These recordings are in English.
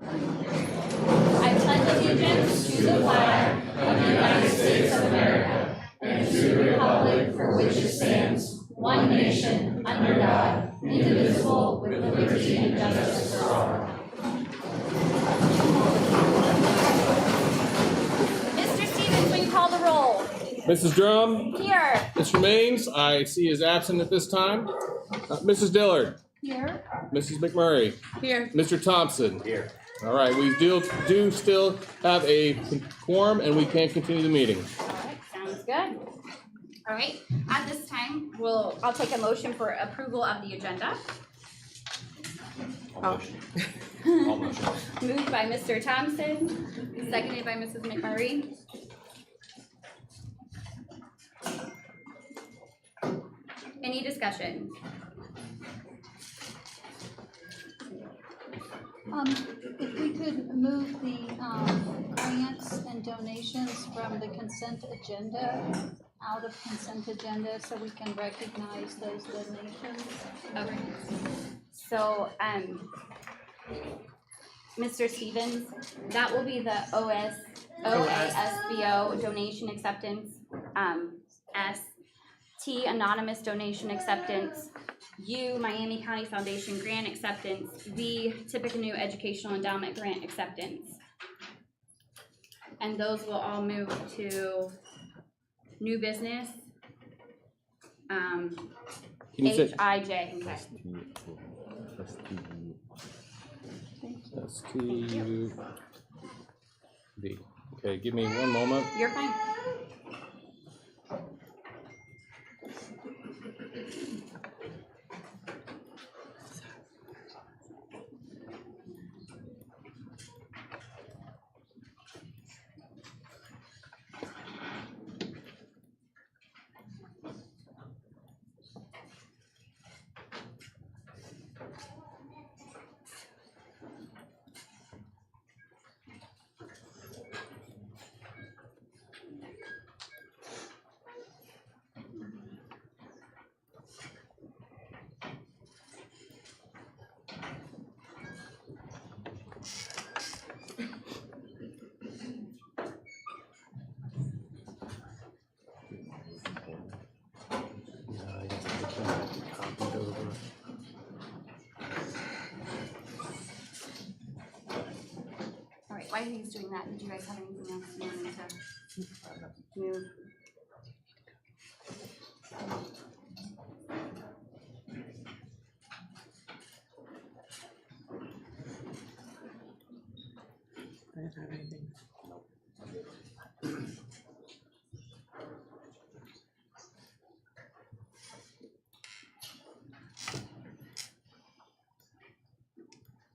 I pledge allegiance to the flag of the United States of America and to the republic for which it stands, one nation, under God, indivisible, with liberty and justice for all. Mr. Stevens, will you call the roll? Mrs. Drum? Here. Mr. Maines, I see is absent at this time. Mrs. Dillard? Here. Mrs. McMurray? Here. Mr. Thompson? Here. All right, we do still have a quorum and we can continue the meeting. All right, sounds good. All right, at this time, I'll take a motion for approval of the agenda. I'll motion. Moved by Mr. Thompson, seconded by Mrs. McMurray. Any discussion? If we could move the grants and donations from the consent agenda out of consent agenda so we can recognize those donations. Okay. So, Mr. Stevens, that will be the OASBO donation acceptance, S, T, anonymous donation acceptance, U, Miami County Foundation grant acceptance, V, Tippecanoe Educational Endowment grant acceptance. And those will all move to new business, Can you say HIJ. Okay. S-T-U-D. Okay, give me one moment. You're fine. All right, while he's doing that, did you guys have anything else you wanted to move? I didn't have anything.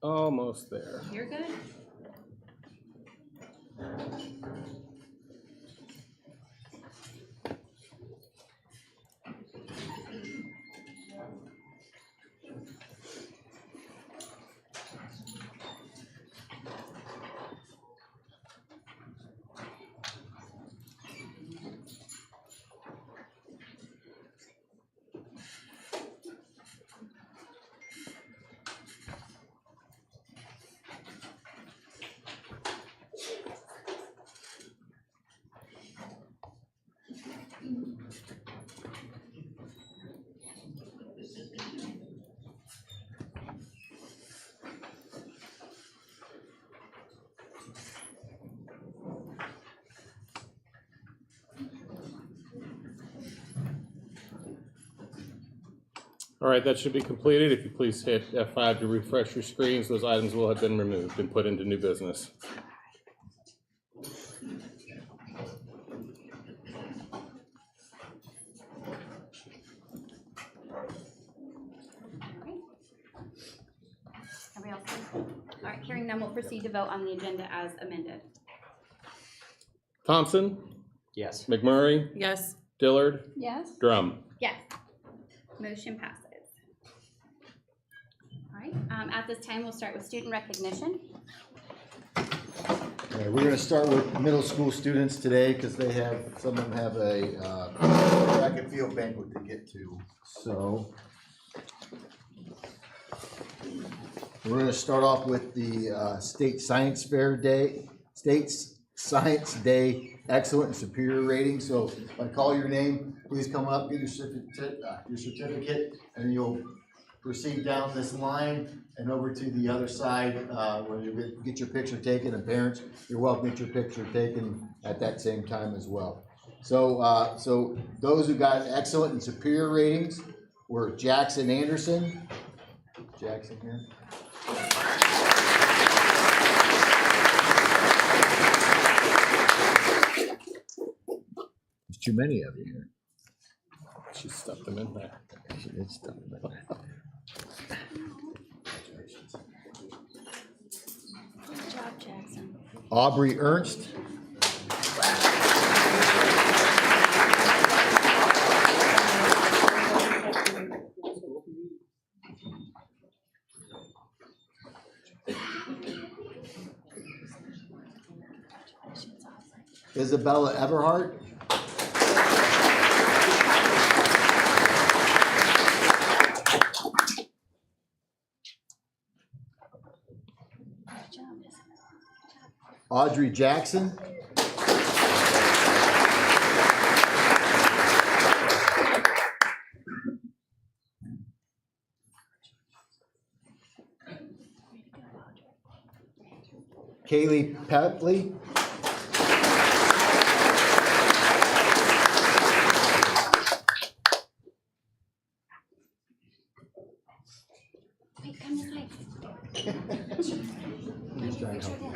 Almost there. You're good? All right, that should be completed. If you please hit F5 to refresh your screens, those items will have been removed and put into new business. Everybody else good? All right, hearing none, we'll proceed to vote on the agenda as amended. Thompson? Yes. McMurray? Yes. Dillard? Yes? Drum? Yes. Motion passes. All right, at this time, we'll start with student recognition. Okay, we're going to start with middle school students today because they have, some of them have a track and field banquet to get to. So We're going to start off with the State Science Day Excellent and Superior Rating. So if I call your name, please come up, get your certificate, and you'll proceed down this line and over to the other side where you get your picture taken. And parents, you're welcome to get your picture taken at that same time as well. So, so those who got excellent and superior ratings were Jackson Anderson. Jackson here. There's too many of you here. She stuffed them in there. She did stuff in there. Good job, Jackson. Aubrey Ernst. Isabella Everhart. Audrey Jackson. Kaylee Pepley. Wait, come this way. He's trying to help you.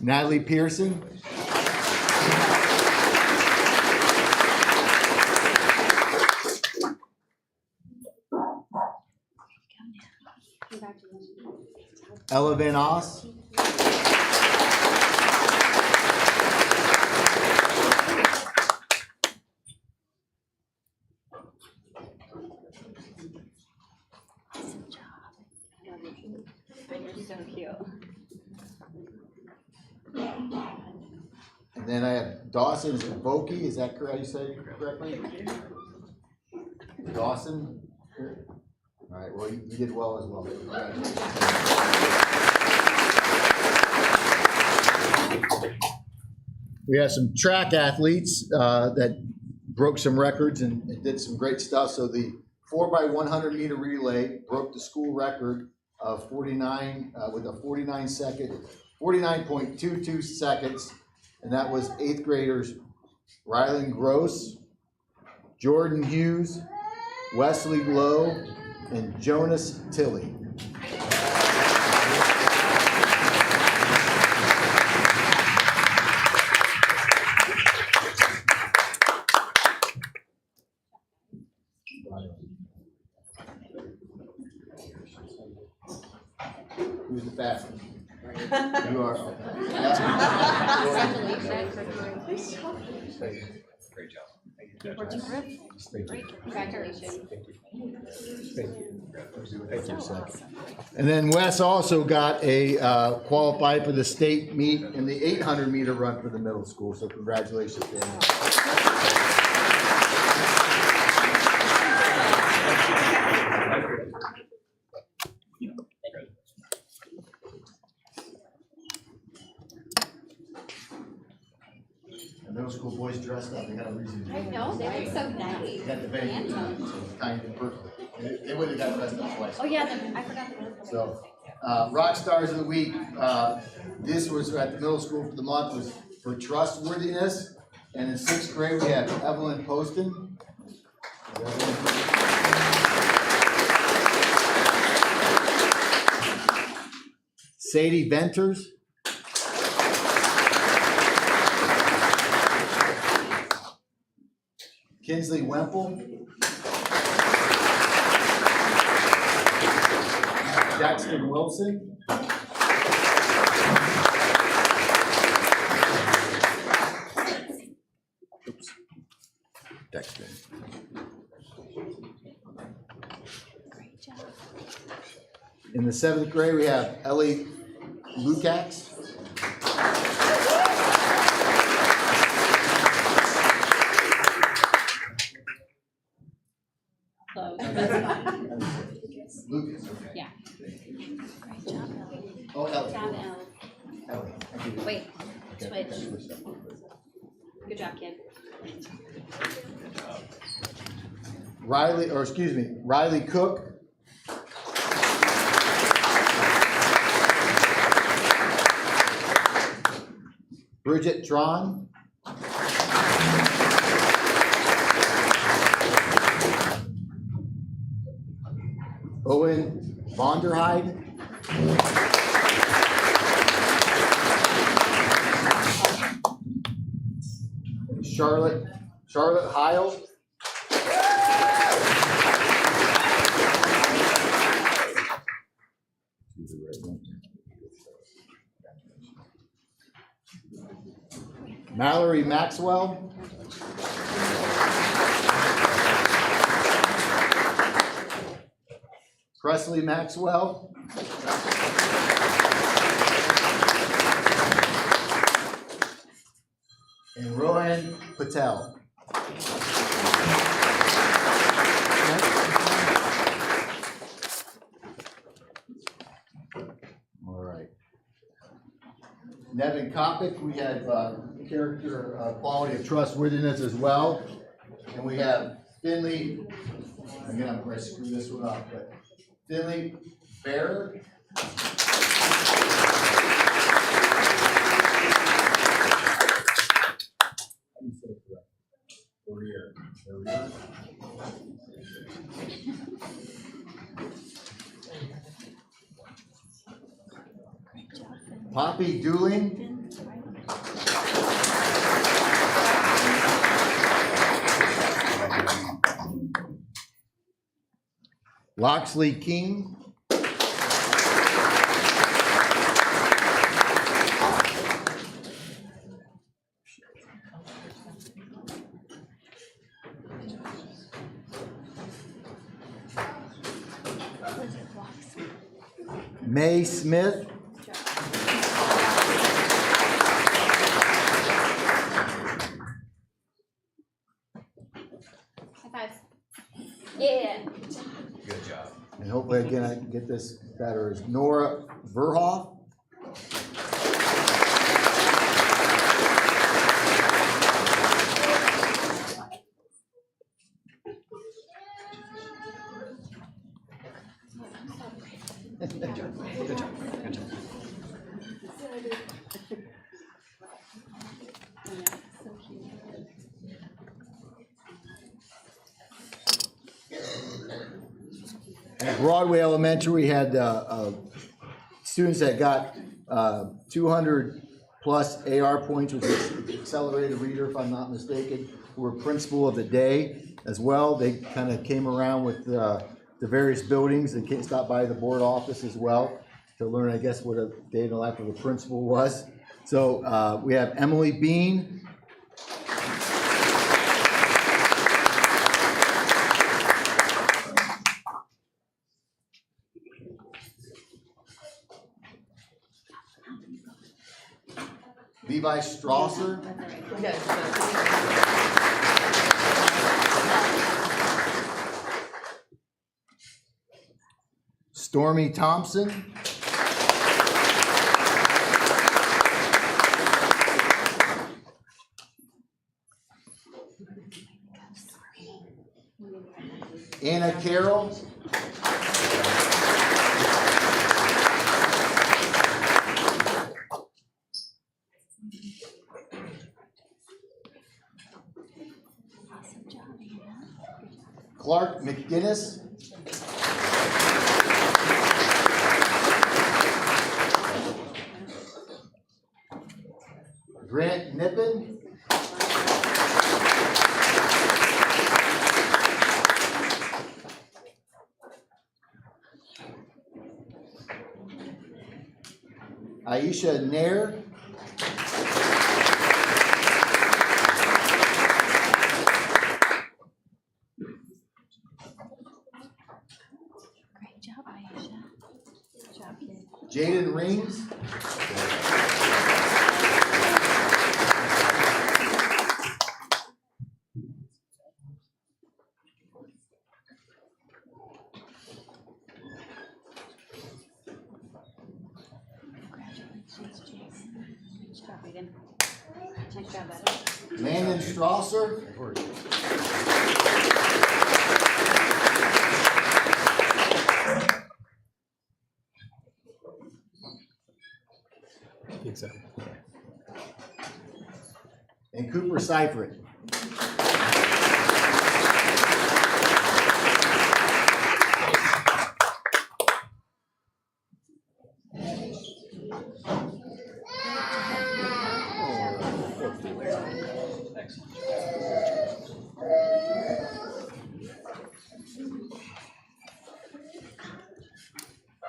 Natalie Pearson. Ella Van Oss. You're so cute. And then I have Dawson Vokey, is that correct? You said it correctly? Dawson? All right, well, you did well as well. We have some track athletes that broke some records and did some great stuff. So the 4x100 meter relay broke the school record of 49 with a 49.22 seconds. And that was 8th graders Rylan Gross, Jordan Hughes, Wesley Lowe, and Jonas Tilley. Who's the fastest? You are. Great job. Congratulations. And then Wes also got a qualified for the state meet in the 800 meter run for the middle school. So congratulations to him. The middle school boys dressed up. They got a reason to do I that. know, they were so nice. They got the venue, so it's kind of perfect. They would have got dressed up twice. Oh, yeah, I forgot the. So, rock stars of the week. This was at the middle school for the month was for trustworthiness. And in 6th grade, we have Evelyn Poston. Sadie Venters. Kinsley Wemple. Jackson Wilson. Oops. Dexter. Great job. In the 7th grade, we have Ellie Lukacs. Oh, Ellie. Tab L. Ellie. I give you- Wait, Okay. switch. Good job, kid. Riley Cook. Bridget Tron. Owen Vonderheide. Charlotte Heil. Mallory Maxwell. Presley Maxwell. And Rohan Patel. All right. Nevin Kopic, we have character, quality of trustworthiness as well. And we have Finley, again, I'm going to screw this one up, but Finley Bearer. Career. Poppy Dooling. Loxley King. May Smith. High five. Yeah. Good job. And hopefully again I can get this better, is Nora Verhoff. Good job. Good job. Good job. At Broadway Elementary, we had students that got 200 plus AR points, which is accelerated reader, if I'm not mistaken, who were principal of the day as well. They kind of came around with the various buildings and stopped by the board office as well to learn, I guess, what a day in the life of a principal was. So we have Emily Bean. Levi Strasser. Stormy Thompson. Anna Carroll. Clark McGinnis. Grant Nippen. Aisha Nair. Great job, Aisha. Good job, kid. Jaden Rings. Aiden. Nice job, buddy. Landon Strasser. I think so. And Cooper Seifert.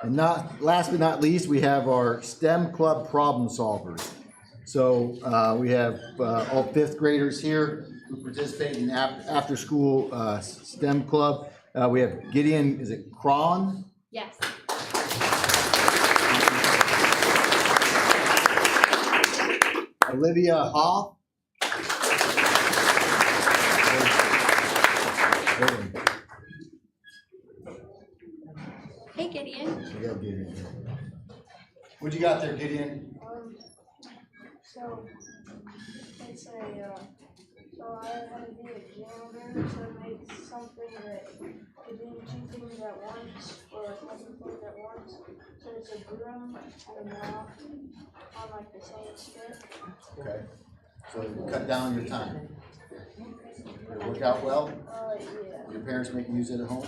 And last but not least, we have our STEM Club problem solvers. So we have all fifth graders here who participate in after-school STEM Club. We have Gideon, is it Cron? Yes. Olivia Hoff. Hey, Gideon. We got Gideon here. What you got there, Gideon? So it's so I had to be a janitor to make something that could do two things at once, or a couple things at once. So it's a broom and a mop on like the same stick. Okay. So you cut down your time. Did it work out well? Yeah. Your parents make you use it at home?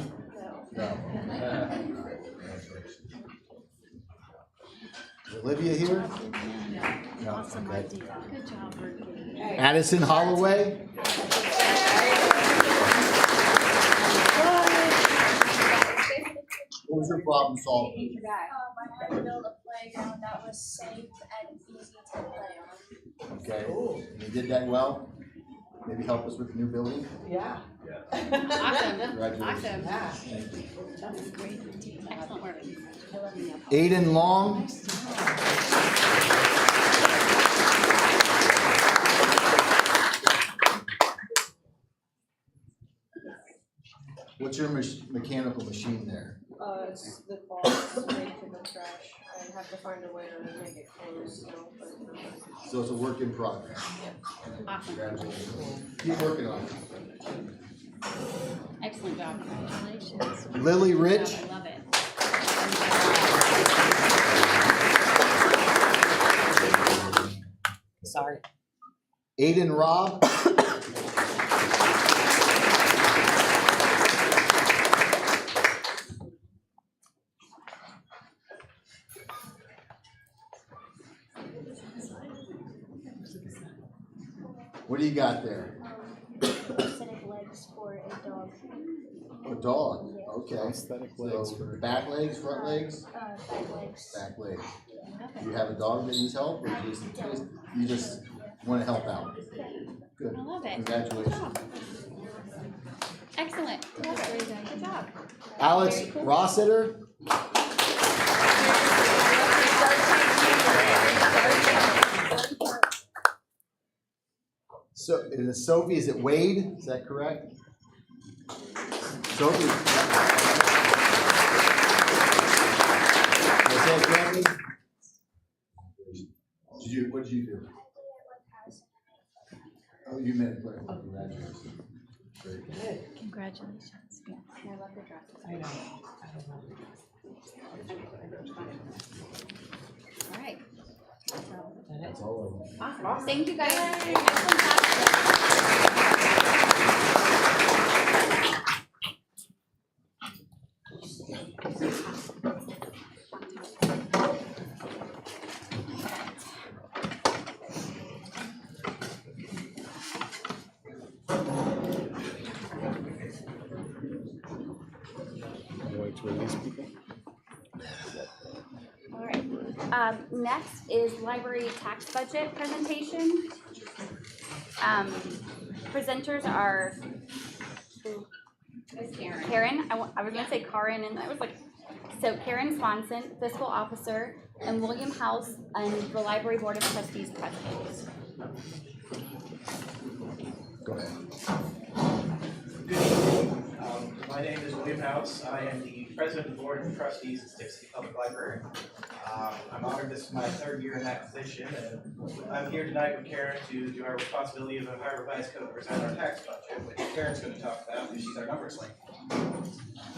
No. No. Is Olivia here? No. Okay. Good job, Ruby. Addison Holloway? What was your problem solving? I had to build a playground that was safe and easy to play on. Okay. You did that well? Maybe help us with the new building? Yeah. Awesome. Congratulations. Awesome. Thank you. That was great. Excellent work. Aiden Long? What's your mechanical machine there? It's the box made to the trash. I have to find a way to make it close still, but So it's a work in progress. Awesome. Congratulations. Keep working on it. Excellent job. Congratulations. Lily Rich? I love it. Sorry. Aiden Robb? What do you got there? aesthetic legs for a dog. A dog, okay. Aesthetic legs So for- back legs, front legs? Back legs. Back legs. Do you have a dog that needs help, or you just want to help out? Good. I love it. Congratulations. Excellent. Good job. Alex Very cool. Rossiter? So, is Sophie, is it Wade? Is that correct? Sophie? Did I say it correctly? What did you do? Oh, you meant it. Congratulations. Very good. Congratulations. Yeah. I love the dress. I know. I don't know. All right. That's all of them. Awesome. Thank you guys. Excellent job. Wait to release people. All right. Next is library tax budget presentation. Presenters are Karen. I was gonna say Karen, and I was like, so Karen Swanson, fiscal officer, and William House, and the library board of trustees president. Go ahead. Good evening. My name is William House. I am the president of the board of trustees at Tipp City Public Library. I'm honored this is my third year in that position, and I'm here tonight with Karen to do our responsibility of the Ohio Revised Code to present our tax budget, which Karen's going to talk about because she's our numbers lady.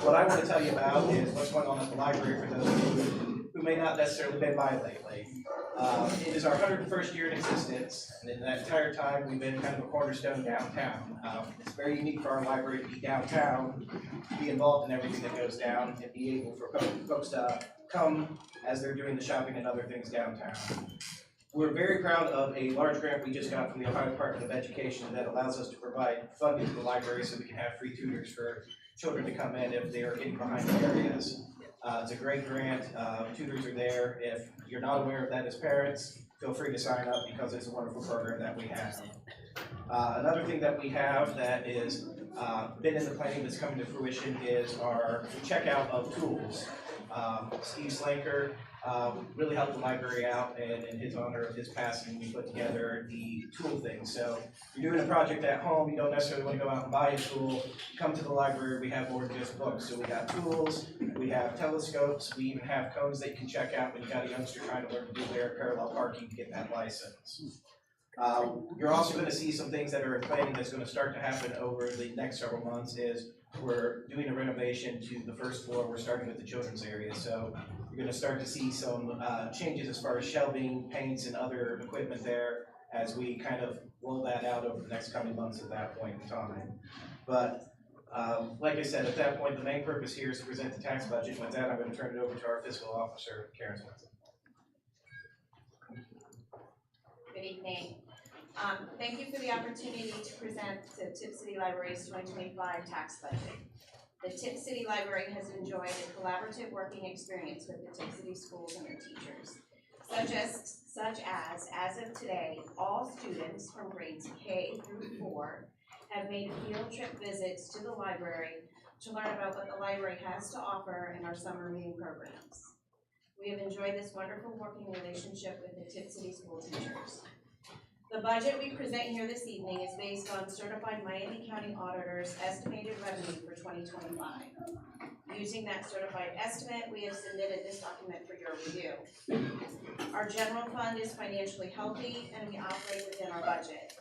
What I want to tell you about is what's going on at the library for those who may not necessarily been by lately. It is our 101st year in existence, and in that entire time, we've been kind of a cornerstone downtown. It's very unique for our library to be downtown, to be involved in everything that goes down, and be able for folks to come as they're doing the shopping and other things downtown. We're very proud of a large grant we just got from the Ohio Department of Education that allows us to provide funding to the library so we can have free tutors for children to come in if they are getting behind in areas. It's a great grant. Tutors are there. If you're not aware of that as parents, feel free to sign up because it's a wonderful program that we have. Another thing that we have that is been in the planning that's coming to fruition is our checkout of tools. Steve Slanker really helped the library out, and in his honor of his passing, we put together the tool thing. So if you're doing a project at home, you don't necessarily want to go out and buy a tool, come to the library, we have more than just books. So we got tools, we have telescopes, we even have cones that you can check out when you got a youngster trying to learn to do their parallel parking to get that license. You're also going to see some things that are in planning that's going to start to happen over the next several months is we're doing a renovation to the first floor. We're starting with the children's area. So you're going to start to see some changes as far as shelving, paints, and other equipment there as we kind of roll that out over the next coming months at that point in time. But like I said, at that point, the main purpose here is to present the tax budget. With that, I'm going to turn it over to our fiscal officer, Karen Swenson. Good evening. Thank you for the opportunity to present the Tipp City Library's 2025 tax budget. The Tipp City Library has enjoyed a collaborative working experience with the Tipp City schools and their teachers, such as of today, all students from grades K through 4 have made field trip visits to the library to learn about what the library has to offer in our summer reading programs. We have enjoyed this wonderful working relationship with the Tipp City school teachers. The budget we present here this evening is based on certified Miami County auditors' estimated revenue for 2025. Using that certified estimate, we have submitted this document for your review. Our general fund is financially healthy and we operate within our budget.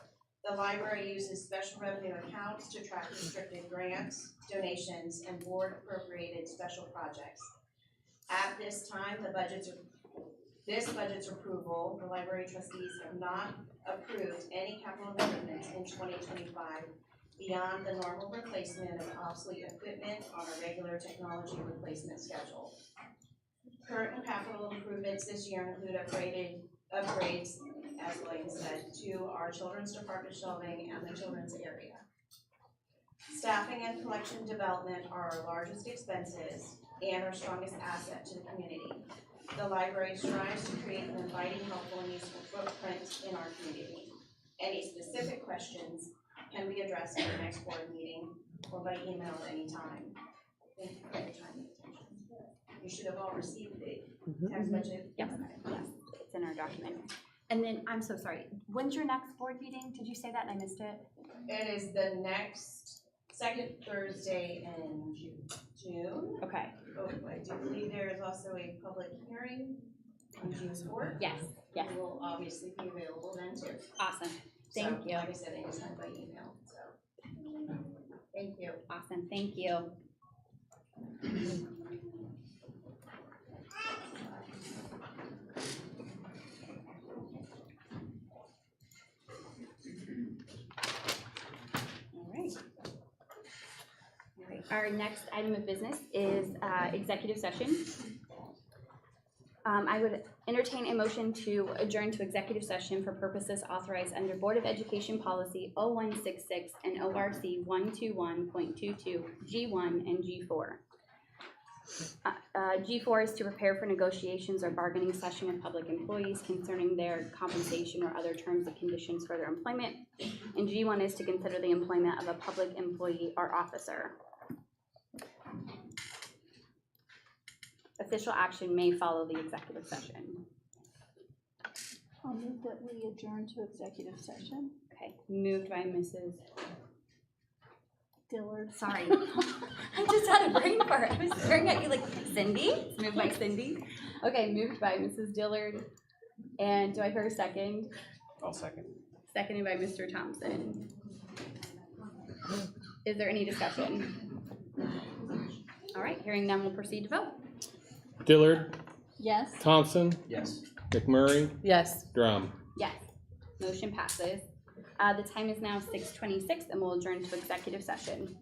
The library uses special revenue accounts to track restricted grants, donations, and board appropriated special projects. At this time, this budget's approval, the library trustees have not approved any capital improvements in 2025 beyond the normal replacement of obsolete equipment on a regular technology replacement schedule. Current capital improvements this year include upgrades, as William said, to our children's department shelving and the children's area. Staffing and collection development are our largest expenses and our strongest asset to the community. The library strives to create an inviting, helpful, and useful footprint in our community. Any specific questions can be addressed at the next board meeting or by email at any time. Thank you for your time and attention. You should have all received the tax budget. Yes, yes, it's in our document. And then, I'm so sorry, when's your next board meeting? Did you say that and I missed it? It is the next second Thursday in June. Okay. Oh, I do believe there is also a public hearing on June 4th. Yes, yes. It will obviously be available then too. Awesome. Thank you. Like I said, anytime by email, so. Thank you. Awesome, thank you. All right, our next item of business is executive session. I would entertain a motion to adjourn to executive session for purposes authorized under Board of Education Policy 0166 and ORC 121.22 G1 and G4. G4 is to prepare for negotiations or bargaining session with public employees concerning their compensation or other terms and conditions for their employment. And G1 is to consider the employment of a public employee or officer. Official action may follow the executive session. I'll move that we adjourn to executive session. Okay, moved by Mrs. Dillard. Sorry. I just had a brain fart. I was staring at you like, Cindy? It's moved by Cindy. Okay, moved by Mrs. Dillard. And do I hear a second? I'll second. Seconded by Mr. Thompson. Is there any discussion? All right, hearing none, we'll proceed to vote. Dillard, Yes. Thompson, Yes. McMurray, Yes. Drum. Yes, motion passes. The time is now 6:26 and we'll adjourn to executive session.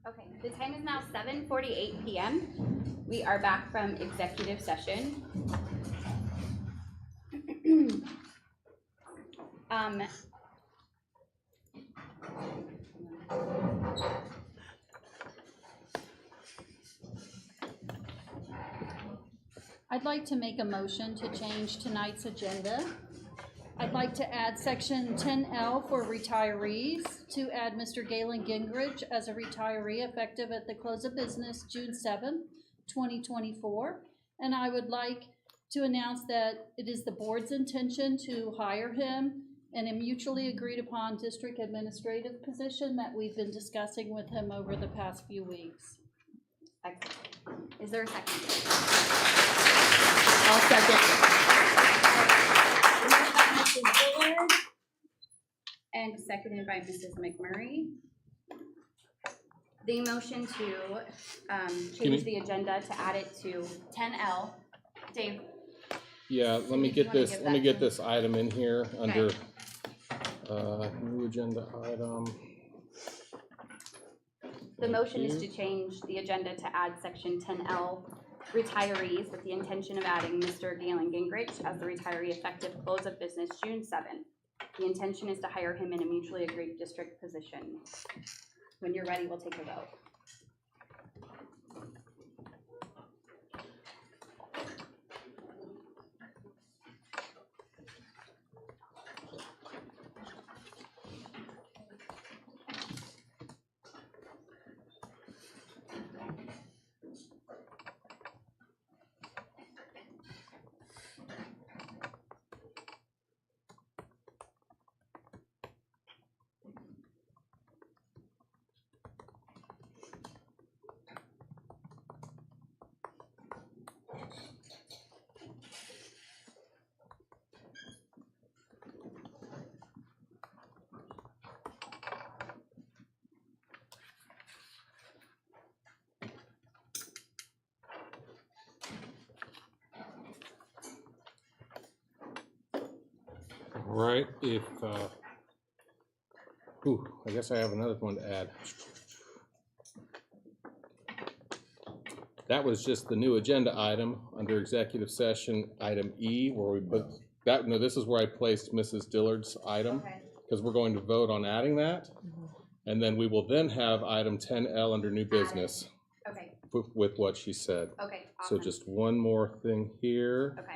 Okay, the time is now 7:48 PM. We are back from executive session. I'd like to make a motion to change tonight's agenda. I'd like to add section 10L for retirees, to add Mr. Galen Gingrich as a retiree effective at the close of business June 7th, 2024. And I would like to announce that it is the board's intention to hire him in a mutually agreed upon district administrative position that we've been discussing with him over the past few weeks. Excellent. Is there a second? I'll second. Mrs. Dillard, and seconded by Mrs. McMurray. The motion to change the agenda to add it to 10L. Dave? Yeah, let me Did you get wanna this, give let me that get to- this item in here under, new agenda item. The motion is to change the agenda to add section 10L retirees with the intention of adding Mr. Galen Gingrich as the retiree effective close of business June 7th. The intention is to hire him in a mutually agreed district position. When you're ready, we'll take a vote. All right, if, I guess I have another one to add. That was just the new agenda item under executive session, item E, where we put, that, no, this is where I placed Mrs. Dillard's item, Okay. because we're going to vote on adding that. And then we will then have item 10L under new business Okay, with what she said. okay, So awesome. just one more thing here. Okay.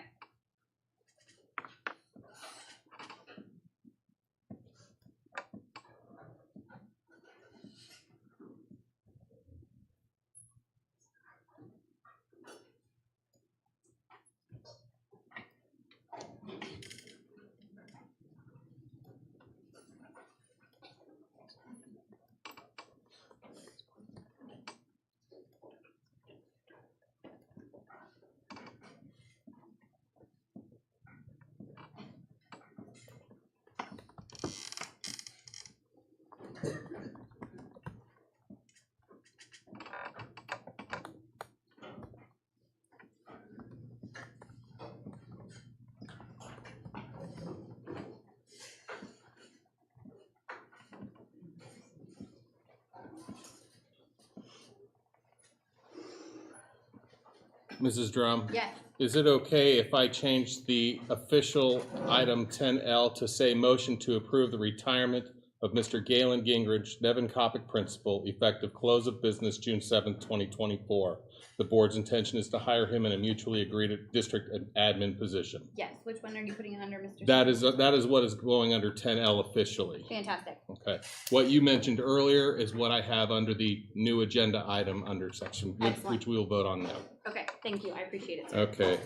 Mrs. Drum? Yes. Is it okay if I change the official item 10L to say motion to approve the retirement of Mr. Galen Gingrich, Nevin Coppock Principal, effective close of business June 7th, 2024? The board's intention is to hire him in a mutually agreed district admin position. Yes, which one are you putting it under, Mr. That is what is going under 10L officially. Fantastic. Okay. What you mentioned earlier is what I have under the new agenda item under section, Excellent. which we will vote on now. Okay, thank you, I appreciate it, sir. Okay,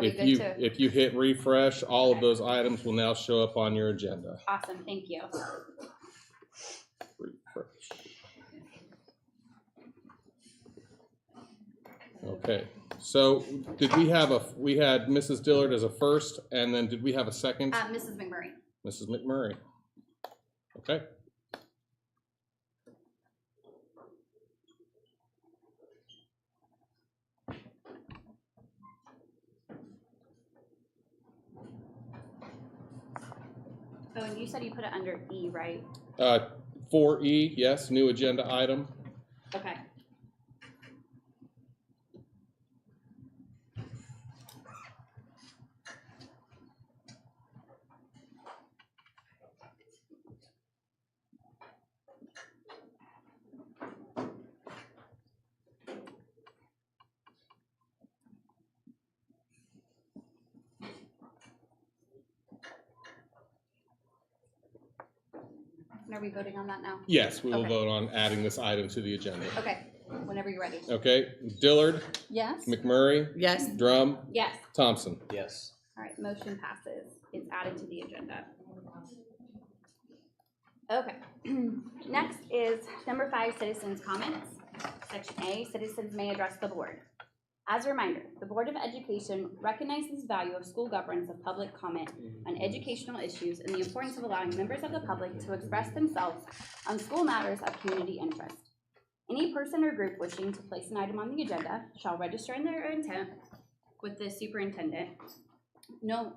we if good you, to- if you hit refresh, all of those items will now show up on your agenda. Awesome, thank you. Refresh. Okay, so did we have we had Mrs. Dillard as a first, and then did we have a second? Mrs. McMurray. Mrs. McMurray. Okay. Oh, and you said you put it under E, right? 4E, yes, new agenda item. Okay. And are we voting on that now? Yes, we will Okay. vote on adding this item to the agenda. Okay, whenever you're ready. Okay, Dillard, Yes? McMurray, Yes. Drum, Yes. Thompson. Yes. All right, motion passes. It's added to the agenda. Okay. Next is number 5, citizens' comments. Section A, citizens may address the board. As a reminder, the Board of Education recognizes the value of school governance of public comment on educational issues and the importance of allowing members of the public to express themselves on school matters of community interest. Any person or group wishing to place an item on the agenda shall register in their intent with the superintendent no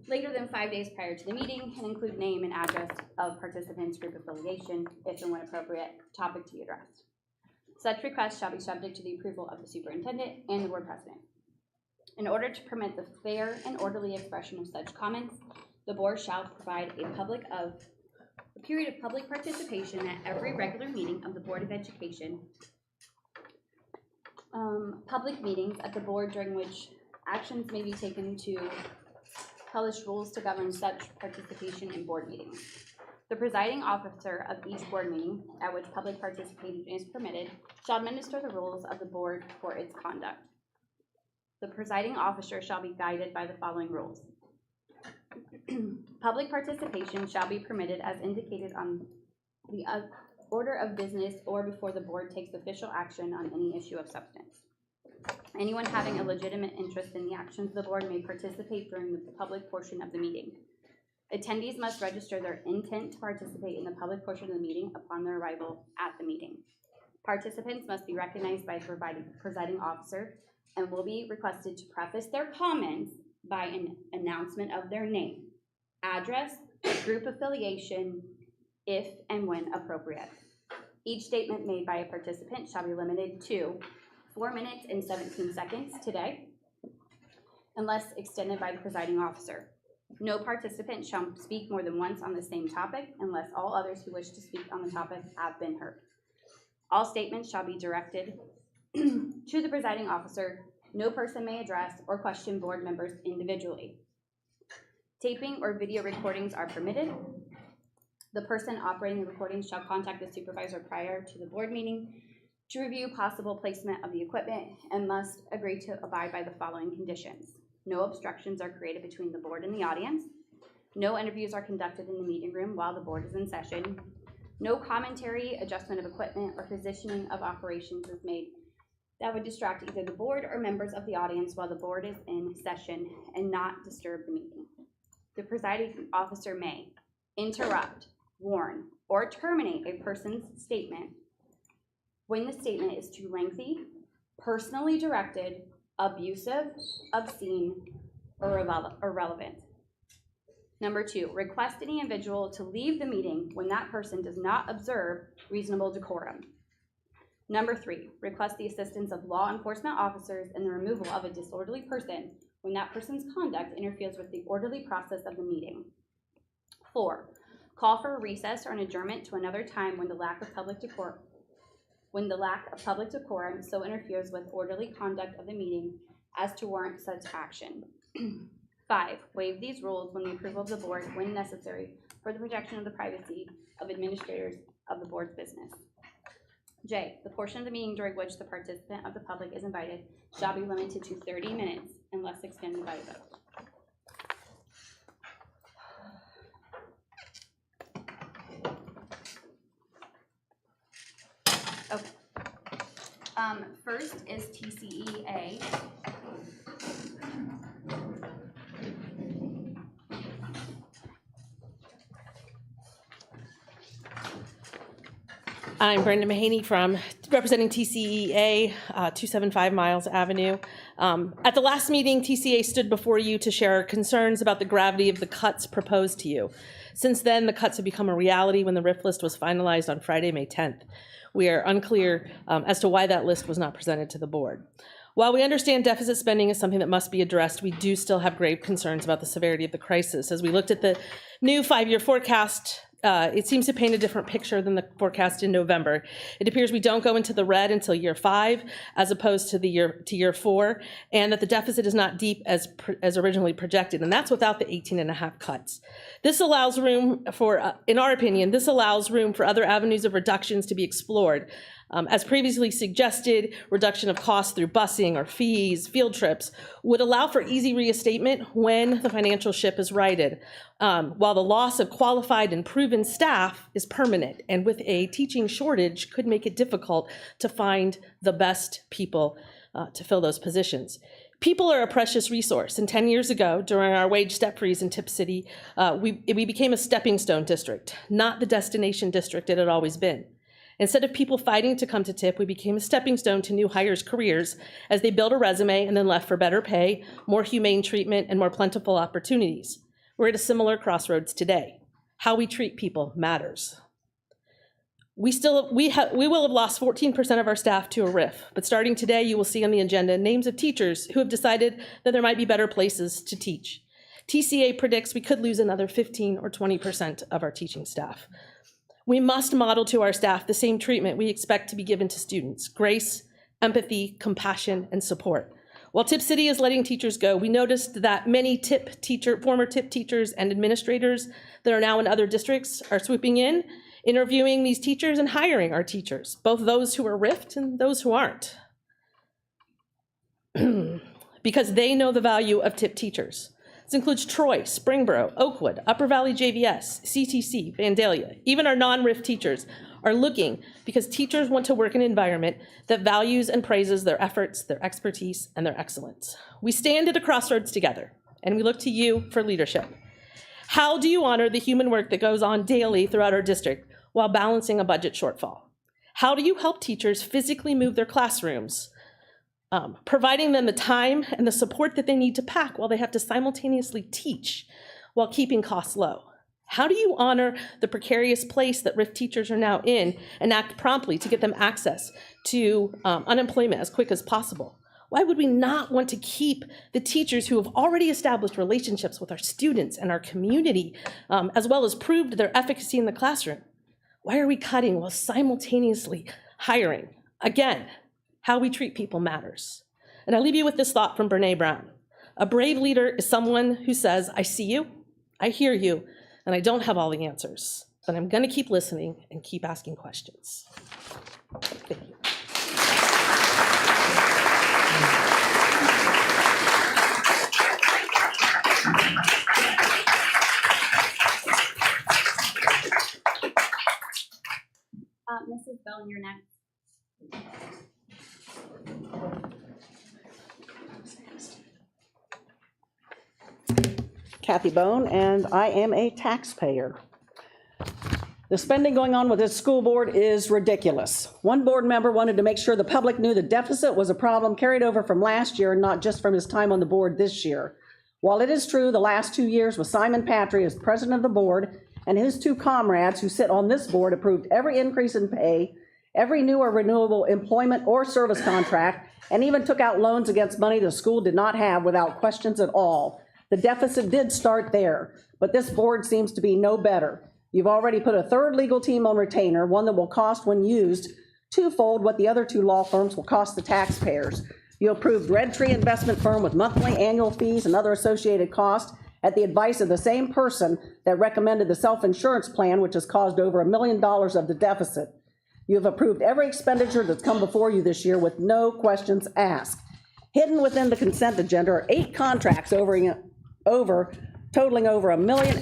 later than 5 days prior to the meeting and include name and address of participants, group affiliation, if and when appropriate, topic to be addressed. Such requests shall be subject to the approval of the superintendent and the board president. In order to permit the fair and orderly expression of such comments, the board shall provide a period of public participation at every regular meeting of the Board of Education. Public meetings at the board during which actions may be taken to publish rules to govern such participation in board meetings. The presiding officer of each board meeting at which public participation is permitted shall administer the rules of the board for its conduct. The presiding officer shall be guided by the following rules. Public participation shall be permitted as indicated on the order of business or before the board takes official action on any issue of substance. Anyone having a legitimate interest in the actions of the board may participate during the public portion of the meeting. Attendees must register their intent to participate in the public portion of the meeting upon their arrival at the meeting. Participants must be recognized by the presiding officer and will be requested to preface their comments by an announcement of their name, address, group affiliation, if and when appropriate. Each statement made by a participant shall be limited to 4 minutes and 17 seconds today, unless extended by the presiding officer. No participant shall speak more than once on the same topic unless all others who wish to speak on the topic have been heard. All statements shall be directed to the presiding officer. No person may address or question board members individually. Taping or video recordings are permitted. The person operating the recording shall contact the supervisor prior to the board meeting to review possible placement of the equipment and must agree to abide by the following conditions. No obstructions are created between the board and the audience. No interviews are conducted in the meeting room while the board is in session. No commentary, adjustment of equipment, or positioning of operations is made that would distract either the board or members of the audience while the board is in session and not disturb the meeting. The presiding officer may interrupt, warn, or terminate a person's statement when the statement is too lengthy, personally directed, abusive, obscene, or irrelevant. Number 2, request any individual to leave the meeting when that person does not observe reasonable decorum. Number 3, request the assistance of law enforcement officers in the removal of a disorderly person when that person's conduct interferes with the orderly process of the meeting. 4, call for a recess or an adjournment to another time when the lack of public decorum so interferes with orderly conduct of the meeting as to warrant such action. 5, waive these rules when the approval of the board when necessary for the protection of the privacy of administrators of the board's business. J, the portion of the meeting during which the participant of the public is invited shall be limited to 30 minutes unless extended by a vote. Okay. First is TCEA. I'm Brenda Mahaney representing TCEA, 275 Miles Avenue. At the last meeting, TCEA stood before you to share concerns about the gravity of the cuts proposed to you. Since then, the cuts have become a reality when the RIF list was finalized on Friday, May 10th. We are unclear as to why that list was not presented to the board. While we understand deficit spending is something that must be addressed, we do still have grave concerns about the severity of the crisis. As we looked at the new 5-year forecast, it seems to paint a different picture than the forecast in November. It appears we don't go into the red until year 5, as opposed to year 4, and that the deficit is not deep as originally projected, and that's without the 18.5 cuts. This allows room for, in our opinion, this allows room for other avenues of reductions to be explored. As previously suggested, reduction of costs through busing or fees, field trips, would allow for easy reinstatement when the financial ship is righted, while the loss of qualified and proven staff is permanent, and with a teaching shortage could make it difficult to find the best people to fill those positions. People are a precious resource, and 10 years ago, during our wage step freeze in Tipp City, we became a stepping stone district, not the destination district it had always been. Instead of people fighting to come to Tipp, we became a stepping stone to new hires' careers as they built a resume and then left for better pay, more humane treatment, and more plentiful opportunities. We're at a similar crossroads today. How we treat people matters. We will have lost 14% of our staff to a RIF, but starting today, you will see on the agenda names of teachers who have decided that there might be better places to teach. TCA predicts we could lose another 15 or 20% of our teaching staff. We must model to our staff the same treatment we expect to be given to students: grace, empathy, compassion, and support. While Tipp City is letting teachers go, we noticed that many former Tipp teachers and administrators that are now in other districts are swooping in, interviewing these teachers and hiring our teachers, both those who are RIFed and those who aren't, because they know the value of Tipp teachers. This includes Troy, Springboro, Oakwood, Upper Valley JVS, CTC, Vandalia. Even our non-RIF teachers are looking because teachers want to work in an environment that values and praises their efforts, their expertise, and their excellence. We stand at a crossroads together, and we look to you for leadership. How do you honor the human work that goes on daily throughout our district while balancing a budget shortfall? How do you help teachers physically move their classrooms, providing them the time and the support that they need to pack while they have to simultaneously teach while keeping costs low? How do you honor the precarious place that RIF teachers are now in and act promptly to get them access to unemployment as quick as possible? Why would we not want to keep the teachers who have already established relationships with our students and our community, as well as proved their efficacy in the classroom? Why are we cutting while simultaneously hiring? Again, how we treat people matters. And I leave you with this thought from Brene Brown. A brave leader is someone who says, I see you, I hear you, and I don't have all the answers, but I'm gonna keep listening and keep asking questions. Thank you. Mrs. Bell, you're next. Kathy Bone, and I am a taxpayer. The spending going on with this school board is ridiculous. One board member wanted to make sure the public knew the deficit was a problem carried over from last year and not just from his time on the board this year. While it is true the last 2 years with Simon Patry as president of the board and his 2 comrades who sit on this board approved every increase in pay, every new or renewable employment or service contract, and even took out loans against money the school did not have without questions at all. The deficit did start there, but this board seems to be no better. You've already put a 3rd legal team on retainer, one that will cost, when used, twofold what the other 2 law firms will cost the taxpayers. You approved Red Tree Investment Firm with monthly annual fees and other associated costs at the advice of the same person that recommended the self-insurance plan, which has caused over $1 million of the deficit. You have approved every expenditure that's come before you this year with no questions asked. Hidden within the consent agenda are 8 contracts totaling over $1.5 million.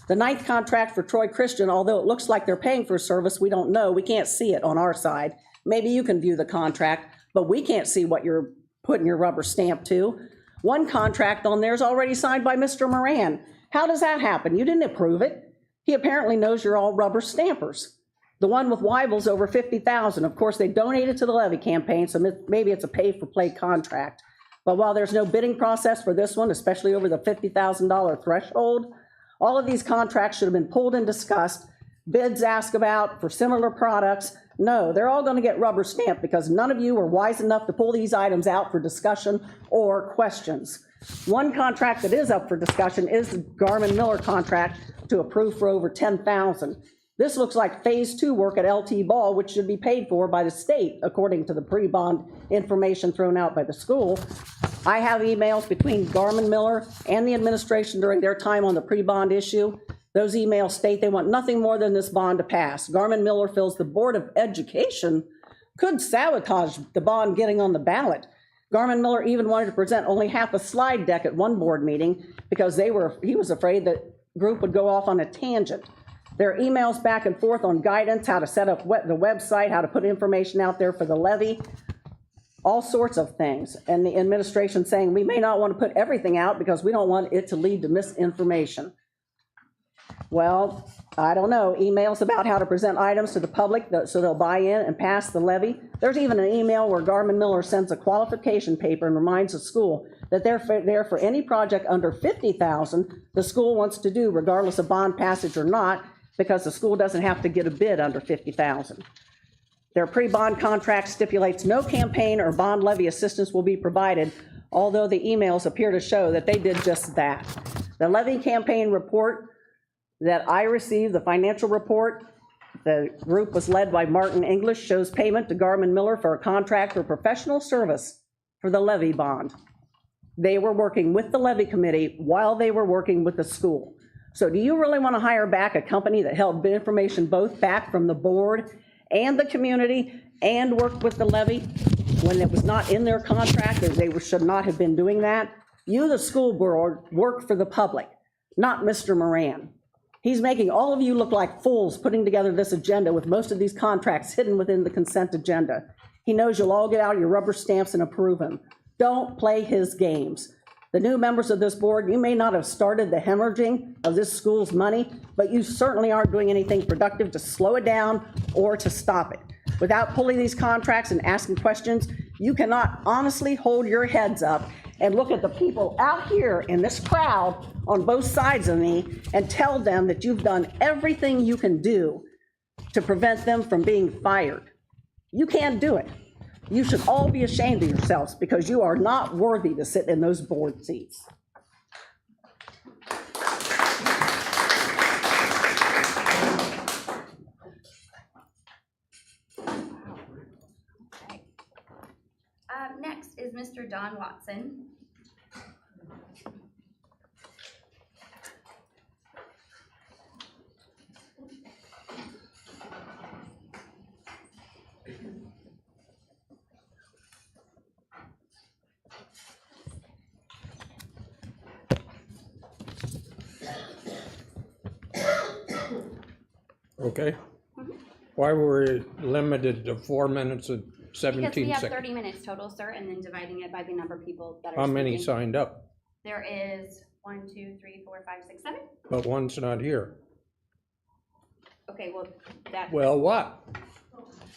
The 9th contract for Troy Christian, although it looks like they're paying for service, we don't know. We can't see it on our side. Maybe you can view the contract, but we can't see what you're putting your rubber stamp to. One contract on there is already signed by Mr. Moran. How does that happen? You didn't approve it. He apparently knows you're all rubber stampers. The one with Weibel's over $50,000. Of course, they donated to the levy campaign, so maybe it's a pay-for-play contract. But while there's no bidding process for this one, especially over the $50,000 threshold, all of these contracts should have been pulled and discussed bids asked about for similar products. No, they're all going to get rubber stamped because none of you were wise enough to pull these items out for discussion or questions. One contract that is up for discussion is the Garmin-Miller contract to approve for over $10,000. This looks like phase 2 work at LT Ball, which should be paid for by the state, according to the pre-bond information thrown out by the school. I have emails between Garmin-Miller and the administration during their time on the pre-bond issue. Those emails state they want nothing more than this bond to pass. Garmin-Miller feels the Board of Education could sabotage the bond getting on the ballot. Garmin-Miller even wanted to present only half a slide deck at one board meeting because he was afraid that group would go off on a tangent. There are emails back and forth on guidance, how to set up the website, how to put information out there for the levy, all sorts of things. And the administration saying we may not want to put everything out because we don't want it to lead to misinformation. Well, I don't know, emails about how to present items to the public so they'll buy in and pass the levy. There's even an email where Garmin-Miller sends a qualification paper and reminds the school that they're there for any project under $50,000 the school wants to do, regardless of bond passage or not, because the school doesn't have to get a bid under $50,000. Their pre-bond contract stipulates no campaign or bond levy assistance will be provided, although the emails appear to show that they did just that. The levy campaign report that I received, the financial report, the group was led by Martin English, shows payment to Garmin-Miller for a contract for professional service for the levy bond. They were working with the levy committee while they were working with the school. So do you really want to hire back a company that held information both back from the board and the community and worked with the levy when it was not in their contract, or they should not have been doing that? You, the school board, work for the public, not Mr. Moran. He's making all of you look like fools putting together this agenda with most of these contracts hidden within the consent agenda. He knows you'll all get out your rubber stamps and approve him. Don't play his games. The new members of this board, you may not have started the hemorrhaging of this school's money, but you certainly aren't doing anything productive to slow it down or to stop it. Without pulling these contracts and asking questions, you cannot honestly hold your heads up and look at the people out here in this crowd on both sides of me and tell them that you've done everything you can do to prevent them from being fired. You can't do it. You should all be ashamed of yourselves because you are not worthy to sit in those board seats. Next is Mr. Don Watson. Okay. Why were we limited to 4 minutes and Because 17 we have seconds? 30 minutes total, sir, and then dividing it by the number of people that are How many speaking. signed up? There is 1, 2, 3, 4, 5, 6, 7. But one's not here. Okay, well, that, Well, what?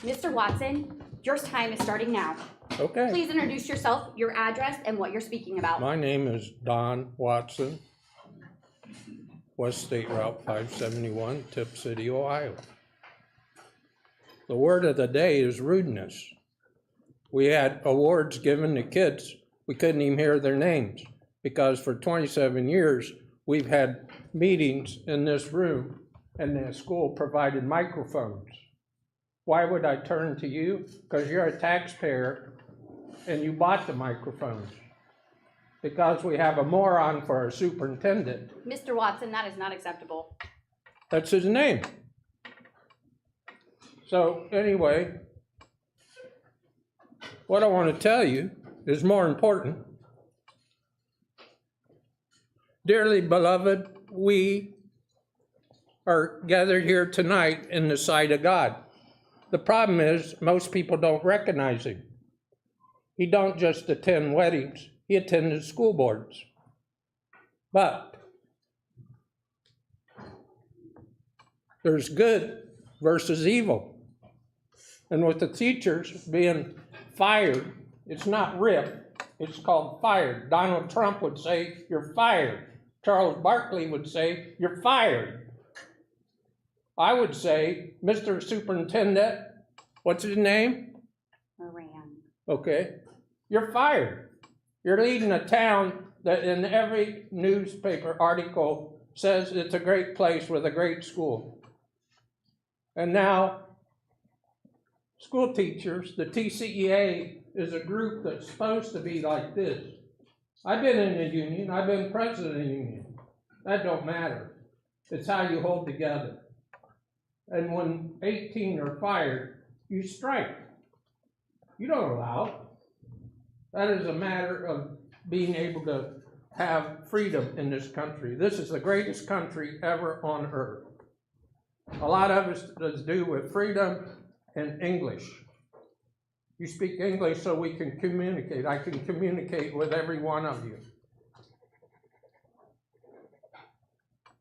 Mr. Watson, your time is starting now. Okay. Please introduce yourself, your address, and what you're speaking about. My name is Don Watson, West State Route 571, Tipp City, Ohio. The word of the day is rudeness. We had awards given to kids. We couldn't even hear their names because for 27 years, we've had meetings in this room and the school provided microphones. Why would I turn to you? Because you're a taxpayer and you bought the microphones. Because we have a moron for our superintendent. Mr. Watson, that is not acceptable. That's his name. So anyway, what I want to tell you is more important. Dearly beloved, we are gathered here tonight in the sight of God. The problem is most people don't recognize him. He don't just attend weddings, he attended school boards. But there's good versus evil. And with the teachers being fired, it's not ripped, it's called fired. Donald Trump would say, you're fired. Charles Barkley would say, you're fired. I would say, Mr. Superintendent, what's his name? Moran. Okay, you're fired. You're leading a town that in every newspaper article says it's a great place with a great school. And now, school teachers, the TCEA is a group that's supposed to be like this. I've been in a union, I've been president of a union. That don't matter. It's how you hold together. And when 18 are fired, you strike. You don't allow it. That is a matter of being able to have freedom in this country. This is the greatest country ever on earth. A lot of it does do with freedom and English. You speak English so we can communicate. I can communicate with every one of you.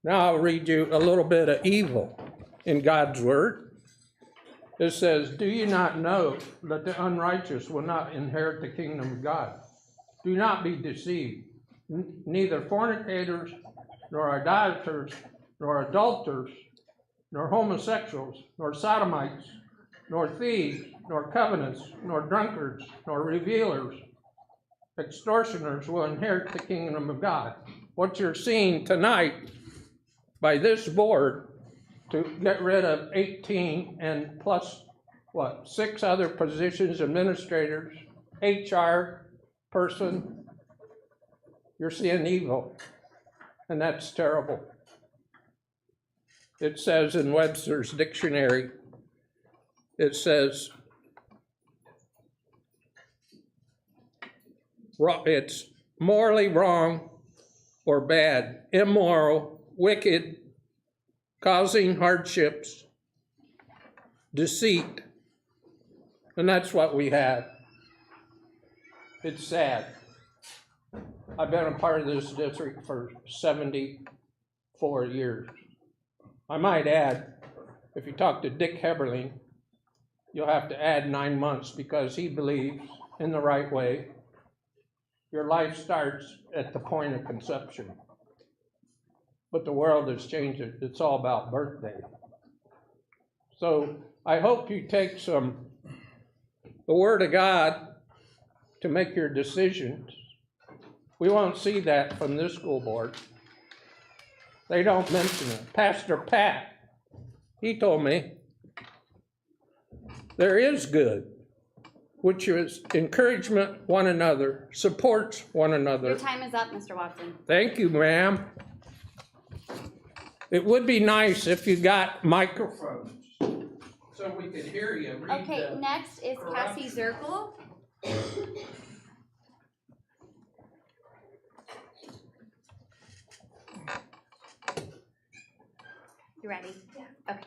Now I'll read you a little bit of evil in God's word. It says, do you not know that the unrighteous will not inherit the kingdom of God? Do not be deceived. Neither fornicators, nor idolaters, nor adulterers, nor homosexuals, nor sodomites, nor thieves, nor covetous, nor drunkards, nor revilers, extortioners will inherit the kingdom of God. What you're seeing tonight by this board to get rid of 18 and plus, 6 other positions, administrators, HR person, you're seeing evil, and that's terrible. It says in Webster's dictionary, it says, it's morally wrong or bad, immoral, wicked, causing hardships, deceit, and that's what we had. It's sad. I've been a part of this district for 74 years. I might add, if you talk to Dick Heberling, you'll have to add 9 months because he believes in the right way. Your life starts at the point of conception. But the world has changed it. It's all about birthday. So I hope you take the Word of God to make your decisions. We won't see that from this school board. They don't mention it. Pastor Pat, he told me, there is good, which is encouragement one another, supports one another. Your time is up, Mr. Watson. Thank you, ma'am. It would be nice if you got microphones so we could hear you read. Okay, next is Cassie Zirkle. You ready? Yeah. Okay.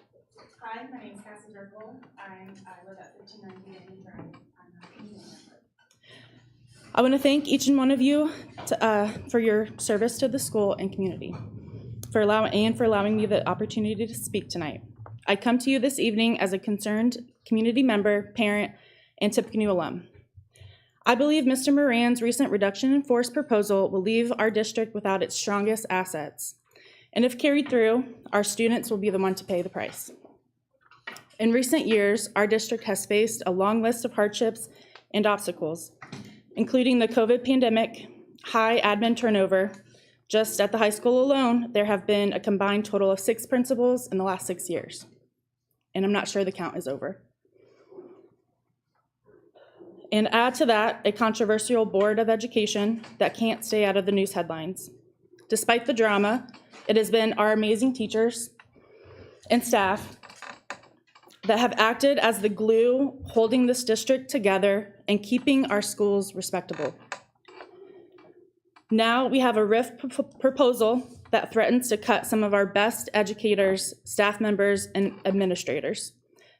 Hi, my name is Cassie Dirkle. I live at 1590 Indian Drive. I'm a community member. I want to thank each and one of you for your service to the school and community, for allowing me the opportunity to speak tonight. I come to you this evening as a concerned community member, parent, and Tippecanoe alum. I believe Mr. Moran's recent reduction in force proposal will leave our district without its strongest assets. And if carried through, our students will be the one to pay the price. In recent years, our district has faced a long list of hardships and obstacles, including the COVID pandemic, high admin turnover. Just at the high school alone, there have been a combined total of 6 principals in the last 6 years. And I'm not sure the count is over. And add to that a controversial board of education that can't stay out of the news headlines. Despite the drama, it has been our amazing teachers and staff that have acted as the glue holding this district together and keeping our schools respectable. Now we have a RIF proposal that threatens to cut some of our best educators, staff members, and administrators.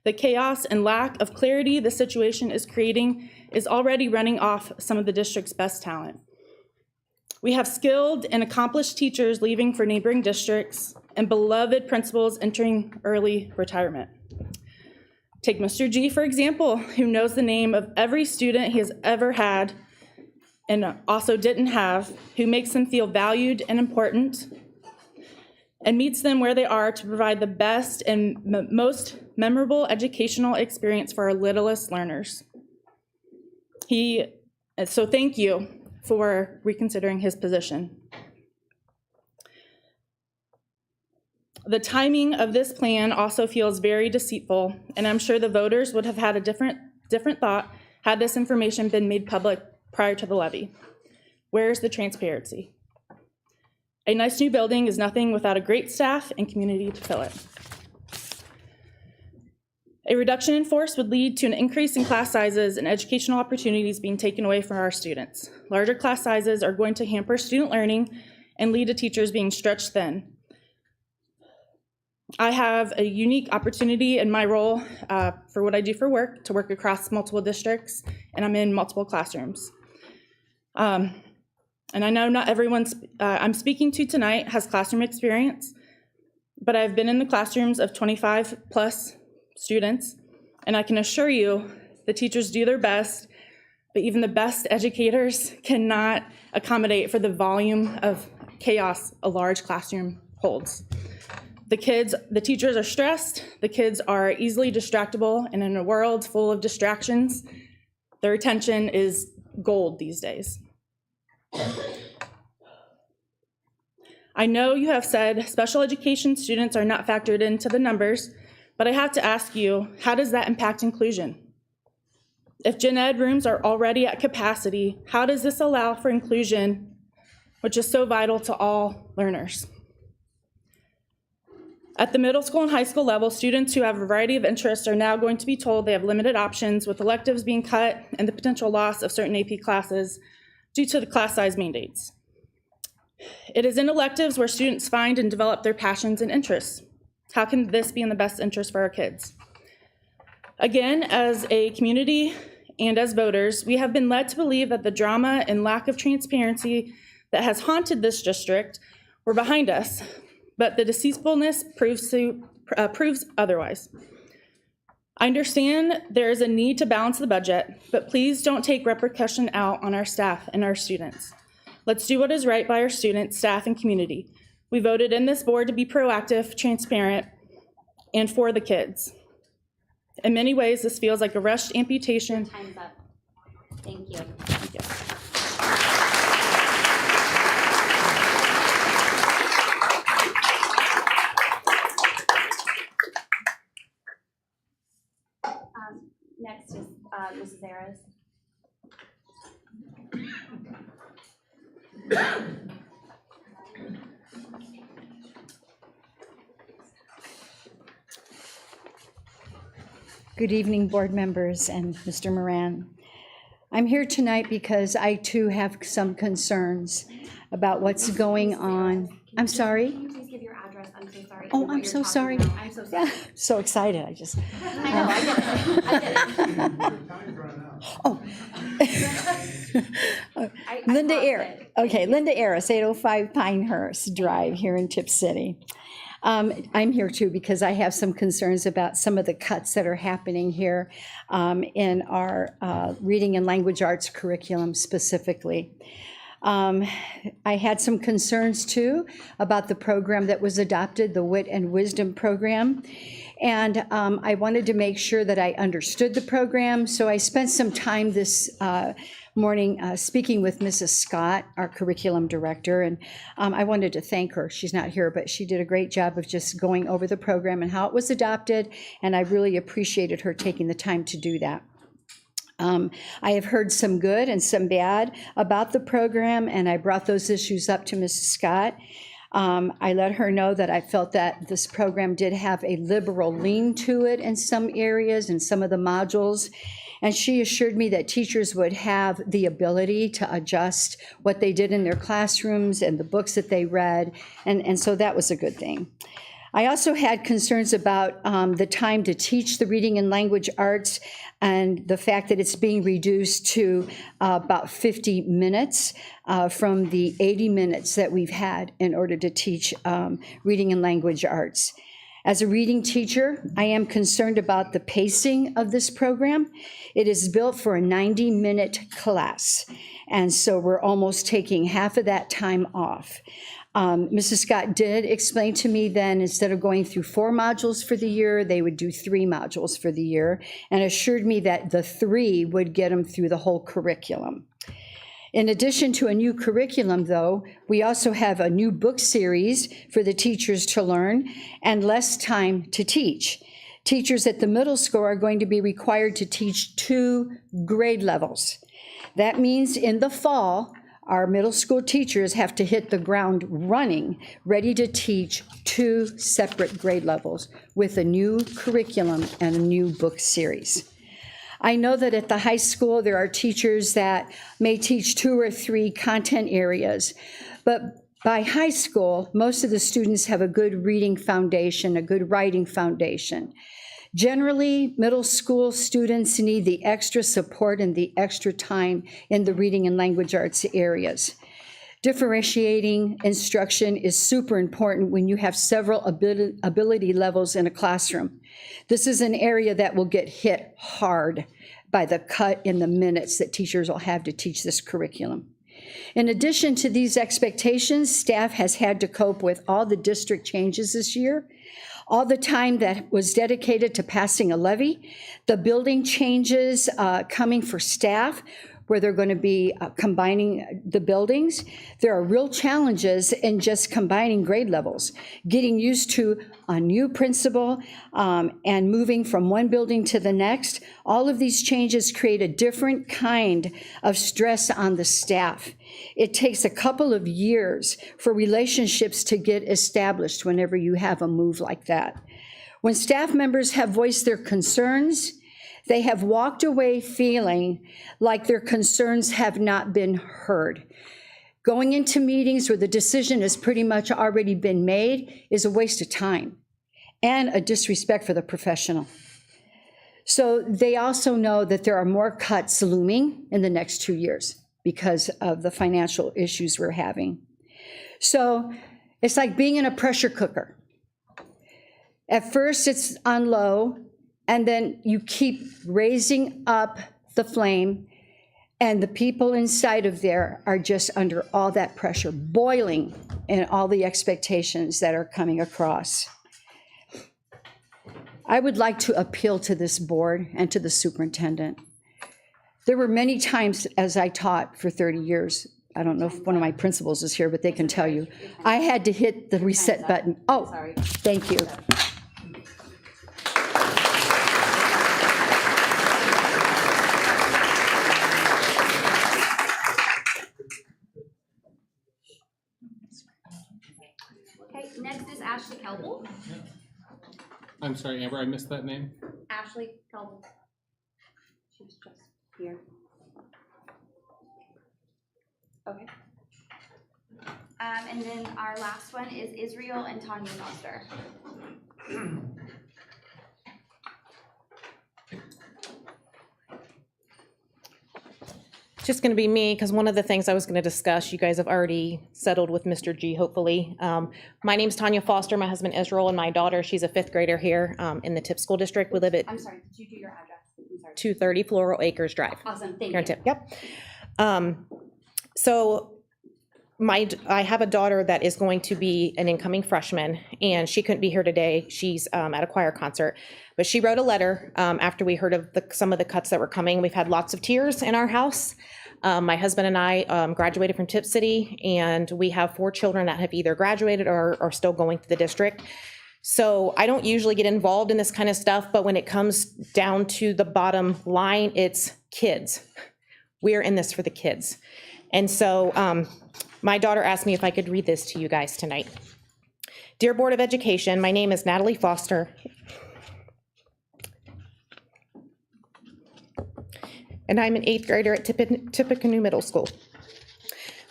The chaos and lack of clarity the situation is creating is already running off some of the district's best talent. We have skilled and accomplished teachers leaving for neighboring districts and beloved principals entering early retirement. Take Mr. G, for example, who knows the name of every student he has ever had and also didn't have, who makes them feel valued and important. and meets them where they are to provide the best and most memorable educational experience for our littlest learners. So thank you for reconsidering his position. The timing of this plan also feels very deceitful, and I'm sure the voters would have had a different thought had this information been made public prior to the levy. Where's the transparency? A nice new building is nothing without a great staff and community to fill it. A reduction in force would lead to an increase in class sizes and educational opportunities being taken away from our students. Larger class sizes are going to hamper student learning and lead to teachers being stretched thin. I have a unique opportunity in my role for what I do for work, to work across multiple districts, and I'm in multiple classrooms. And I know not everyone I'm speaking to tonight has classroom experience, but I've been in the classrooms of 25 plus students, and I can assure you the teachers do their best, but even the best educators cannot accommodate for the volume of chaos a large classroom holds. The teachers are stressed, the kids are easily distractible, and in a world full of distractions, their attention is gold these days. I know you have said special education students are not factored into the numbers, but I have to ask you, how does that impact inclusion? If gen ed rooms are already at capacity, how does this allow for inclusion, which is so vital to all learners? At the middle school and high school level, students who have a variety of interests are now going to be told they have limited options, with electives being cut and the potential loss of certain AP classes due to the class size mandates. It is in electives where students find and develop their passions and interests. How can this be in the best interest for our kids? Again, as a community and as voters, we have been led to believe that the drama and lack of transparency that has haunted this district were behind us, but the deceitfulness proves otherwise. I understand there is a need to balance the budget, but please don't take repercussion out on our staff and our students. Let's do what is right by our students, staff, and community. We voted in this board to be proactive, transparent, and for the kids. In many ways, this feels like a rushed amputation. Time's up. Thank you. Thank you. Next is Mrs. Ayers. Good evening, board members and Mr. Moran. I'm here tonight because I too have some concerns about what's going on. I'm sorry? Can you please give your address? I'm so sorry. Oh, I'm so sorry. I'm so sorry. Yeah, so excited, I just. I know, I get it. Oh. Linda Ayres, okay, Linda Ayres, 805 Pinehurst Drive here in Tipp City. I'm here too because I have some concerns about some of the cuts that are happening here in our reading and language arts curriculum specifically. I had some concerns too about the program that was adopted, the Wit and Wisdom program. And I wanted to make sure that I understood the program. So I spent some time this morning speaking with Mrs. Scott, our curriculum director, and I wanted to thank her. She's not here, but she did a great job of just going over the program and how it was adopted, and I really appreciated her taking the time to do that. I have heard some good and some bad about the program, and I brought those issues up to Mrs. Scott. I let her know that I felt that this program did have a liberal lean to it in some areas and some of the modules. And she assured me that teachers would have the ability to adjust what they did in their classrooms and the books that they read. And so that was a good thing. I also had concerns about the time to teach the reading and language arts and the fact that it's being reduced to about 50 minutes from the 80 minutes that we've had in order to teach reading and language arts. As a reading teacher, I am concerned about the pacing of this program. It is built for a 90-minute class, and so we're almost taking half of that time off. Mrs. Scott did explain to me then, instead of going through 4 modules for the year, they would do 3 modules for the year, and assured me that the 3 would get them through the whole curriculum. In addition to a new curriculum, though, we also have a new book series for the teachers to learn and less time to teach. Teachers at the middle school are going to be required to teach 2 grade levels. That means in the fall, our middle school teachers have to hit the ground running, ready to teach 2 separate grade levels with a new curriculum and a new book series. I know that at the high school, there are teachers that may teach 2 or 3 content areas, but by high school, most of the students have a good reading foundation, a good writing foundation. Generally, middle school students need the extra support and the extra time in the reading and language arts areas. Differentiating instruction is super important when you have several ability levels in a classroom. This is an area that will get hit hard by the cut in the minutes that teachers will have to teach this curriculum. In addition to these expectations, staff has had to cope with all the district changes this year, all the time that was dedicated to passing a levy, the building changes coming for staff, where they're going to be combining the buildings. There are real challenges in just combining grade levels, getting used to a new principal and moving from one building to the next. All of these changes create a different kind of stress on the staff. It takes a couple of years for relationships to get established whenever you have a move like that. When staff members have voiced their concerns, they have walked away feeling like their concerns have not been heard. Going into meetings where the decision has pretty much already been made is a waste of time and a disrespect for the professional. So they also know that there are more cuts looming in the next 2 years because of the financial issues we're having. So it's like being in a pressure cooker. At first it's on low, and then you keep raising up the flame, and the people inside of there are just under all that pressure, boiling in all the expectations that are coming across. I would like to appeal to this board and to the superintendent. There were many times as I taught for 30 years, I don't know if one of my principals is here, but they can tell you, I had to hit the reset button. Oh, thank you. Okay, next is Ashley Kelble. I'm sorry, Amber, I missed that name. Ashley Kelble. She's just here. Okay. And then our last one is Israel and Tanya Foster. Just going to be me, because one of the things I was going to discuss, you guys have already settled with Mr. G, hopefully. My name's Tanya Foster, my husband Israel, and my daughter, she's a 5th grader here in the Tipp School District. We live at I'm sorry, did you do your address? I'm sorry. 230 Floral Acres Drive. Awesome, thank Here in you. Tipp, yep. So I have a daughter that is going to be an incoming freshman, and she couldn't be here today. She's at a choir concert. But she wrote a letter after we heard of some of the cuts that were coming. We've had lots of tears in our house. My husband and I graduated from Tipp City, and we have 4 children that have either graduated or are still going to the district. So I don't usually get involved in this kind of stuff, but when it comes down to the bottom line, it's kids. We're in this for the kids. And so my daughter asked me if I could read this to you guys tonight. Dear Board of Education, my name is Natalie Foster. And I'm an 8th grader at Tippecanoe Middle School.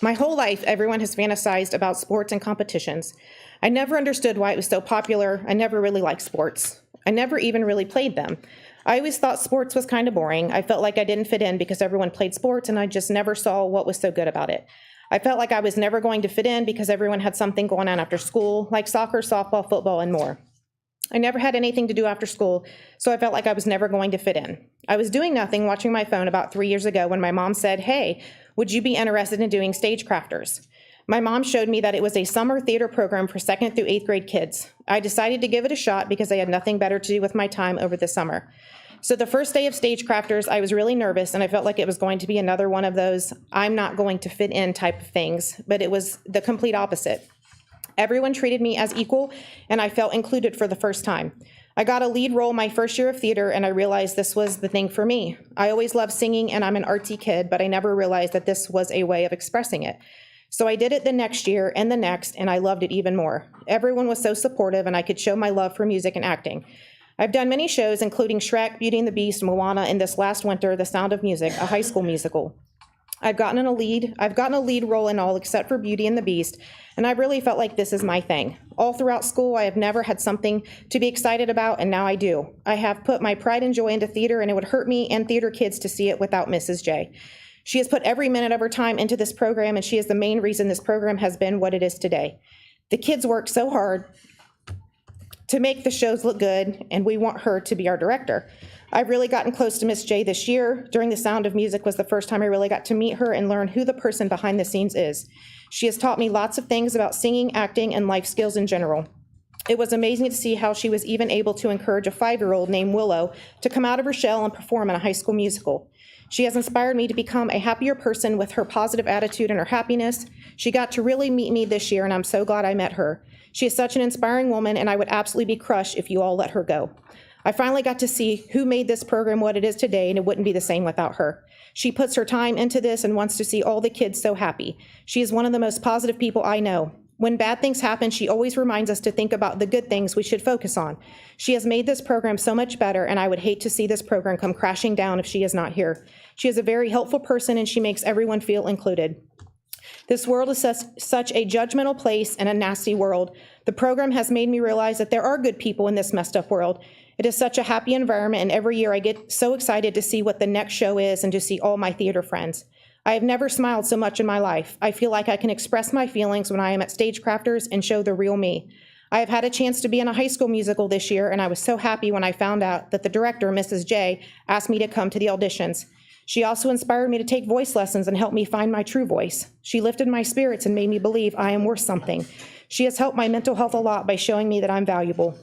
My whole life, everyone has fantasized about sports and competitions. I never understood why it was so popular. I never really liked sports. I never even really played them. I always thought sports was kind of boring. I felt like I didn't fit in because everyone played sports, and I just never saw what was so good about it. I felt like I was never going to fit in because everyone had something going on after school, like soccer, softball, football, and more. I never had anything to do after school, so I felt like I was never going to fit in. I was doing nothing watching my phone about 3 years ago when my mom said, "Hey, would you be interested in doing Stagecrafters?" My mom showed me that it was a summer theater program for 2nd through 8th grade kids. I decided to give it a shot because I had nothing better to do with my time over the summer. So the first day of Stagecrafters, I was really nervous and I felt like it was going to be another one of those I'm not going to fit in type of things, but it was the complete opposite. Everyone treated me as equal and I felt included for the first time. I got a lead role my first year of theater and I realized this was the thing for me. I always loved singing and I'm an artsy kid, but I never realized that this was a way of expressing it. So I did it the next year and the next, and I loved it even more. Everyone was so supportive, and I could show my love for music and acting. I've done many shows, including Shrek, Beauty and the Beast, Moana, and this last winter, The Sound of Music, a high school musical. I've gotten a lead role in all except for Beauty and the Beast, and I really felt like this is my thing. All throughout school, I have never had something to be excited about, and now I do. I have put my pride and joy into theater, and it would hurt me and theater kids to see it without Mrs. J. She has put every minute of her time into this program, and she is the main reason this program has been what it is today. The kids work so hard to make the shows look good, and we want her to be our director. I've really gotten close to Miss J this year. During The Sound of Music was the first time I really got to meet her and learn who the person behind the scenes is. She has taught me lots of things about singing, acting, and life skills in general. It was amazing to see how she was even able to encourage a 5-year-old named Willow to come out of her shell and perform in a high school musical. She has inspired me to become a happier person with her positive attitude and her happiness. She got to really meet me this year, and I'm so glad I met her. She is such an inspiring woman, and I would absolutely be crushed if you all let her go. I finally got to see who made this program what it is today, and it wouldn't be the same without her. She puts her time into this and wants to see all the kids so happy. She is one of the most positive people I know. When bad things happen, she always reminds us to think about the good things we should focus on. She has made this program so much better, and I would hate to see this program come crashing down if she is not here. She is a very helpful person, and she makes everyone feel included. This world is such a judgmental place and a nasty world. The program has made me realize that there are good people in this messed up world. It is such a happy environment, and every year I get so excited to see what the next show is and to see all my theater friends. I have never smiled so much in my life. I feel like I can express my feelings when I am at Stagecrafters and show the real me. I have had a chance to be in a high school musical this year, and I was so happy when I found out that the director, Mrs. J, asked me to come to the auditions. She also inspired me to take voice lessons and help me find my true voice. She lifted my spirits and made me believe I am worth something. She has helped my mental health a lot by showing me that I'm valuable.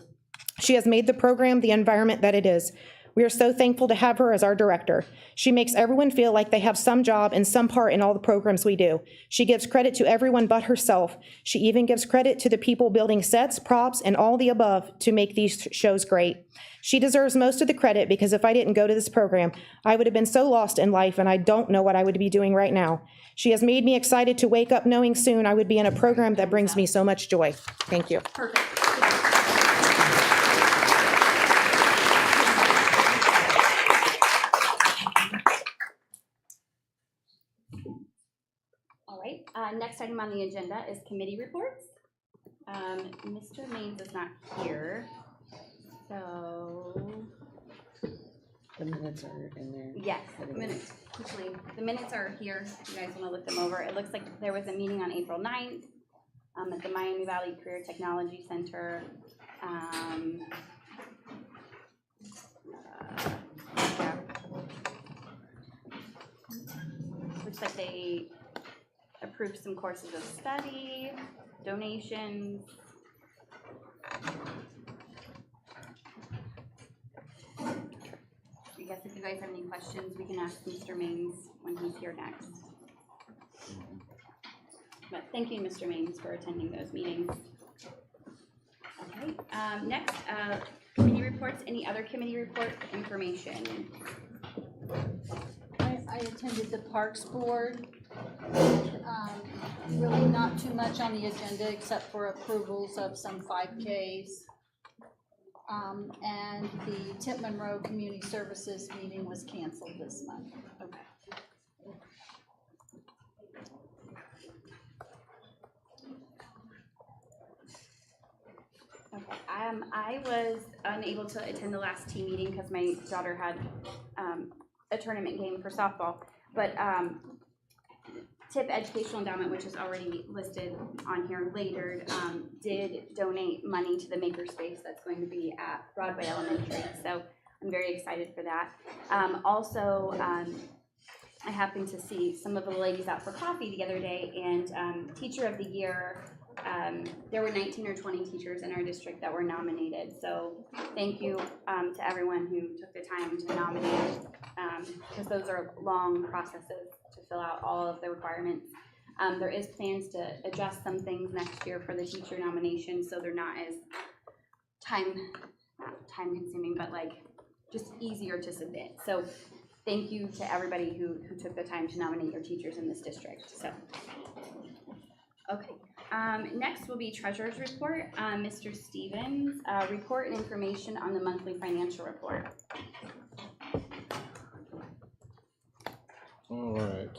She has made the program the environment that it is. We are so thankful to have her as our director. She makes everyone feel like they have some job and some part in all the programs we do. She gives credit to everyone but herself. She even gives credit to the people building sets, props, and all the above to make these shows great. She deserves most of the credit because if I didn't go to this program, I would have been so lost in life and I don't know what I would be doing right now. She has made me excited to wake up knowing soon I would be in a program that brings me so much joy. Thank you. Perfect. All right, next item on the agenda is committee reports. Mr. Maines is not here, so. The minutes are in there. Yes, minutes, actually, the minutes are here, if you guys wanna look them over. It looks like there was a meeting on April 9th, at the Miami Valley Career Technology Center. Yeah. Looks like they approved some courses of study, donations. I guess if you guys have any questions, we can ask Mr. Maines when he's here next. But thank you, Mr. Maines, for attending those meetings. Okay, next, committee reports. Any other committee report information? I attended the Parks Board. Really not too much on the agenda except for approvals of some 5Ks. And the Tipp Monroe Community Services meeting was canceled this month. Okay. Okay, I was unable to attend the last team meeting because my daughter had a tournament game for softball. But Tipp Educational Endowment, which is already listed on here later, did donate money to the makerspace that's going to be at Broadway Elementary. So I'm very excited for that. I happened to see some of the ladies out for coffee the other day, and Teacher of the Year, there were 19 or 20 teachers in our district that were nominated. So thank you to everyone who took the time to nominate, because those are long processes to fill out all of the requirements. There is plans to adjust some things next year for the teacher nominations, so they're not as not time consuming, but like just easier to submit. So thank you to everybody who took the time to nominate your teachers in this district. So, okay. Next will be Treasurer's Report. Mr. Stevens, report and information on the monthly financial report. All right.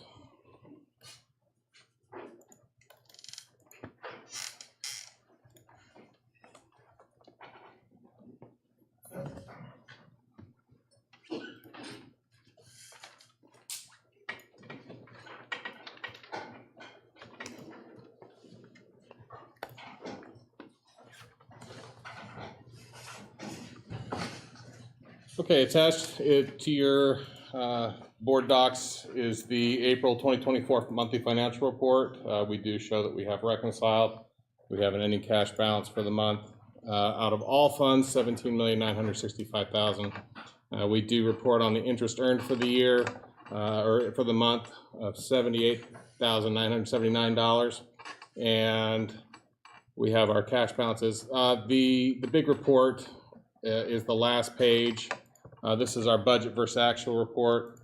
Okay, attached to your board docs is the April 2024 monthly financial report. We do show that we have reconciled. We have an ending cash balance for the month. Out of all funds, $17,965,000. We do report on the interest earned for the year, or for the month, of $78,979. And we have our cash balances. The big report is the last page. This is our budget versus actual report.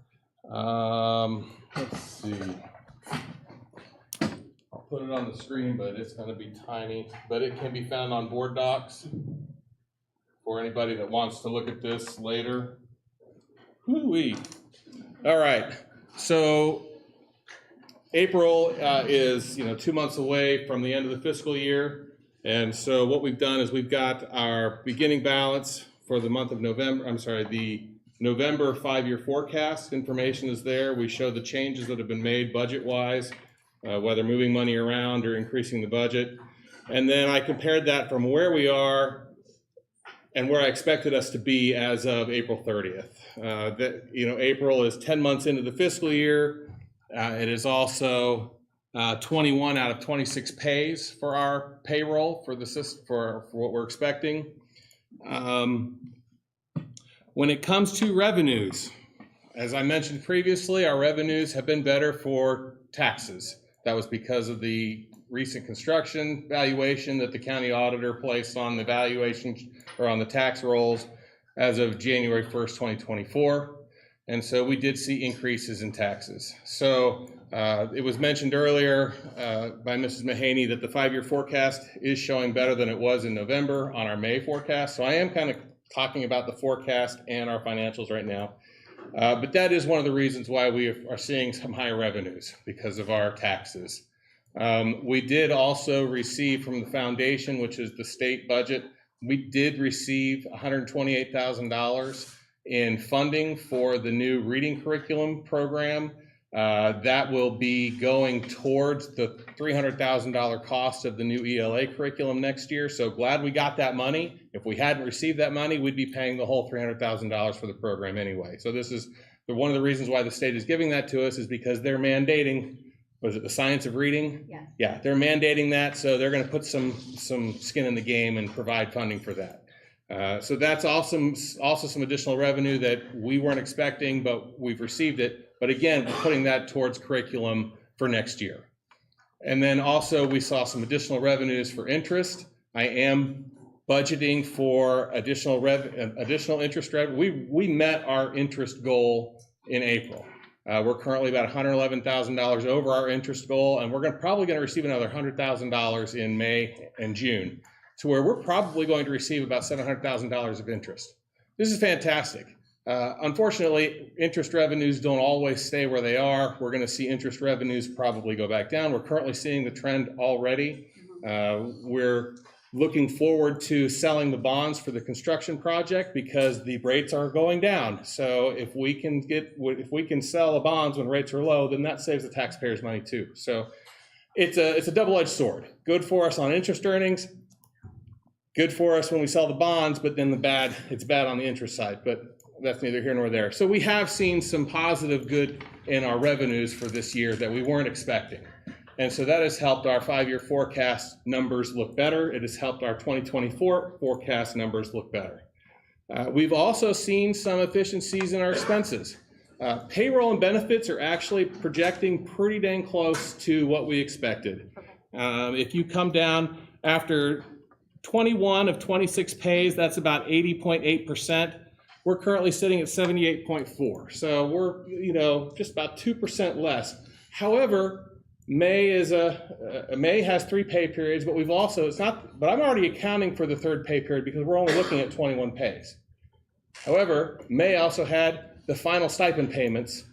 Let's see. I'll put it on the screen, but it's going to be tiny. But it can be found on board docs for anybody that wants to look at this later. Woo-wee. All right. So April is 2 months away from the end of the fiscal year. And so what we've done is we've got our beginning balance for the month of November. The November 5-year forecast information is there. We show the changes that have been made budget-wise, whether moving money around or increasing the budget. And then I compared that from where we are and where I expected us to be as of April 30th. April is 10 months into the fiscal year. It is also 21 out of 26 pays for our payroll for the system, for what we're expecting. When it comes to revenues, as I mentioned previously, our revenues have been better for taxes. That was because of the recent construction valuation that the county auditor placed on the valuation or on the tax rolls as of January 1st, 2024. And so we did see increases in taxes. So it was mentioned earlier by Mrs. Mahaney that the 5-year forecast is showing better than it was in November on our May forecast. So I am kind of talking about the forecast and our financials right now. But that is one of the reasons why we are seeing some higher revenues, because of our taxes. We did also receive from the foundation, which is the state budget, we did receive $128,000 in funding for the new reading curriculum program. That will be going towards the $300,000 cost of the new ELA curriculum next year. So glad we got that money. If we hadn't received that money, we'd be paying the whole $300,000 for the program anyway. So this is one of the reasons why the state is giving that to us, is because they're mandating, was it the science of reading? Yeah. Yeah, they're mandating that, so they're going to put some skin in the game and provide funding for that. So that's also some additional revenue that we weren't expecting, but we've received it. But again, we're putting that towards curriculum for next year. And then also we saw some additional revenues for interest. I am budgeting for additional interest revenue. We met our interest goal in April. We're currently about $111,000 over our interest goal, and we're probably going to receive another $100,000 in May and June, to where we're probably going to receive about $700,000 of interest. This is fantastic. Unfortunately, interest revenues don't always stay where they are. We're going to see interest revenues probably go back down. We're currently seeing the trend already. We're looking forward to selling the bonds for the construction project because the rates are going down. So if we can sell the bonds when rates are low, then that saves the taxpayers money too. So it's a double-edged sword. Good for us on interest earnings, good for us when we sell the bonds, but then it's bad on the interest side, but that's neither here nor there. So we have seen some positive good in our revenues for this year that we weren't expecting. And so that has helped our 5-year forecast numbers look better. It has helped our 2024 forecast numbers look better. We've also seen some efficiencies in our expenses. Payroll and benefits are actually projecting pretty dang close to what we expected. If you come down after 21 of 26 pays, that's about 80.8%. We're currently sitting at 78.4. So we're, just about 2% less. However, May has 3 pay periods, but but I'm already accounting for the 3rd pay period because we're only looking at 21 pays. However, May also had the final stipend payments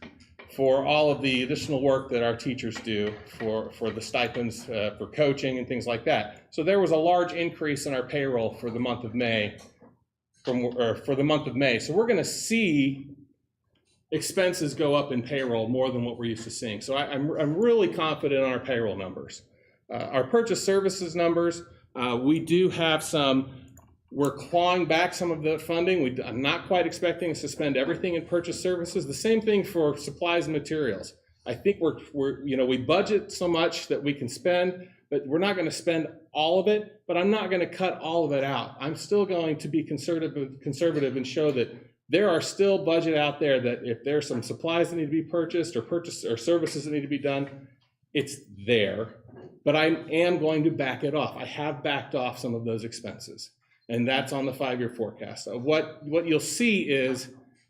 for all of the additional work that our teachers do for the stipends for coaching and things like that. So there was a large increase in our payroll for the month of May. So we're going to see expenses go up in payroll more than what we're used to seeing. So I'm really confident on our payroll numbers. Our purchase services numbers, we do have we're clawing back some of the funding. I'm not quite expecting us to spend everything in purchase services. The same thing for supplies and materials. I think we budget so much that we can spend, but we're not going to spend all of it, but I'm not going to cut all of it out. I'm still going to be conservative and show that there are still budget out there that if there's some supplies that need to be purchased or services that need to be done, it's there. But I am going to back it off. I have backed off some of those expenses, and that's on the 5-year forecast. So what you'll see is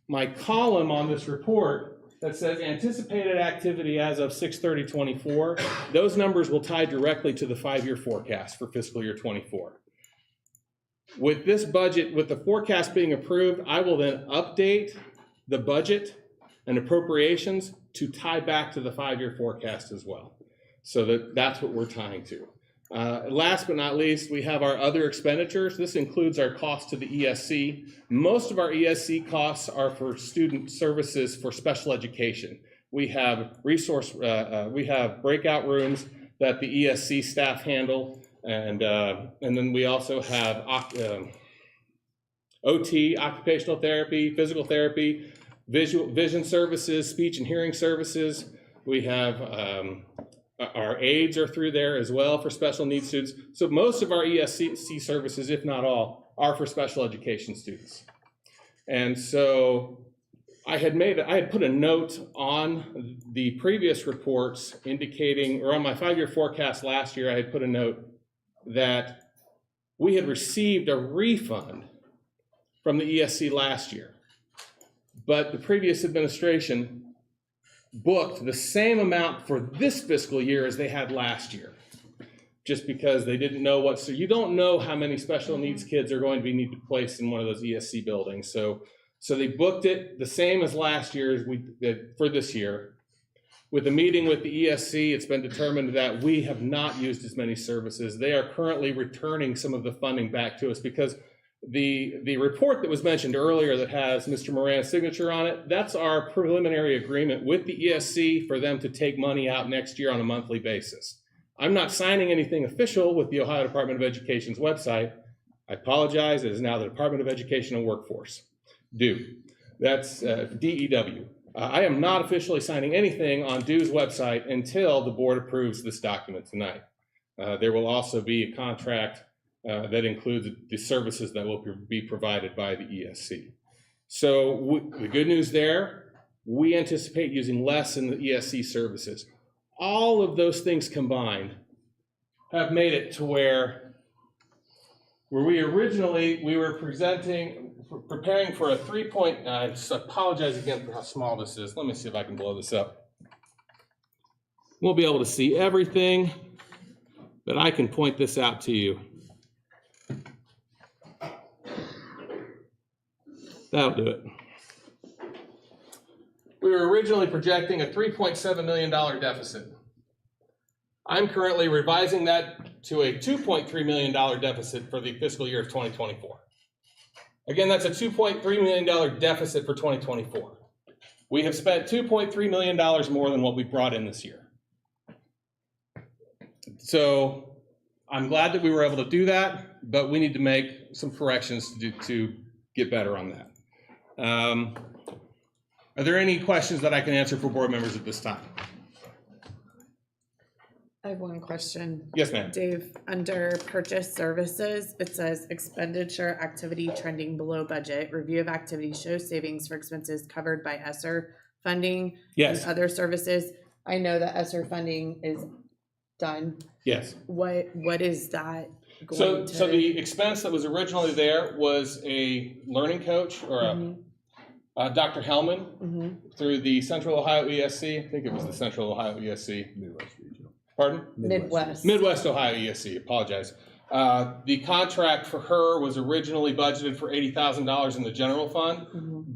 my column on this report that says anticipated activity as of 6/30/24. Those numbers will tie directly to the 5-year forecast for fiscal year 24. With this budget, with the forecast being approved, I will then update the budget and appropriations to tie back to the 5-year forecast as well. So that's what we're tying to. Last but not least, we have our other expenditures. This includes our costs to the ESC. Most of our ESC costs are for student services for special education. We have we have breakout rooms that the ESC staff handle. And then we also have OT, occupational therapy, physical therapy, vision services, speech and hearing services. We have our aides are through there as well for special needs students. So most of our ESC services, if not all, are for special education students. And so I had put a note on the previous reports indicating, or on my 5-year forecast last year, I had put a note that we had received a refund from the ESC last year, but the previous administration booked the same amount for this fiscal year as they had last year, just because they didn't know so you don't know how many special needs kids are going to need to be placed in one of those ESC buildings. So they booked it the same as last year as we did for this year. With the meeting with the ESC, it's been determined that we have not used as many services. They are currently returning some of the funding back to us because the report that was mentioned earlier that has Mr. Moran's signature on it, that's our preliminary agreement with the ESC for them to take money out next year on a monthly basis. I'm not signing anything official with the Ohio Department of Education's website. I apologize, it is now the Department of Education and Workforce. That's DEW. I am not officially signing anything on DEW's website until the board approves this document tonight. There will also be a contract that includes the services that will be provided by the ESC. So the good news there, we anticipate using less in the ESC services. All of those things combined have made it to where we were preparing for a 3-point, I apologize again for how small this is. Let me see if I can blow this up. We'll be able to see everything, but I can point this out to you. That'll do it. We were originally projecting a $3.7 million deficit. I'm currently revising that to a $2.3 million deficit for the fiscal year of 2024. Again, that's a $2.3 million deficit for 2024. We have spent $2.3 million more than what we brought in this year. So I'm glad that we were able to do that, but we need to make some corrections to get better on that. Are there any questions that I can answer for board members at this time? I have one question. Yes, ma'am. Dave, under purchase services, it says expenditure activity trending below budget. Review of activity shows savings for expenses covered by ESSER funding. Yes. And other services. I know that ESSER funding is done. Yes. What is that So going to? so the expense that was originally there was a learning coach or Dr. Hellman through the Central Ohio ESC. I think it was the Central Ohio ESC. Midwest Regional. Pardon? Midwest Ohio ESC, apologize. The contract for her was originally budgeted for $80,000 in the general fund,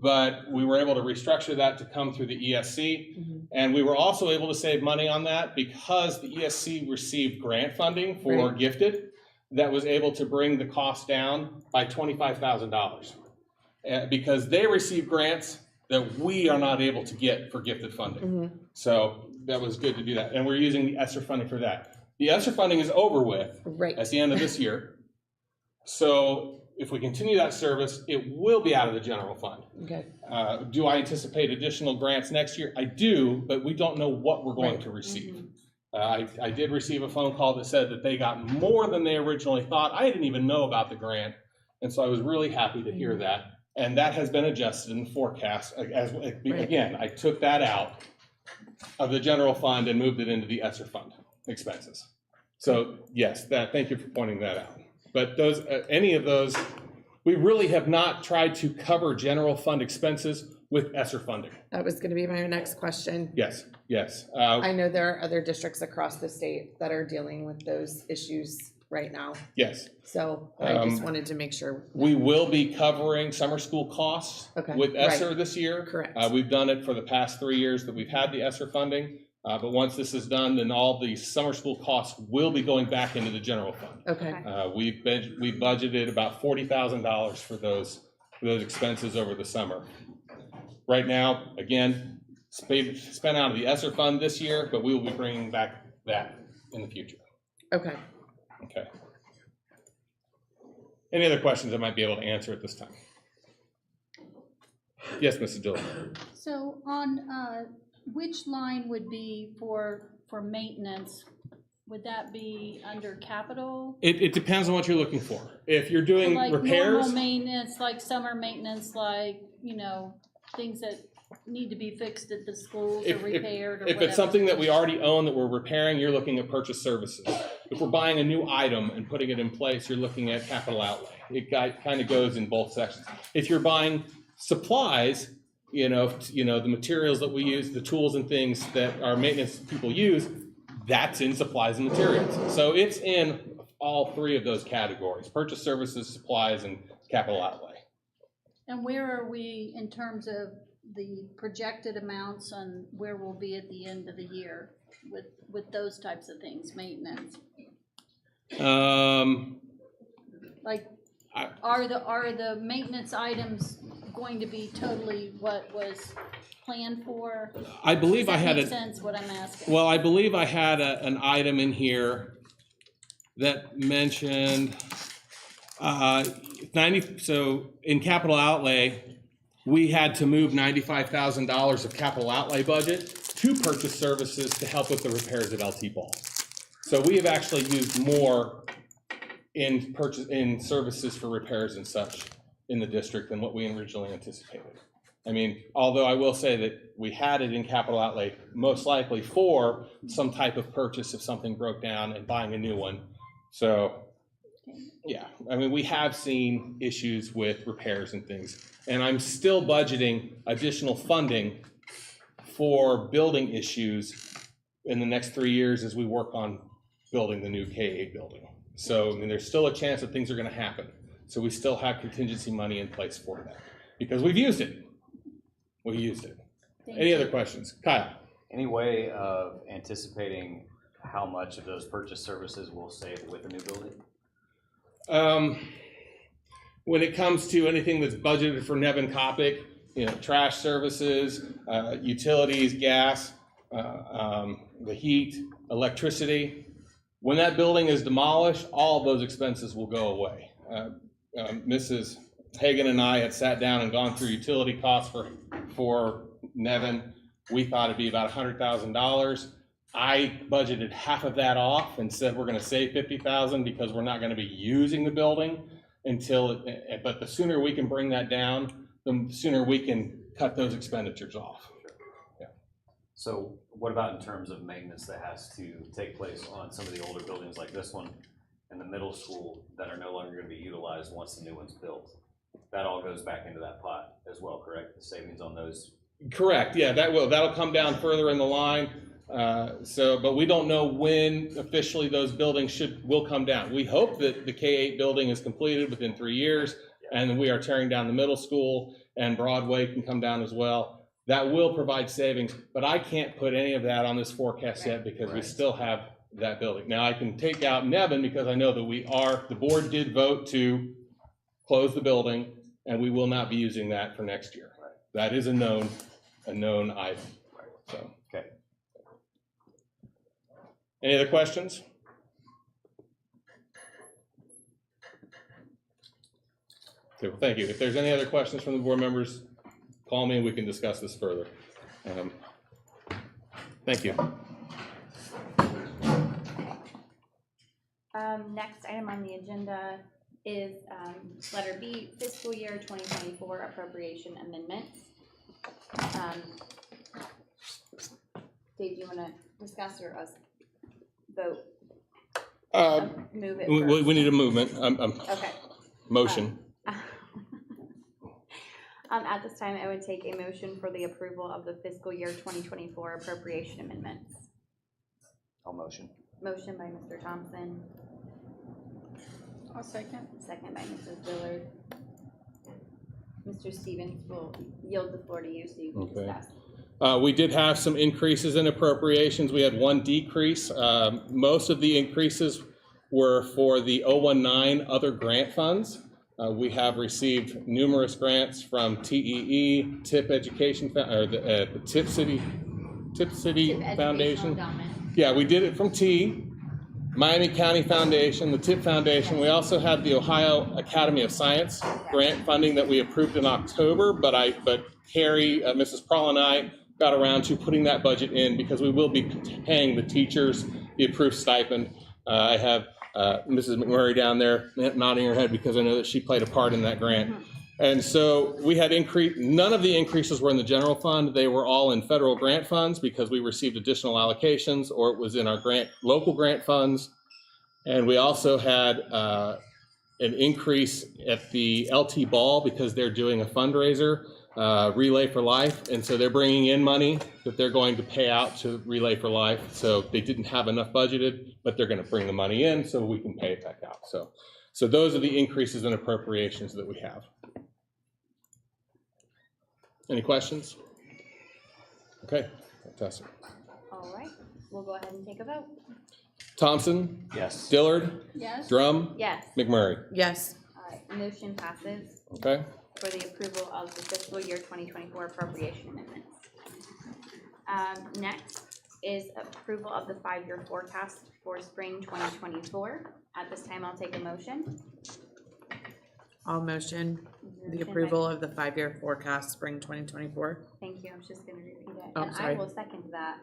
but we were able to restructure that to come through the ESC. And we were also able to save money on that because the ESC received grant funding for gifted that was able to bring the cost down by $25,000 because they received grants that we are not able to get for gifted funding. So that was good to do that. And we're using the ESSER funding for that. The ESSER funding is over with at the end of this year. So if we continue that service, it will be out of the general fund. Okay. Do I anticipate additional grants next year? I do, but we don't know what we're going to receive. I did receive a phone call that said that they got more than they originally thought. I didn't even know about the grant. And so I was really happy to hear that. And that has been adjusted in the forecast. Again, I took that out of the general fund and moved it into the ESSER fund expenses. So yes, thank you for pointing that out. But those, any of those, we really have not tried to cover general fund expenses with ESSER funding. That was going to be my next question. Yes, yes. I know there are other districts across the state that are dealing with those issues right now. Yes. So I just wanted to make sure. We will be covering summer school costs with ESSER this year. Correct. We've done it for the past 3 years that we've had the ESSER funding. But once this is done, then all the summer school costs will be going back into the general fund. Okay. We budgeted about $40,000 for those expenses over the summer. Right now, again, spent out of the ESSER fund this year, but we will be bringing back that in the future. Okay. Okay. Any other questions I might be able to answer at this time? Yes, Mrs. Dillon. So on, which line would be for maintenance? Would that be under capital? It depends on what you're looking for. If you're doing Like repairs. normal maintenance, like summer maintenance, like, you know, things that need to be fixed at the schools or repaired or If whatever. it's something that we already own that we're repairing, you're looking at purchase services. If we're buying a new item and putting it in place, you're looking at capital outlay. It kind of goes in both sections. If you're buying supplies, you know, the materials that we use, the tools and things that our maintenance people use, that's in supplies and materials. So it's in all three of those categories: purchase services, supplies, and capital outlay. And where are we in terms of the projected amounts and where we'll be at the end of the year with those types of things, maintenance? Like, are the maintenance items going to be totally what was planned for? I believe Does I that had make a sense what I'm asking? Well, I believe I had an item in here that mentioned 90. So in capital outlay, we had to move $95,000 of capital outlay budget to purchase services to help with the repairs at LT Ball. So we have actually used more in services for repairs and such in the district than what we originally anticipated. I mean, although I will say that we had it in capital outlay most likely for some type of purchase if something broke down and buying a new one. So yeah, I mean, we have seen issues with repairs and things, and I'm still budgeting additional funding for building issues in the next 3 years as we work on building the new K-8 building. So I mean, there's still a chance that things are going to happen. So we still have contingency money in place for that because we've used it. We used it. Any other questions? Kyle? Any way of anticipating how much of those purchase services will save with the new building? When it comes to anything that's budgeted for Nevin Coppic, trash services, utilities, gas, the heat, electricity, when that building is demolished, all of those expenses will go away. Mrs. Hagan and I had sat down and gone through utility costs for Nevin. We thought it'd be about $100,000. I budgeted half of that off and said we're going to save $50,000 because we're not going to be using the building but the sooner we can bring that down, the sooner we can cut those expenditures off. Yeah. So what about in terms of maintenance that has to take place on some of the older buildings like this one and the middle school that are no longer going to be utilized once the new one's built? That all goes back into that pot as well, correct? The savings on those? Correct, yeah, that'll come down further in the line. But we don't know when officially those buildings will come down. We hope that the K-8 building is completed within 3 years, and we are tearing down the middle school, and Broadway can come down as well. That will provide savings, but I can't put any of that on this forecast yet because we still have that building. Now I can take out Nevin because I know that the board did vote to close the building, and we will not be using that for next year. That is a known item. So. Okay. Any other questions? Okay, well, thank you. If there's any other questions from the board members, call me and we can discuss this further. Thank you. Next item on the agenda is letter B, fiscal year 2024 appropriation amendments. Dave, do you want to discuss or us vote? Move it first. We need a movement. Okay. Motion. At this time, I would take a motion for the approval of the fiscal year 2024 appropriation amendments. I'll motion. Motion by Mr. Thompson. I'll second. Second by Mrs. Dillard. Mr. Stevens will yield the floor to you so you can discuss. We did have some increases in appropriations. We had one decrease. Most of the increases were for the 019 other grant funds. We have received numerous grants from TEE, Tipp Education, or the Tipp City Foundation. Yeah, we did it from T, Miami County Foundation, the Tipp Foundation. We also had the Ohio Academy of Science grant funding that we approved in October, but Carrie, Mrs. Prawl and I got around to putting that budget in because we will be paying the teachers the approved stipend. I have Mrs. McMurray down there nodding her head because I know that she played a part in that grant. And so we had none of the increases were in the general fund. They were all in federal grant funds because we received additional allocations, or it was in our local grant funds. And we also had an increase at the LT Ball because they're doing a fundraiser, Relay for Life. And so they're bringing in money that they're going to pay out to Relay for Life. So they didn't have enough budgeted, but they're going to bring the money in so we can pay it back out. So those are the increases in appropriations that we have. Any questions? Okay, fantastic. All right, we'll go ahead and take a vote. Thompson? Yes. Dillard? Yes. Drum? Yes. McMurray? Yes. All right, motion passes Okay. for the approval of the fiscal year 2024 appropriation amendments. Next is approval of the 5-year forecast for spring 2024. At this time, I'll take a motion. I'll motion the Motion approval of the 5-year forecast spring 2024. Thank you, I was just gonna repeat it. Oh, And I sorry. will second that.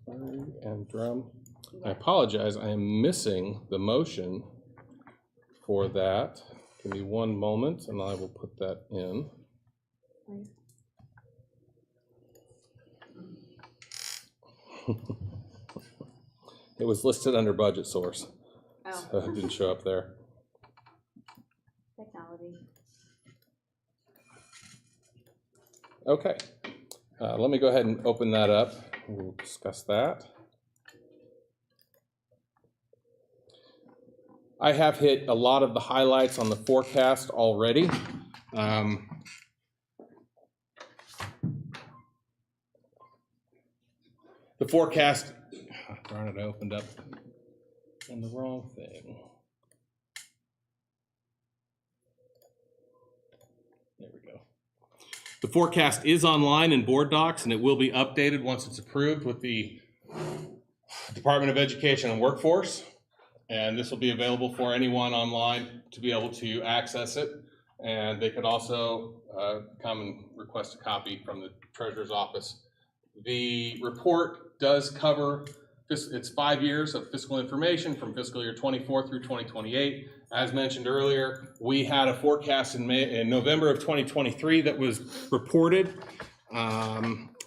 And Drum? I apologize, I am missing the motion for that. Give me one moment and I will put that in. It was listed under budget source, Oh, so it didn't show up there. technology. Okay, let me go ahead and open that up. We'll discuss that. I have hit a lot of the highlights on the forecast already. The forecast, darn it, I opened up on the wrong thing. There we go. The forecast is online in board docs, and it will be updated once it's approved with the Department of Education and Workforce. And this will be available for anyone online to be able to access it. And they could also come and request a copy from the Treasurer's Office. The report does cover this, it's 5 years of fiscal information from fiscal year 24 through 2028. As mentioned earlier, we had a forecast in November of 2023 that was reported.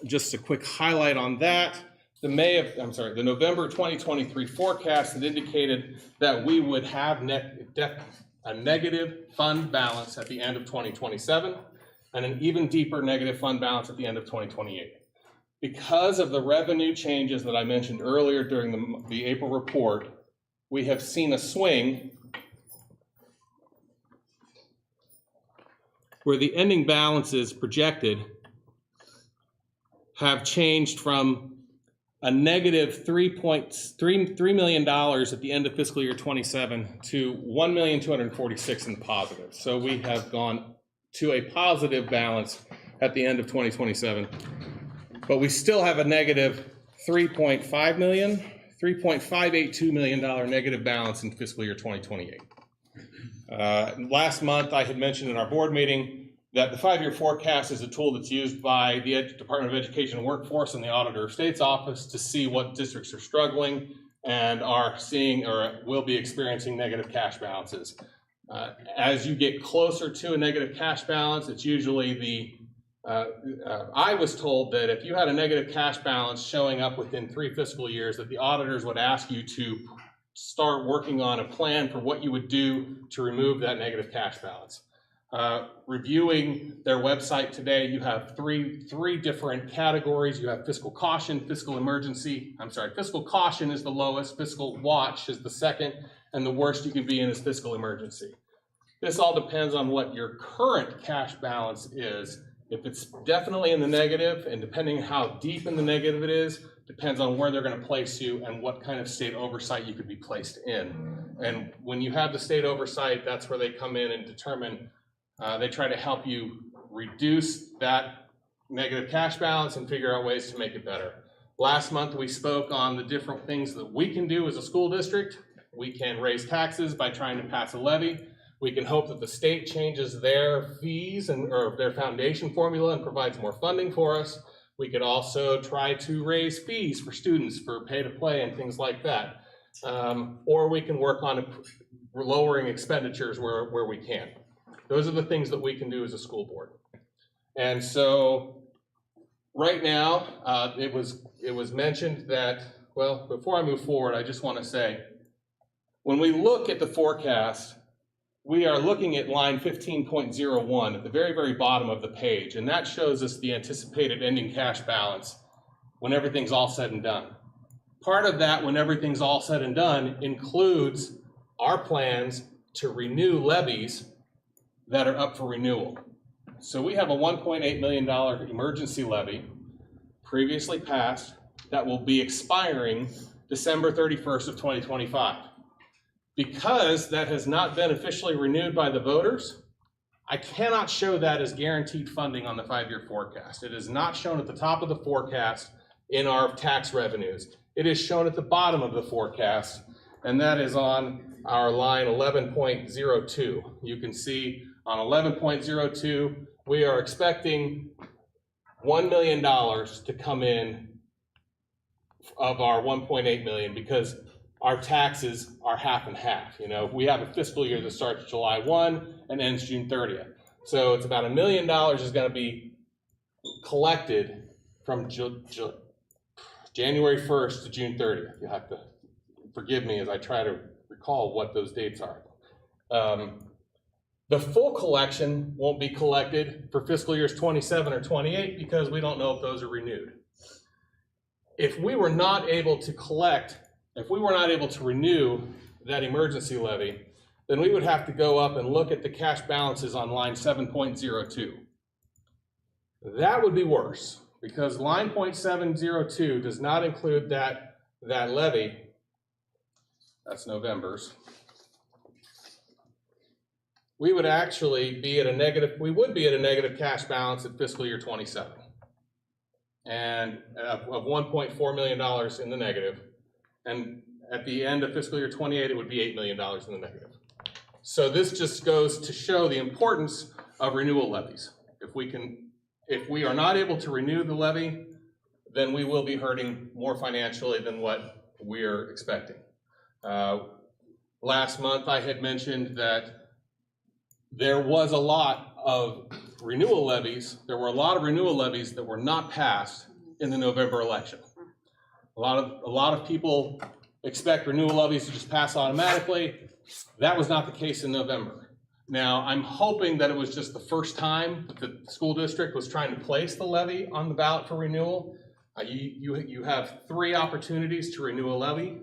Just a quick highlight on that. The November 2023 forecast that indicated that we would have a negative fund balance at the end of 2027 and an even deeper negative fund balance at the end of 2028. Because of the revenue changes that I mentioned earlier during the April report, we have seen a swing where the ending balances projected have changed from a negative $3 million at the end of fiscal year 27 to $1,246,000 in positive. So we have gone to a positive balance at the end of 2027, but we still have a negative $3.582 million negative balance in fiscal year 2028. Last month, I had mentioned in our board meeting that the 5-year forecast is a tool that's used by the Department of Education and Workforce and the Auditor of State's Office to see what districts are struggling and are seeing or will be experiencing negative cash balances. As you get closer to a negative cash balance, it's usually I was told that if you had a negative cash balance showing up within 3 fiscal years, that the auditors would ask you to start working on a plan for what you would do to remove that negative cash balance. Reviewing their website today, you have three different categories. You have fiscal caution, fiscal emergency. Fiscal caution is the lowest, fiscal watch is the second, and the worst you can be in is fiscal emergency. This all depends on what your current cash balance is. If it's definitely in the negative, and depending on how deep in the negative it is, depends on where they're going to place you and what kind of state oversight you could be placed in. And when you have the state oversight, that's where they come in and determine. They try to help you reduce that negative cash balance and figure out ways to make it better. Last month, we spoke on the different things that we can do as a school district. We can raise taxes by trying to pass a levy. We can hope that the state changes their fees or their foundation formula and provides more funding for us. We could also try to raise fees for students for pay to play and things like that. Or we can work on lowering expenditures where we can. Those are the things that we can do as a school board. And so right now, it was mentioned that, well, before I move forward, I just want to say, when we look at the forecast, we are looking at line 15.01 at the very, very bottom of the page, and that shows us the anticipated ending cash balance when everything's all said and done. Part of that, when everything's all said and done, includes our plans to renew levies that are up for renewal. So we have a $1.8 million emergency levy previously passed that will be expiring December 31st of 2025. Because that has not been officially renewed by the voters, I cannot show that as guaranteed funding on the 5-year forecast. It is not shown at the top of the forecast in our tax revenues. It is shown at the bottom of the forecast, and that is on our line 11.02. You can see on 11.02, we are expecting $1 million to come in of our 1.8 million because our taxes are half and half. You know, we have a fiscal year that starts July 1 and ends June 30th. So it's about $1 million is going to be collected from January 1st to June 30th. You'll have to forgive me as I try to recall what those dates are. The full collection won't be collected for fiscal years 27 or 28 because we don't know if those are renewed. If we were not able to renew that emergency levy, then we would have to go up and look at the cash balances on line 7.02. That would be worse because line .702 does not include that levy. That's November's. We would actually be at a negative, we would be at a negative cash balance at fiscal year 27. And of $1.4 million in the negative. And at the end of fiscal year 28, it would be $8 million in the negative. So this just goes to show the importance of renewal levies. If we are not able to renew the levy, then we will be hurting more financially than what we're expecting. Last month I had mentioned that there was a lot of renewal levies. There were a lot of renewal levies that were not passed in the November election. A lot of people expect renewal levies to just pass automatically. That was not the case in November. Now, I'm hoping that it was just the first time that the school district was trying to place the levy on the ballot for renewal. You have 3 opportunities to renew a levy.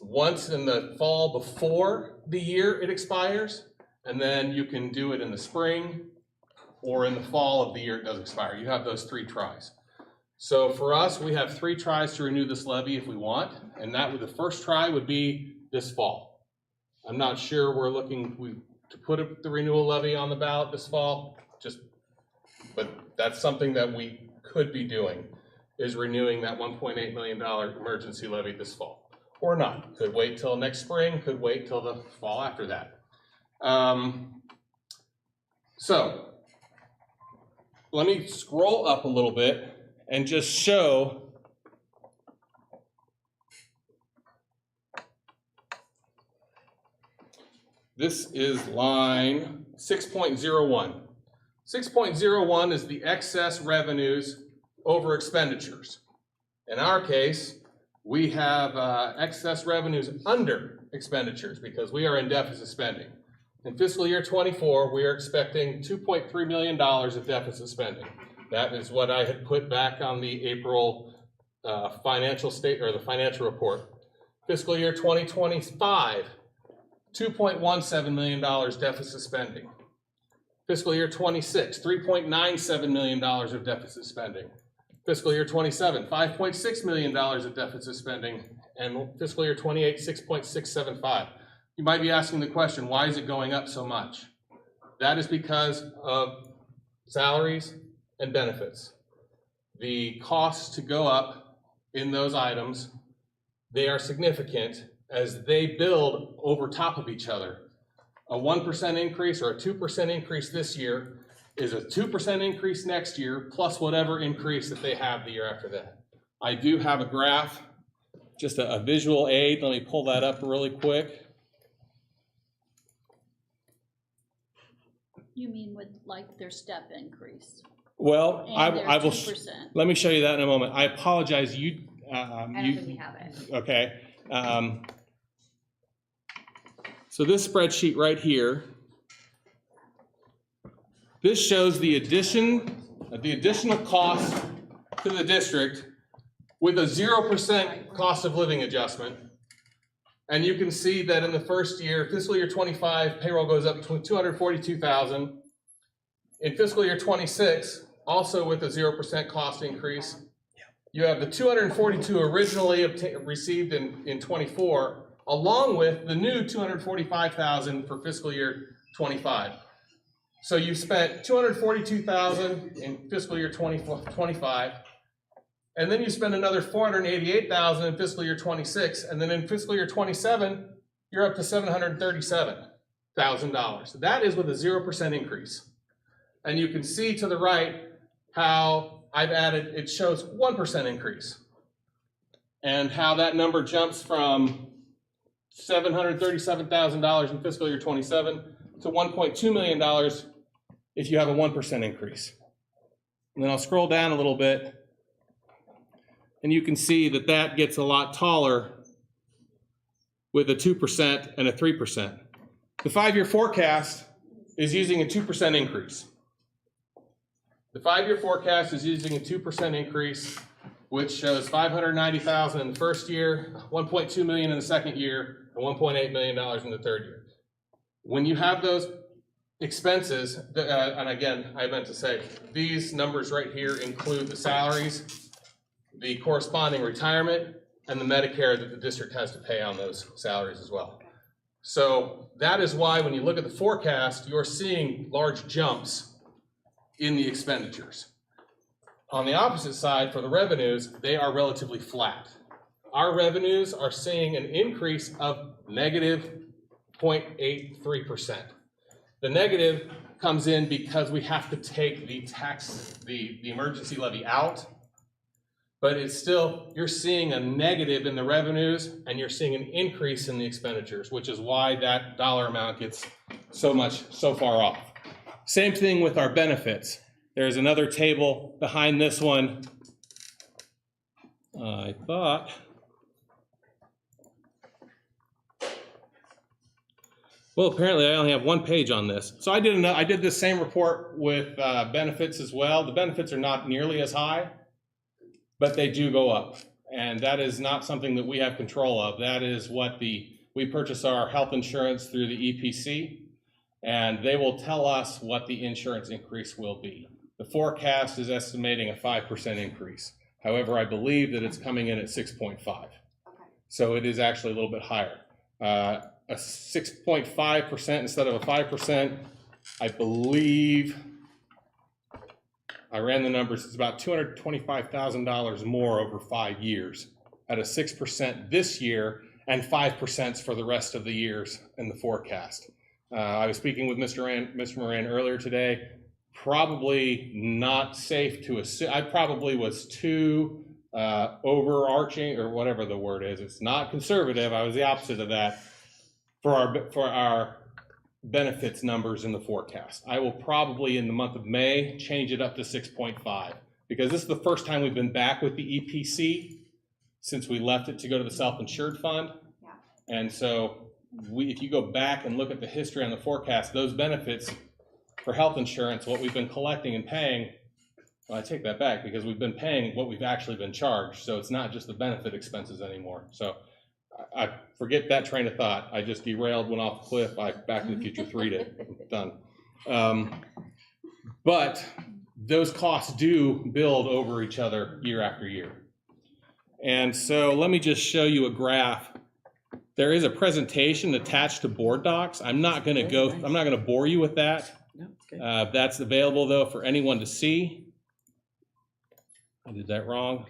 Once in the fall before the year it expires, and then you can do it in the spring or in the fall of the year it does expire. You have those 3 tries. So for us, we have 3 tries to renew this levy if we want, and the first try would be this fall. I'm not sure we're looking to put the renewal levy on the ballot this fall, but that's something that we could be doing, is renewing that $1.8 million emergency levy this fall. Or not. Could wait till next spring, could wait till the fall after that. So let me scroll up a little bit and just show this is line 6.01. 6.01 is the excess revenues over expenditures. In our case, we have excess revenues under expenditures because we are in deficit spending. In fiscal year 24, we are expecting $2.3 million of deficit spending. That is what I had put back on the April financial report. Fiscal year 2025, $2.17 million deficit spending. Fiscal year 26, $3.97 million of deficit spending. Fiscal year 27, $5.6 million of deficit spending, and fiscal year 28, $6.675. You might be asking the question, why is it going up so much? That is because of salaries and benefits. The costs to go up in those items, they are significant as they build over top of each other. A 1% increase or a 2% increase this year is a 2% increase next year, plus whatever increase that they have the year after that. I do have a graph, just a visual aid. Let me pull that up really quick. You mean with like their step increase? Well, And I will. 2%. Let me show you that in a moment. I apologize. I don't think we have it. Okay. So this spreadsheet right here. This shows the additional cost to the district with a 0% cost of living adjustment. And you can see that in the first year, fiscal year 25, payroll goes up to $242,000. In fiscal year 26, also with a 0% cost increase, you have the $242,000 originally received in 24, along with the new $245,000 for fiscal year 25. So you spent $242,000 in fiscal year 25, and then you spend another $488,000 in fiscal year 26, and then in fiscal year 27, you're up to $737,000. That is with a 0% increase. And you can see to the right how I've added, it shows 1% increase, and how that number jumps from $737,000 in fiscal year 27 to $1.2 million if you have a 1% increase. And then I'll scroll down a little bit, and you can see that that gets a lot taller with a 2% and a 3%. The 5-year forecast is using a 2% increase. The 5-year forecast is using a 2% increase, which shows $590,000 in the first year, $1.2 million in the second year, and $1.8 million in the third year. When you have those expenses, and again, I meant to say, these numbers right here include the salaries, the corresponding retirement, and the Medicare that the district has to pay on those salaries as well. So that is why when you look at the forecast, you're seeing large jumps in the expenditures. On the opposite side, for the revenues, they are relatively flat. Our revenues are seeing an increase of negative 0.83%. The negative comes in because we have to take the emergency levy out, but it's still, you're seeing a negative in the revenues and you're seeing an increase in the expenditures, which is why that dollar amount gets so far off. Same thing with our benefits. There's another table behind this one. I thought, well, apparently I only have one page on this. So I did the same report with benefits as well. The benefits are not nearly as high, but they do go up. And that is not something that we have control of. That is what we purchase our health insurance through the EPC, and they will tell us what the insurance increase will be. The forecast is estimating a 5% increase. However, I believe that it's coming in at 6.5. So it is actually a little bit higher. A 6.5% instead of a 5%, I believe, I ran the numbers, it's about $225,000 more over 5 years at a 6% this year and 5% for the rest of the years in the forecast. I was speaking with Mr. Moran earlier today. Probably not safe to assume, I probably was too overarching, or whatever the word is. It's not conservative, I was the opposite of that for our benefits numbers in the forecast. I will probably in the month of May change it up to 6.5 because this is the first time we've been back with the EPC since we left it to go to the self-insured fund. Yeah. And so if you go back and look at the history on the forecast, those benefits for health insurance, what we've been collecting and paying, well, I take that back because we've been paying what we've actually been charged. So it's not just the benefit expenses anymore. So I forget that train of thought. I just derailed, went off the cliff. Back to the Future 3 done. But those costs do build over each other year after year. And so let me just show you a graph. There is a presentation attached to board docs. I'm not going to bore you with that. That's available though for anyone to see. I did that wrong.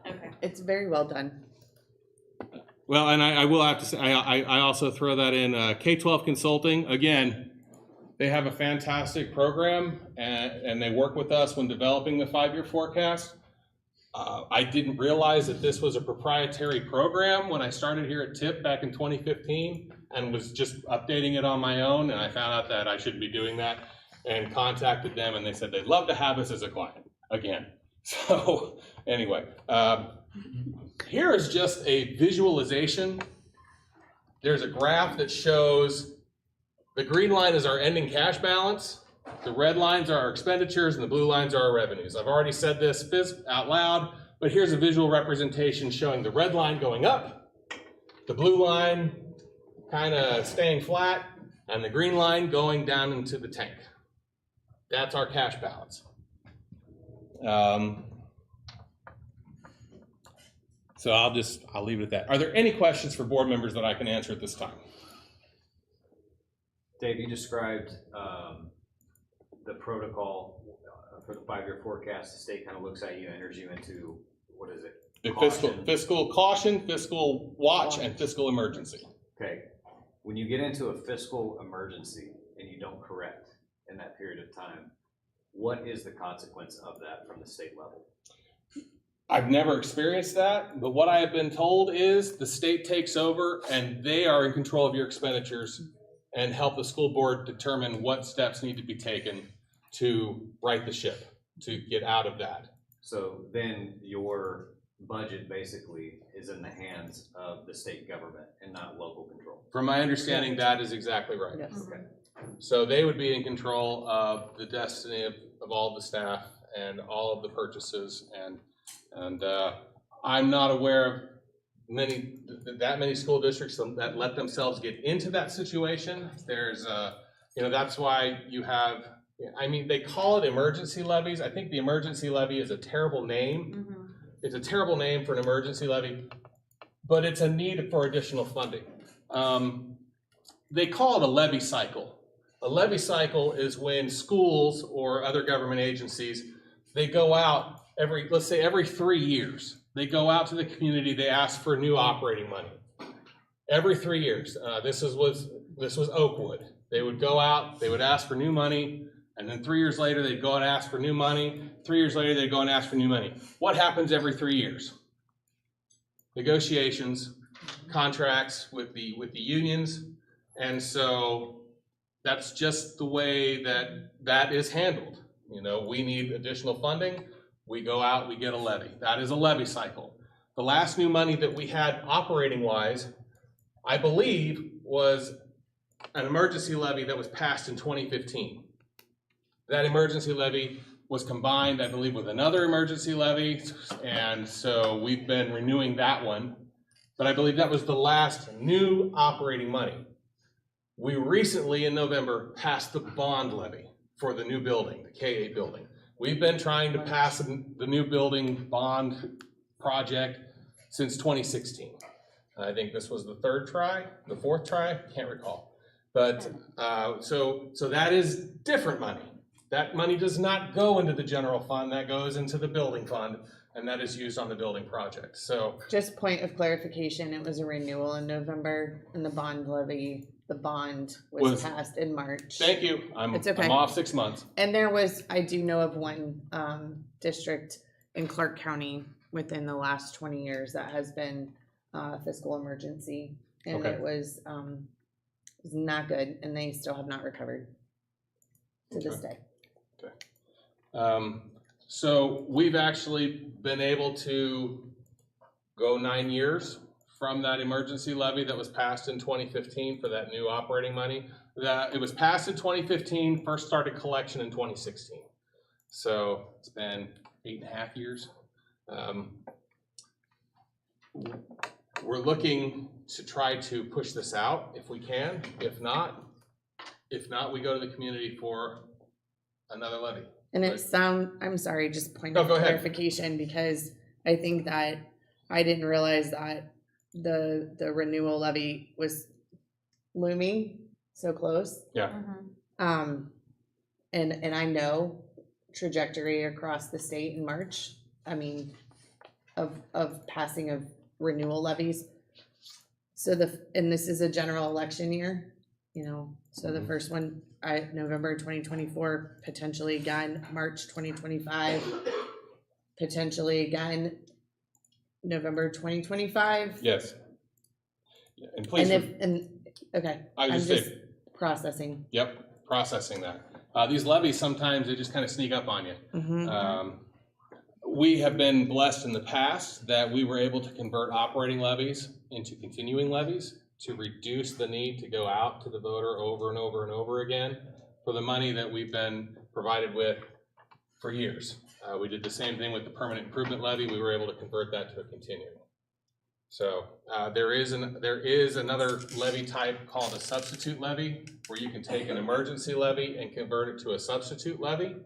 Okay. It's very well done. Well, and I will have to say, I also throw that in K-12 consulting. Again, they have a fantastic program and they work with us when developing the 5-year forecast. I didn't realize that this was a proprietary program when I started here at Tipp back in 2015 and was just updating it on my own, and I found out that I shouldn't be doing that and contacted them, and they said they'd love to have us as a client again. So anyway, here is just a visualization. There's a graph that shows the green line is our ending cash balance, the red lines are our expenditures, and the blue lines are our revenues. I've already said this out loud, but here's a visual representation showing the red line going up, the blue line kind of staying flat, and the green line going down into the tank. That's our cash balance. So I'll leave it at that. Are there any questions for board members that I can answer at this time? Dave, you described the protocol for the 5-year forecast. The state kind of looks at you, enters you into, what is it? The fiscal caution, fiscal watch, and fiscal emergency. Okay. When you get into a fiscal emergency and you don't correct in that period of time, what is the consequence of that from the state level? I've never experienced that, but what I have been told is the state takes over and they are in control of your expenditures and help the school board determine what steps need to be taken to right the ship, to get out of that. So then your budget basically is in the hands of the state government and not local control. From my understanding, that is exactly right. Yes. Okay. So they would be in control of the destiny of all the staff and all of the purchases, and I'm not aware of that many school districts that let themselves get into that situation. There's, that's why you have, they call it emergency levies. I think the emergency levy is a terrible name. It's a terrible name for an emergency levy, but it's a need for additional funding. They call it a levy cycle. A levy cycle is when schools or other government agencies, they go out let's say every 3 years. They go out to the community, they ask for new operating money. Every 3 years. This was Oakwood. They would go out, they would ask for new money, and then 3 years later, they'd go and ask for new money. 3 years later, they'd go and ask for new money. What happens every 3 years? Negotiations, contracts with the unions, and so that's just the way that is handled. We need additional funding. We go out, we get a levy. That is a levy cycle. The last new money that we had operating-wise, I believe, was an emergency levy that was passed in 2015. That emergency levy was combined, I believe, with another emergency levy, and so we've been renewing that one. But I believe that was the last new operating money. We recently, in November, passed the bond levy for the new building, the K-8 building. We've been trying to pass the new building bond project since 2016. I think this was the fourth try, can't recall. But so that is different money. That money does not go into the general fund, that goes into the building fund, and that is used on the building project. So Just point of clarification, it was a renewal in November, and the bond levy, the bond was passed in March. Thank you. It's okay. I'm off 6 months. And I do know of one district in Clark County within the last 20 years that has been a fiscal emergency, and Okay. it was not good, and they still have not recovered to this day. So we've actually been able to go 9 years from that emergency levy that was passed in 2015 for that new operating money. It was passed in 2015, first started collection in 2016. So it's been 8.5 years. We're looking to try to push this out if we can. If not, we go to the community for another levy. And I'm sorry, just point No, of go ahead. clarification, because I think that I didn't realize that the renewal levy was looming so close. Yeah. And I know trajectory across the state in March, of passing of renewal levies. So and this is a general election year, so the first one, November 2024, potentially again, March 2025, potentially again, November 2025. Yes. And please. Okay, I I'm was just processing. Yep, processing that. These levies, sometimes they just kind of sneak up on you. We have been blessed in the past that we were able to convert operating levies into continuing levies to reduce the need to go out to the voter over and over and over again for the money that we've been provided with for years. We did the same thing with the permanent improvement levy. We were able to convert that to a continuing. So there is another levy type called a substitute levy, where you can take an emergency levy and convert it to a substitute levy.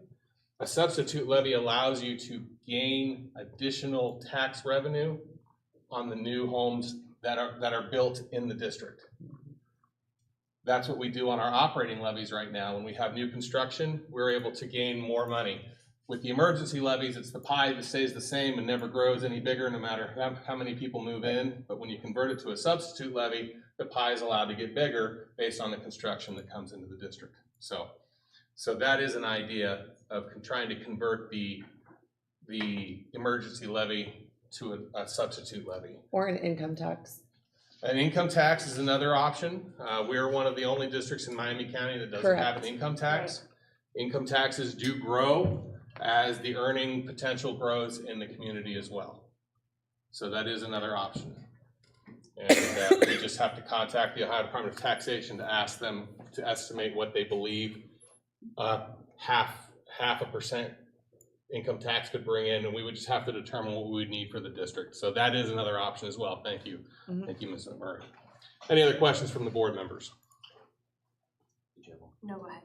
A substitute levy allows you to gain additional tax revenue on the new homes that are built in the district. That's what we do on our operating levies right now. When we have new construction, we're able to gain more money. With the emergency levies, it's the pie that stays the same and never grows any bigger no matter how many people move in. But when you convert it to a substitute levy, the pie is allowed to get bigger based on the construction that comes into the district. So that is an idea of trying to convert the emergency levy to a substitute levy. Or an income tax. An income tax is another option. We're one of the only districts in Miami County that doesn't have an income tax. Right. Income taxes do grow as the earning potential grows in the community as well. So that is another option. And we just have to contact the Ohio Department of Taxation to ask them to estimate what they believe half a percent income tax could bring in, and we would just have to determine what we would need for the district. So that is another option as well. Thank you. Thank you, Ms. Murray. Any other questions from the board members? No, go ahead.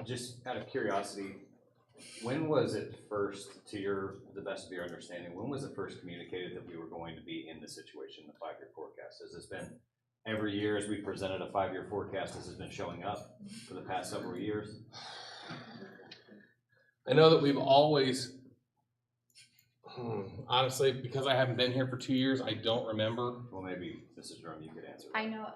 Just out of curiosity, when was it first, the best of your understanding, when was it first communicated that we were going to be in this situation, the 5-year forecast? Has this been every year as we presented a 5-year forecast, this has been showing up for the past several years? I know that we've always, honestly, because I haven't been here for 2 years, I don't remember. Well, maybe Mrs. Drum, you could answer. I know,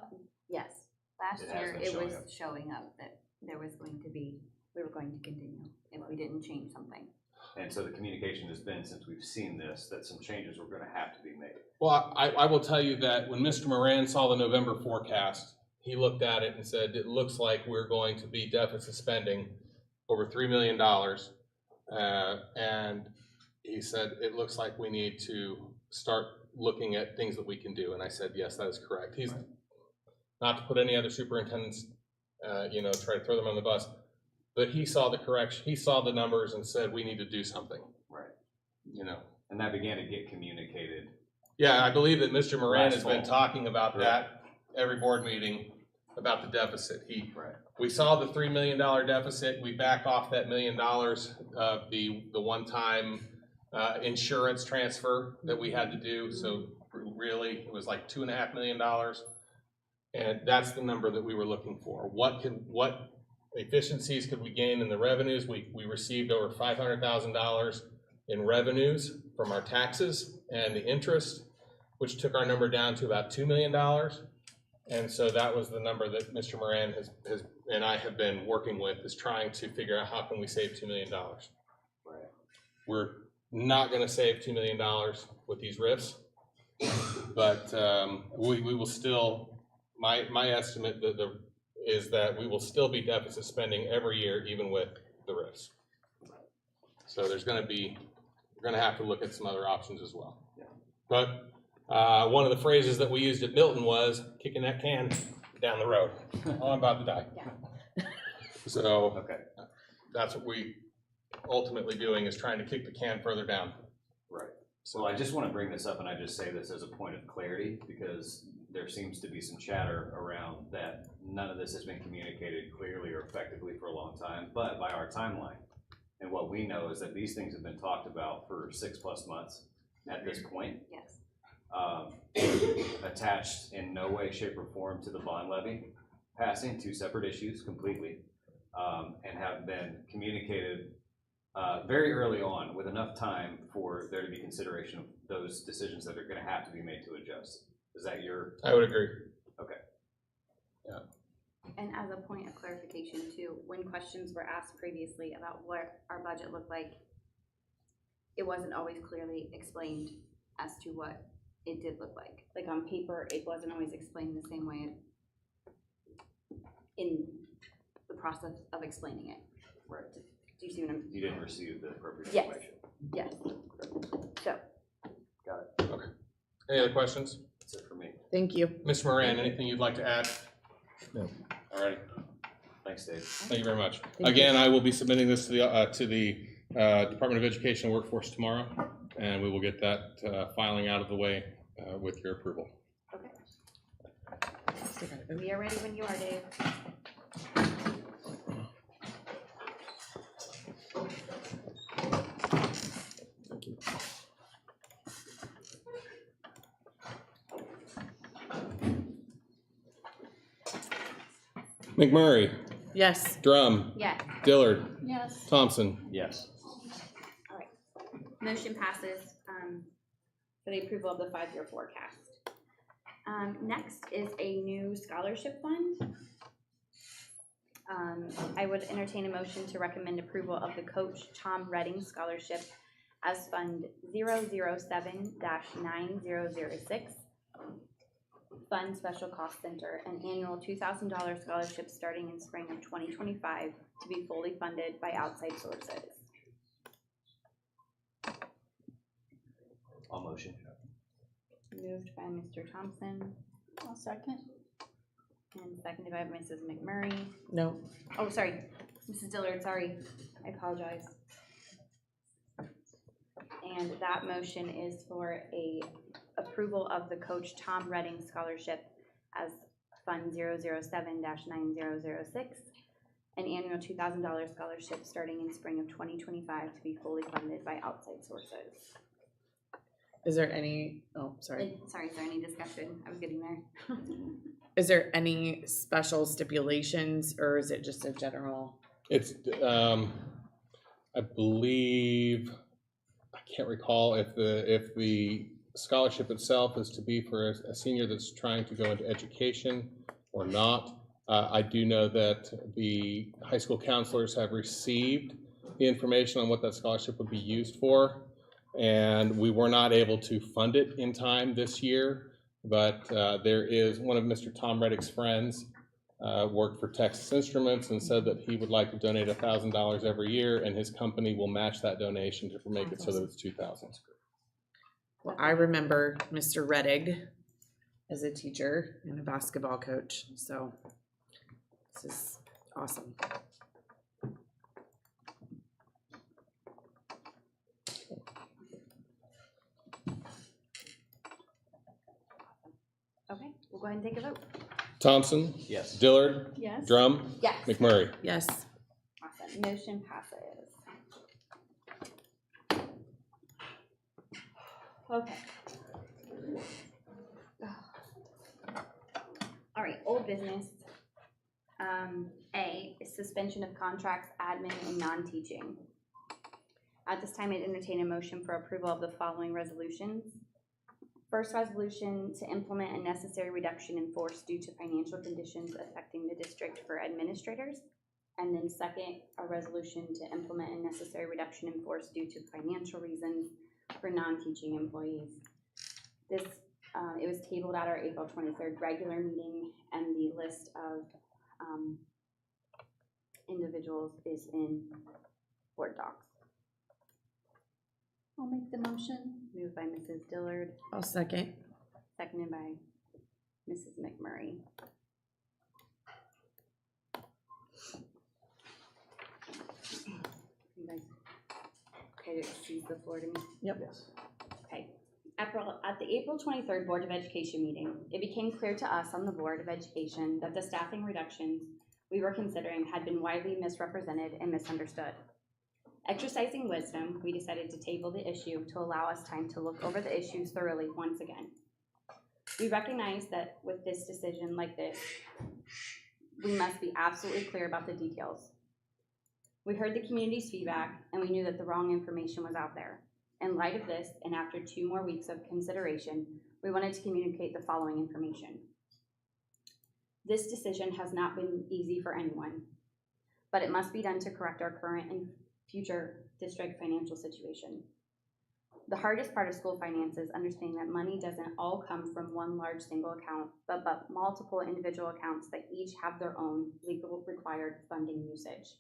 yes, last It has year been it showing was up. showing up that we were going to continue if we didn't change something. And so the communication has been, since we've seen this, that some changes were gonna have to be made. Well, I will tell you that when Mr. Moran saw the November forecast, he looked at it and said, it looks like we're going to be deficit spending over $3 million. And he said, it looks like we need to start looking at things that we can do. And I said, yes, that is correct. He's not to put any other superintendents, try to throw them on the bus, but he saw the correction, he saw the numbers and said, we need to do something. Right. You know. And that began to get communicated. Yeah, I believe that Mr. Moran Last has been fall. talking about that every board meeting, about the deficit. Right. We saw the $3 million deficit, we backed off that $1 million of the one-time insurance transfer that we had to do, so really, it was like $2.5 million. And that's the number that we were looking for. What efficiencies could we gain in the revenues? We received over $500,000 in revenues from our taxes and the interest, which took our number down to about $2 million. And so that was the number that Mr. Moran has and I have been working with, is trying to figure out how can we save $2 million. Right. We're not gonna save $2 million with these RIFs, but we will still, my estimate is that we will still be deficit spending every year, even with the RIFs. So we're gonna have to look at some other options as well. Yeah. But one of the phrases that we used at Milton was kicking that can down the road. Oh, I'm about to die. Yeah. So Okay. that's what we ultimately doing, is trying to kick the can further down. Right. So I just want to bring this up, and I just say this as a point of clarity, because there seems to be some chatter around that none of this has been communicated clearly or effectively for a long time, but by our timeline. And what we know is that these things have been talked about for 6+ months at this point. Yes. Attached in no way, shape, or form to the bond levy passing, 2 separate issues completely, and have been communicated very early on with enough time for there to be consideration of those decisions that are going to have to be made to adjust. Is that your? I would agree. Okay. Yeah. And as a point of clarification too, when questions were asked previously about what our budget looked like, it wasn't always clearly explained as to what it did look like. Like on paper, it wasn't always explained the same way in the process of explaining it. Right. Do you see what I'm? You didn't receive the appropriate Yes. information. Yes. So. Got it. Okay. Any other questions? That's it for me. Thank you. Mr. Moran, anything you'd like to add? No. All right. Thanks, Dave. Thank you very much. Thank Again, I will be submitting this to the Department of Education and Workforce tomorrow, and we will get that filing out of the way with your approval. Okay. We are ready when you are, Dave. McMurray, Yes. Drum, Yes. Dillard, Yes. Thompson. Yes. All right. Motion passes for the approval of the 5-year forecast. Next is a new scholarship fund. I would entertain a motion to recommend approval of the Coach Tom Redding Scholarship as Fund 007-9006. Fund Special Cost Center, an annual $2,000 scholarship starting in spring of 2025 to be fully funded by outside sources. I'll motion. Moved by Mr. Thompson I'll second. and seconded by Mrs. McMurray. No. Oh, sorry, Mrs. Dillard, sorry, I apologize. and that motion is for a approval of the Coach Tom Redding Scholarship as Fund 007-9006, an annual $2,000 scholarship starting in spring of 2025 to be fully funded by outside sources. Is there any, sorry. Sorry, is there any discussion? I was getting there. Is there any special stipulations or is it just a general? It's, I believe, I can't recall if the scholarship itself is to be for a senior that's trying to go into education or not. I do know that the high school counselors have received the information on what that scholarship would be used for, and we were not able to fund it in time this year, but there is one of Mr. Tom Reddick's friends worked for Texas Instruments and said that he would like to donate $1,000 every year, and his company will match that donation to make it so that it's $2,000. Well, I remember Mr. Reddick as a teacher and a basketball coach, so this is awesome. Okay, we'll go ahead and take a vote. Thompson? Yes. Dillard? Yes. Drum? Yes. McMurray? Yes. Awesome, motion passes. Okay. All right, old business. A is suspension of contracts, admin, and non-teaching. At this time, I'd entertain a motion for approval of the following resolutions. First resolution, to implement a necessary reduction in force due to financial conditions affecting the district for administrators. And then second, a resolution to implement a necessary reduction in force due to financial reasons for non-teaching employees. This, it was tabled at our April 23rd regular meeting, and the list of individuals is in board docs. I'll make the motion. Moved by Mrs. Dillard, I'll second. seconded by Mrs. McMurray. You guys okay to cede the floor to me? Yep. Okay. At the April 23rd Board of Education meeting, it became clear to us on the Board of Education that the staffing reductions we were considering had been widely misrepresented and misunderstood. Exercising wisdom, we decided to table the issue to allow us time to look over the issues thoroughly once again. We recognize that with this decision like this, we must be absolutely clear about the details. We heard the community's feedback, and we knew that the wrong information was out there. In light of this, and after 2 more weeks of consideration, we wanted to communicate the following information. This decision has not been easy for anyone, but it must be done to correct our current and future district financial situation. The hardest part of school finance is understanding that money doesn't all come from one large single account, but multiple individual accounts that each have their own legal required funding usage.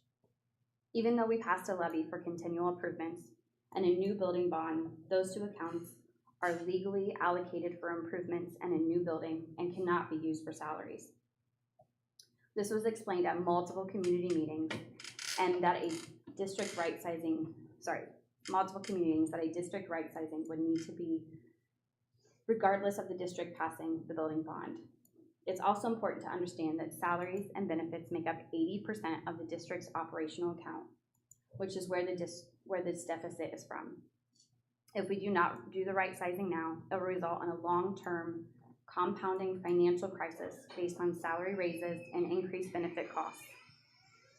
Even though we passed a levy for continual improvements and a new building bond, those 2 accounts are legally allocated for improvements and a new building and cannot be used for salaries. This was explained at multiple community meetings, and that a district multiple community meetings that a district right sizing would need to be regardless of the district passing the building bond. It's also important to understand that salaries and benefits make up 80% of the district's operational account, which is where this deficit is from. If we do not do the right sizing now, it will result in a long-term compounding financial crisis based on salary raises and increased benefit costs.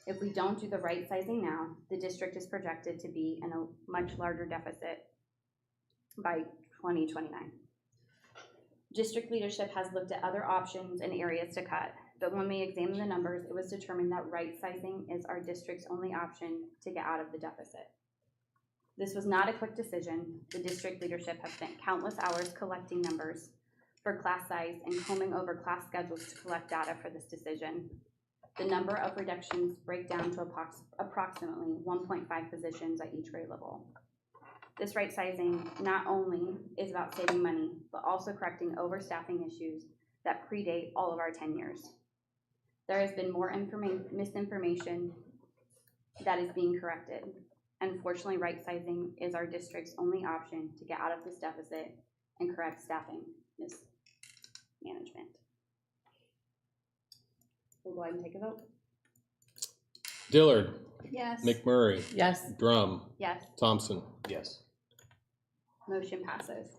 If we don't do the right sizing now, the district is projected to be in a much larger deficit by 2029. District leadership has looked at other options and areas to cut, but when we examined the numbers, it was determined that right sizing is our district's only option to get out of the deficit. This was not a quick decision. The district leadership has spent countless hours collecting numbers for class size and combing over class schedules to collect data for this decision. The number of reductions break down to approximately 1.5 positions at each grade level. This right sizing not only is about saving money, but also correcting overstaffing issues that predate all of our tenures. There has been more misinformation that is being corrected, Unfortunately, right-sizing is our district's only option to get out of this deficit and correct staffing mismanagement. We'll go ahead and take a vote. Dillard, Yes. McMurray, Yes. Drum, Yes, Thompson. Yes. motion passes.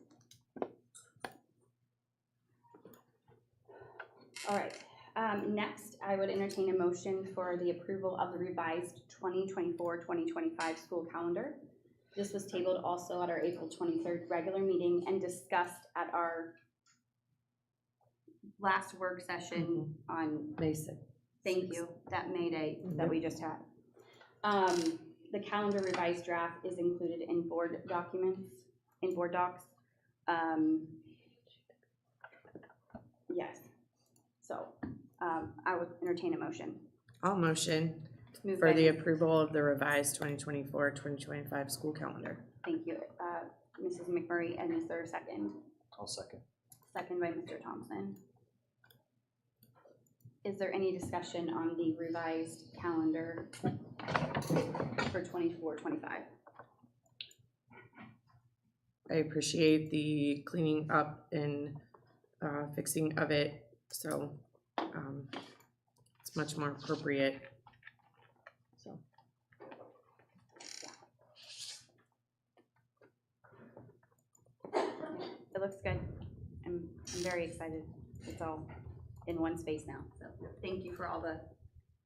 All right, next, I would entertain a motion for the approval of the revised 2024-2025 school calendar. This was tabled also at our April 23rd regular meeting and discussed at our last work session on, Basic. thank you, that May Day that we just had. The calendar revised draft is included in board documents, in board docs. Yes, so, I would entertain a motion. I'll motion Moved for by the Ms. approval of the revised 2024-2025 school calendar. Thank you, Mrs. McMurray, and is there a second? I'll second. Second by Mr. Thompson. Is there any discussion on the revised calendar for 24-25? I appreciate the cleaning up and fixing of it, so it's much more appropriate. So, It looks good. I'm very excited. It's all in one space now, so thank you for all the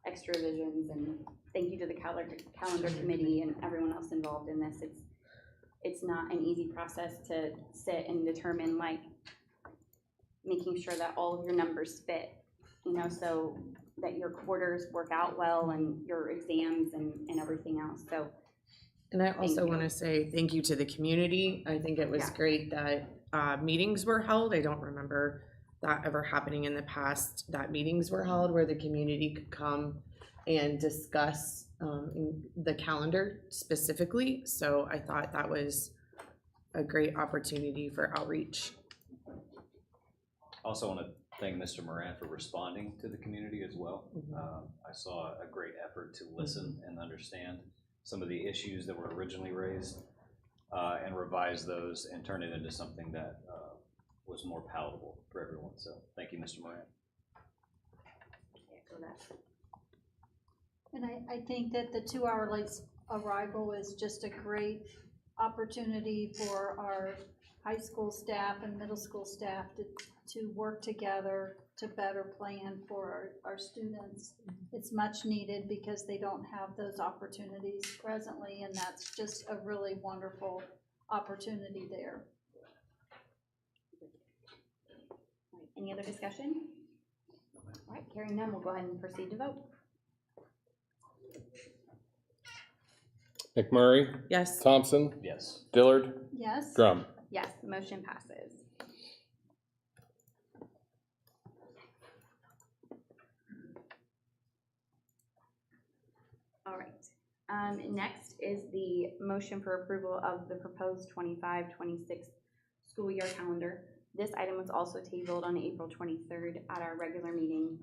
extra revisions, and thank you to the calendar committee and everyone else involved in this. It's not an easy process to sit and determine, like, making sure that all of your numbers fit, you know, so that your quarters work out well and your exams and everything else, so. and I also Thank want to you. say thank you to the community. I think it was Yeah. great that meetings were held. I don't remember that ever happening in the past, that meetings were held where the community could come and discuss the calendar specifically. So I thought that was a great opportunity for outreach. Also want to thank Mr. Moran for responding to the community as well. I saw a great effort to listen and understand some of the issues that were originally raised and revise those and turn it into something that was more palatable for everyone. So thank you, Mr. Moran. And I think that the 2-hour late arrival is just a great opportunity for our high school staff and middle school staff to work together to better plan for our students. It's much needed because they don't have those opportunities presently, and that's just a really wonderful opportunity there. All right, any other discussion? All right, hearing none, we'll go ahead and proceed to vote. McMurray, Yes. Thompson, Yes. Dillard, Yes? Drum. Yes, the motion passes. All right, next is the motion for approval of the proposed 25-26 school year calendar. This item was also tabled on April 23rd at our regular meeting.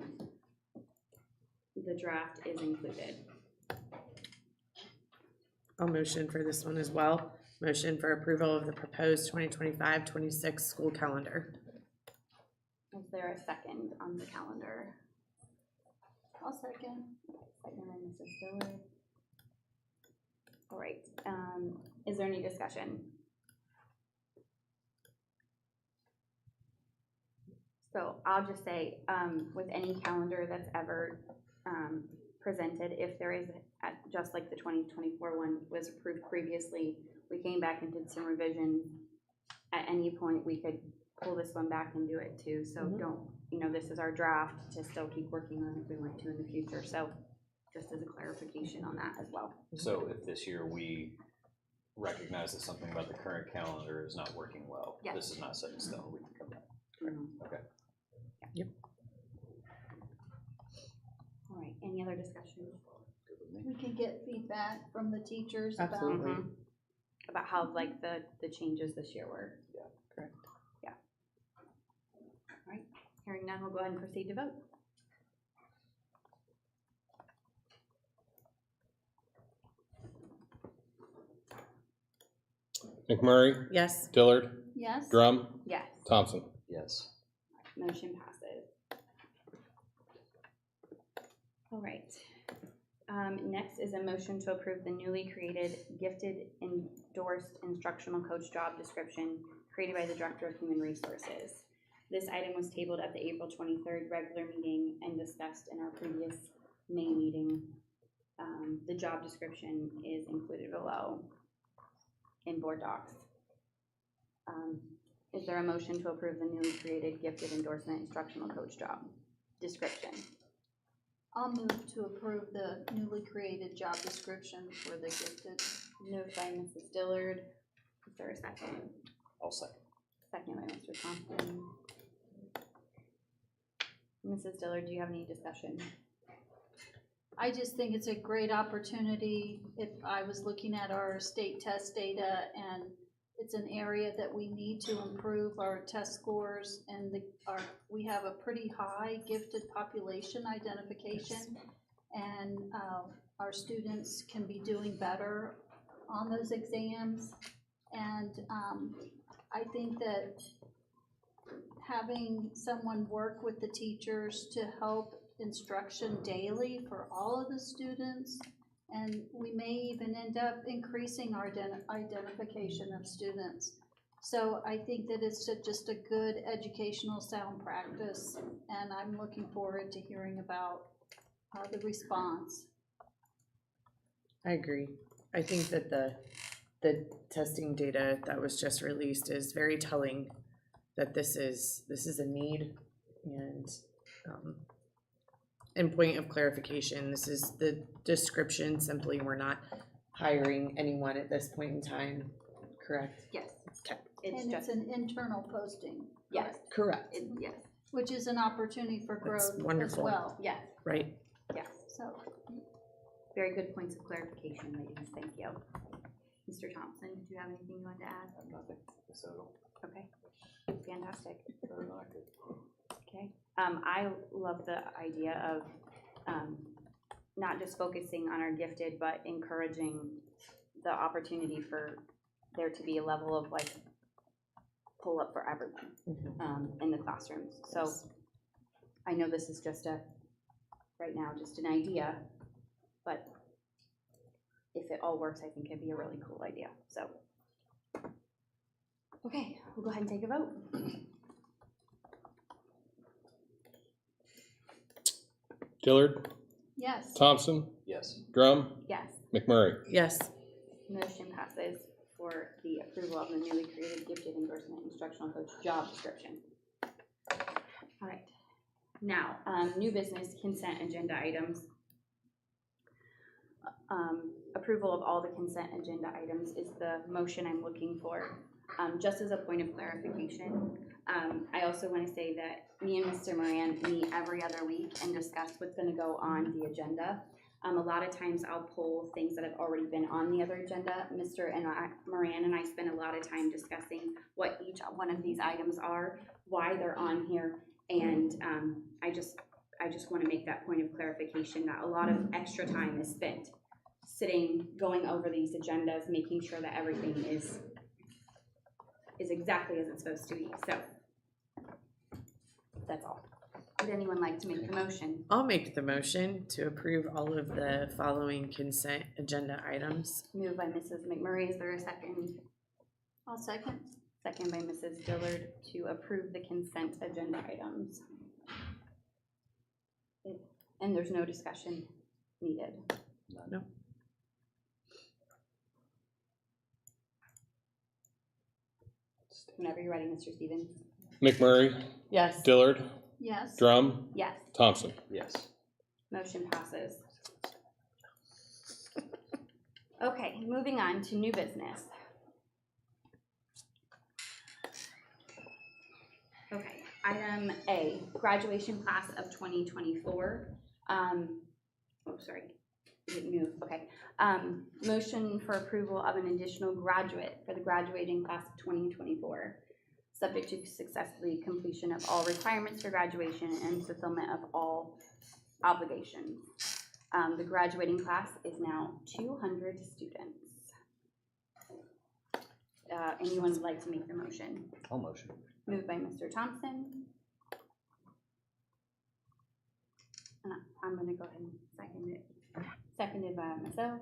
The draft is included. I'll motion for this one as well. Motion for approval of the proposed 2025-26 school calendar. Is there a second on the calendar? I'll second. Second by Mrs. Dillard. All right, is there any discussion? So I'll just say, with any calendar that's ever presented, if there is, just like the 2024 one was approved previously, we came back and did some revisions. At any point, we could pull this one back and do it too. So don't, you know, this is our draft to still keep working on if we want to in the future. So just as a clarification on that as well. So if this year we recognize that something about the current calendar is not working well, Yes. this is not set in stone, we can come back. Okay. Yep. All right, any other discussion? Good with me. We can get feedback from the teachers about. Absolutely. About how, like, the changes this year were. Yeah. Correct. Yeah. All right, hearing none, we'll go ahead and proceed to vote. McMurray, Yes. Dillard, Yes? Drum, Yes. Thompson. Yes. Motion passes. All right. Next is a motion to approve the newly created gifted endorsed instructional coach job description created by the Director of Human Resources. This item was tabled at the April 23rd regular meeting and discussed in our previous May meeting. The job description is included below in board docs. Is there a motion to approve the newly created gifted endorsement instructional coach job description? I'll move to approve the newly created job description for the gifted. Moved by Mrs. Dillard. Is there a second? I'll second. Second by Mr. Thompson. Mrs. Dillard, do you have any discussion? I just think it's a great opportunity. If I was looking at our state test data, and it's an area that we need to improve our test scores, and we have a pretty high gifted population identification, and our students can be doing better on those exams. And I think that having someone work with the teachers to help instruction daily for all of the students, and we may even end up increasing our identification of students. So I think that it's just a good educational sound practice, and I'm looking forward to hearing about the response. I agree. I think that the testing data that was just released is very telling that this is a need, and point of clarification, this is the description. Simply, we're not hiring anyone at this point in time, correct? Yes. Okay. And it's an internal posting. Yes. Correct. Yes. Which is an opportunity for That's growth as wonderful. well. Yes. Right. Yes. So, Very good points of clarification, ladies. Thank you. Mr. Thompson, did you have anything you wanted to add? Nothing. So, Okay. Fantastic. Okay. I love the idea of not just focusing on our gifted, but encouraging the opportunity for there to be a level of like pull up for everyone in the classrooms. So I know this is just right now, just an idea, but if it all works, I think it'd be a really cool idea. So, okay, we'll go ahead and take a vote. Dillard, yes. Thompson, yes. Drum, Yes. McMurray. Yes. Motion passes for the approval of the newly created gifted endorsement instructional coach job description. All right. Now, new business consent agenda items. Approval of all the consent agenda items is the motion I'm looking for. Just as a point of clarification, I also want to say that me and Mr. Moran meet every other week and discuss what's going to go on the agenda. A lot of times I'll pull things that have already been on the other agenda. Moran and I spend a lot of time discussing what each one of these items are, why they're on here, and I just want to make that point of clarification that a lot of extra time is spent sitting, going over these agendas, making sure that everything is exactly as it's supposed to be. So that's all. Would anyone like to make the motion? I'll make the motion to approve all of the following consent agenda items. Moved by Mrs. McMurray. Is there a second? I'll second. Second by Mrs. Dillard to approve the consent agenda items. And there's no discussion needed. No. Whenever you're ready, Mr. Stevens. McMurray, Yes. Dillard, Yes. Drum, Yes. Thompson. Yes. Motion passes. Okay, moving on to new business. Okay, item A, graduation class of 2024. Sorry, it didn't move, okay. Motion for approval of an additional graduate for the graduating class of 2024, subject to successfully completion of all requirements for graduation and fulfillment of all obligations. The graduating class is now 200 students. anyone would like to make the motion? I'll motion. Moved by Mr. Thompson. And I'm gonna go ahead and second it. Seconded by myself,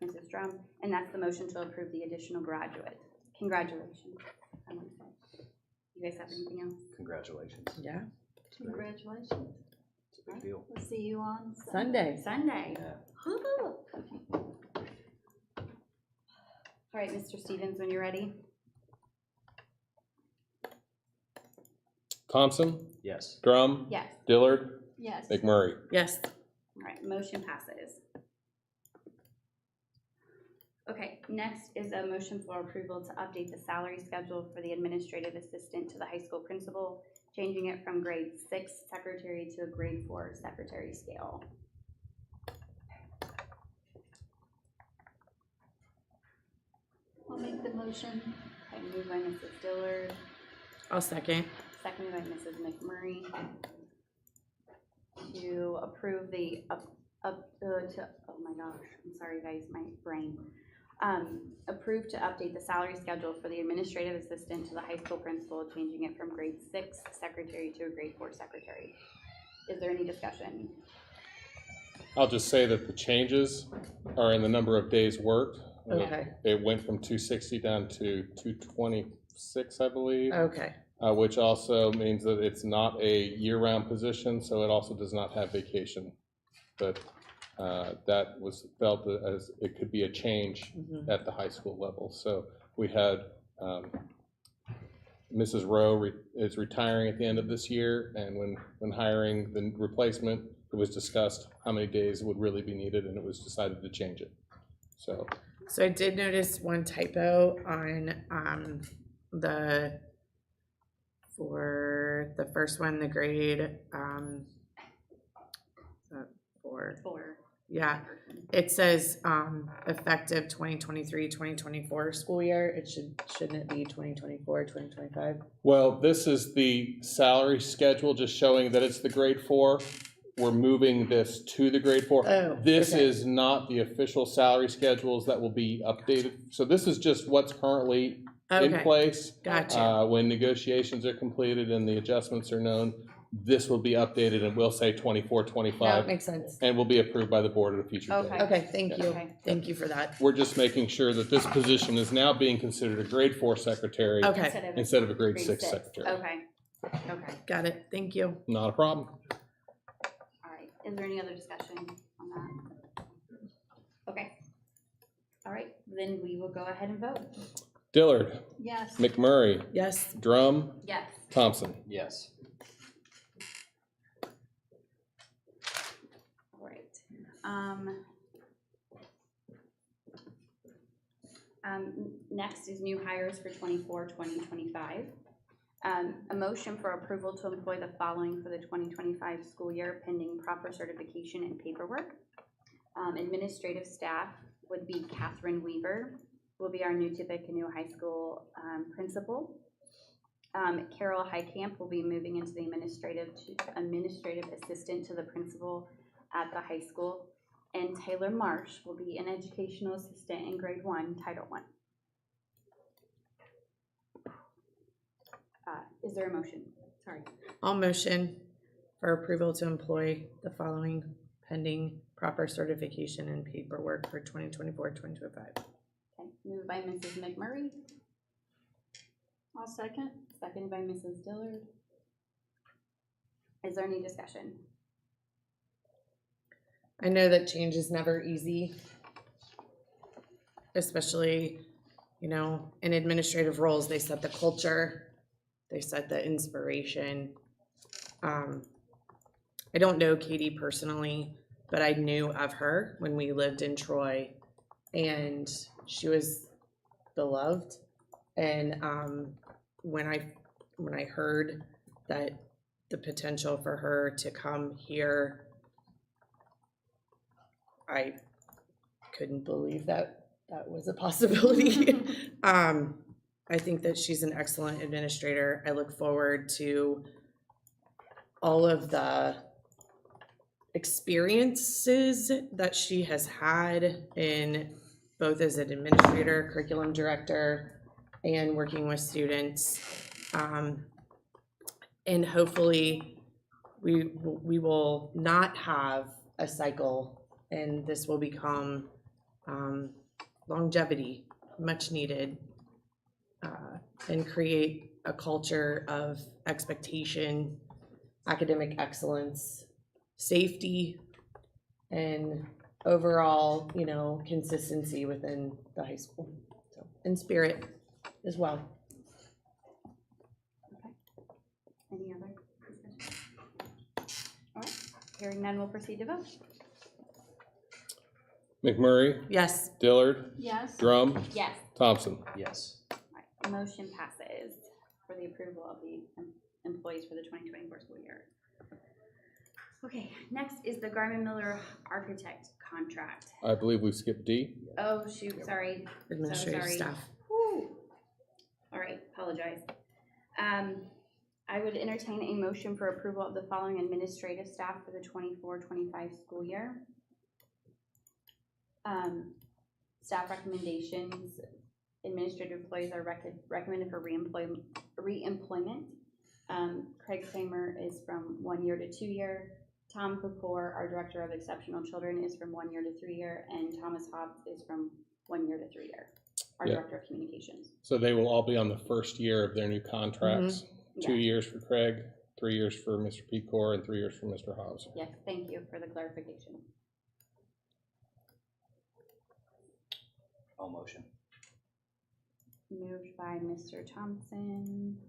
Mrs. Drum, and that's the motion to approve the additional graduate. Congratulations. I want to say. You guys have anything else? Congratulations. Yeah. Congratulations. It's a big deal. We'll see you on Sunday. Sunday. Yeah. Woo-hoo. All right, Mr. Stevens, when you're ready. Thompson, Yes. Drum, Yes. Dillard, Yes. McMurray. Yes. All right, motion passes. Okay, next is a motion for approval to update the salary schedule for the administrative assistant to the high school principal, changing it from grade 6 secretary to a grade 4 secretary scale. I'll make the motion. Okay, moved by Mrs. Dillard, I'll second. seconded by Mrs. McMurray, to approve the oh my gosh, I'm sorry guys, my brain. Approve to update the salary schedule for the administrative assistant to the high school principal, changing it from grade 6 secretary to a grade 4 secretary. Is there any discussion? I'll just say that the changes are in the number of days worked. Okay. It went from 260 down to 226, I believe. Okay. Which also means that it's not a year-round position, so it also does not have vacation. But that was felt as it could be a change at the high school level. So we had Mrs. Rowe is retiring at the end of this year, and when hiring the replacement, it was discussed how many days would really be needed, and it was decided to change it. So I did notice one typo on for the first one, the grade 4. Yeah, it says effective 2023-2024 school year. Shouldn't it be 2024-2025? well, this is the salary schedule, just showing that it's the grade 4. We're moving this to the grade 4. Oh, This okay. is not the official salary schedules that will be updated. So this is just what's currently in Okay. place. Gotcha. When negotiations are completed and the adjustments are known, this will be updated and we'll say 24, That 25, makes sense. and will be approved by the board at a future date. Okay. Okay, thank you. Okay. Thank you for that. We're just making sure that this position is now being considered a grade 4 secretary Okay, instead of a grade 6 6. secretary. Okay. Okay. got it. Thank you. Not a problem. All right, is there any other discussion on that? Okay. All right, then we will go ahead and vote. Dillard, Yes. McMurray, Yes. Drum, Yes. Thompson. Yes. All right. Next is new hires for 24-2025. A motion for approval to employ the following for the 2025 school year pending proper certification and paperwork. Administrative staff would be Catherine Weaver, will be our new Tippecanoe High School principal. Carol Highcamp will be moving into the administrative assistant to the principal at the high school. And Taylor Marsh will be an educational assistant in grade 1, Title I. Is there a motion? Sorry. I'll motion for approval to employ the following pending proper certification and paperwork for 2024-2025. Okay, moved by Mrs. McMurray, I'll second. seconded by Mrs. Dillard. Is there any discussion? I know that change is never easy, especially, in administrative roles. They set the culture, they set the inspiration. I don't know Katie personally, but I knew of her when we lived in Troy, and she was beloved. And when I heard that the potential for her to come here, I couldn't believe that was a possibility. I think that she's an excellent administrator. I look forward to all of the experiences that she has had in both as an administrator, curriculum director, and working with students. And hopefully, we will not have a cycle, and this will become longevity, much needed, and create a culture of expectation, academic excellence, safety, and overall, consistency within the high school. So, and spirit as well. Any other discussion? All right, hearing none, we'll proceed to vote. McMurray, Yes. Dillard, Yes. Drum, Yes. Thompson. Yes. All right, motion passes for the approval of the employees for the 2024 school year. Okay, next is the Garmin Miller architect contract. I believe we skipped D. Oh, shoot, sorry. So Administrative sorry. staff. Whew. All right, apologize. I would entertain a motion for approval of the following administrative staff for the 24-25 school year. Staff recommendations, administrative employees are recommended for reemployment. Craig Kramer is from 1 year to 2 year. Tom Kapoor, our Director of Exceptional Children, is from 1 year to 3 year, and Thomas Hobbs is from 1 year to 3 year, our Yeah. Director of Communications. So they will all be on the first year of their new contracts. 2 Yeah. years for Craig, 3 years for Mr. Pecor, and 3 years for Mr. Hobbs. Yes, thank you for the clarification. All motion. Moved by Mr. Thompson,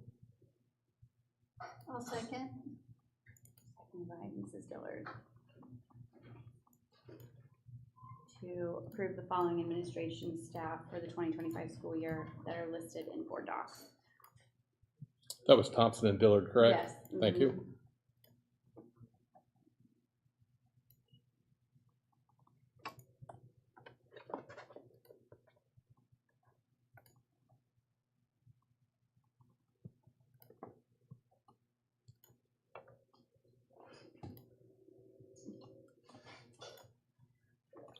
I'll second. and by Mrs. Dillard. To approve the following administration staff for the 2025 school year that are listed in board docs. That was Thompson and Dillard, correct? Yes. Thank Mhm. you.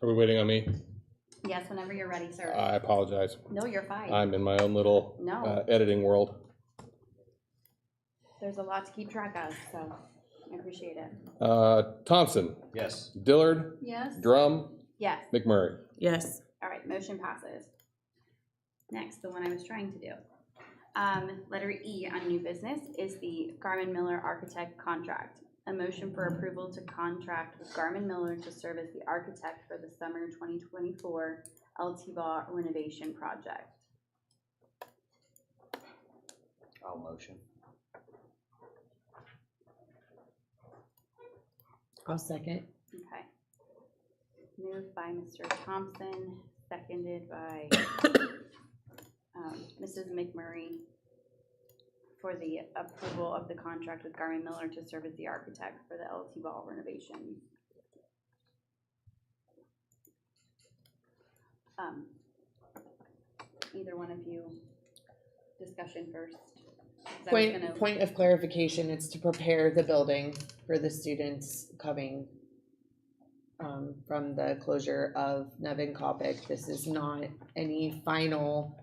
Are we waiting on me? Yes, whenever you're ready, sir. I apologize. No, you're fine. I'm in my own little No. editing world. There's a lot to keep track of, so I appreciate it. Thompson, Yes. Dillard, Yes. Drum, Yes. McMurray. Yes. All right, motion passes. Next, the one I was trying to do. Letter E on new business is the Garmin Miller architect contract. A motion for approval to contract with Garmin Miller to serve as the architect for the summer 2024 LT-Ball renovation project. All motion. I'll second. Okay. Moved by Mr. Thompson, seconded by Mrs. McMurray for the approval of the contract with Garmin Miller to serve as the architect for the LT-Ball renovation. Either one of you, discussion first. 'Cause I was gonna- Point of clarification, it's to prepare the building for the students coming from the closure of Nevin Kopic. This is not any final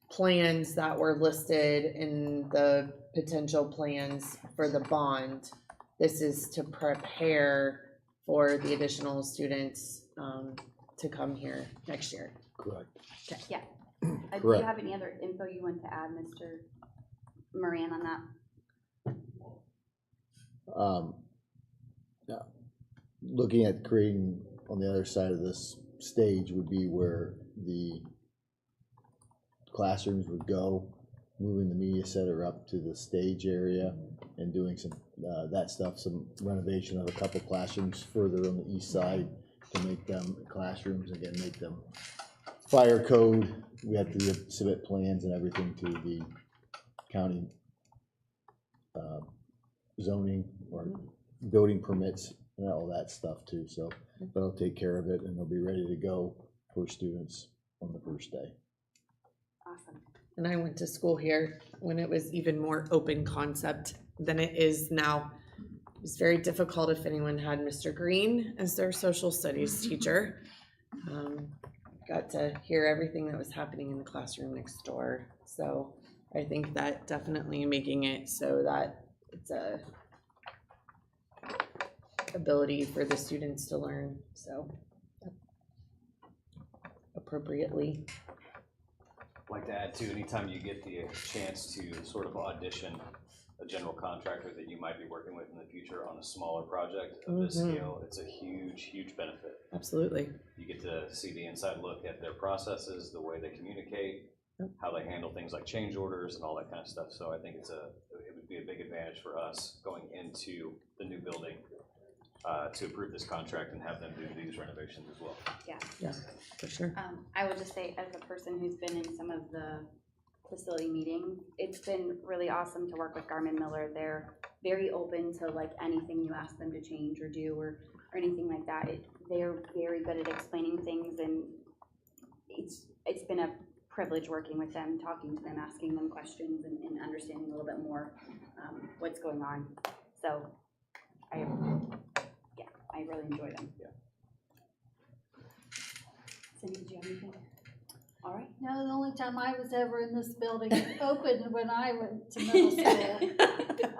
plans that were listed in the potential plans for the bond. This is to prepare for the additional students to come here next year. Correct. Yeah. Do you Correct. have any other info you want to add, Mr. Moran, on that? Yeah. Looking at creating on the other side of this stage would be where the classrooms would go, moving the media center up to the stage area and doing some, that stuff, some renovation of a couple classrooms further on the east side to make them classrooms, again, make them fire code. We have to submit plans and everything to the county zoning or building permits and all that stuff too, so that'll take care of it and they'll be ready to go for students on the first day. Awesome. And I went to school here when it was even more open concept than it is now. It was very difficult if anyone had Mr. Green as their social studies teacher. Got to hear everything that was happening in the classroom next door. So I think that definitely making it so that it's a ability for the students to learn, so appropriately. I'd like to add too, anytime you get the chance to sort of audition a general contractor that you might be working with in the future on a smaller project of this scale, it's a huge, huge benefit. Absolutely. You get to see the inside look at their processes, the way they communicate, how they handle things like change orders and all that kind of stuff. So I think it would be a big advantage for us going into the new building to approve this contract and have them do these renovations as well. Yeah. Yeah, for sure. I would just say, as a person who's been in some of the facility meetings, it's been really awesome to work with Garmin Miller. They're very open to like anything you ask them to change or do or anything like that. They're very good at explaining things, and it's been a privilege working with them, talking to them, asking them questions, and understanding a little bit more what's going on. So I really enjoy them. Yeah. Cindy, did you have anything? All right. No, the only time I was ever in this building opened when I went to middle school.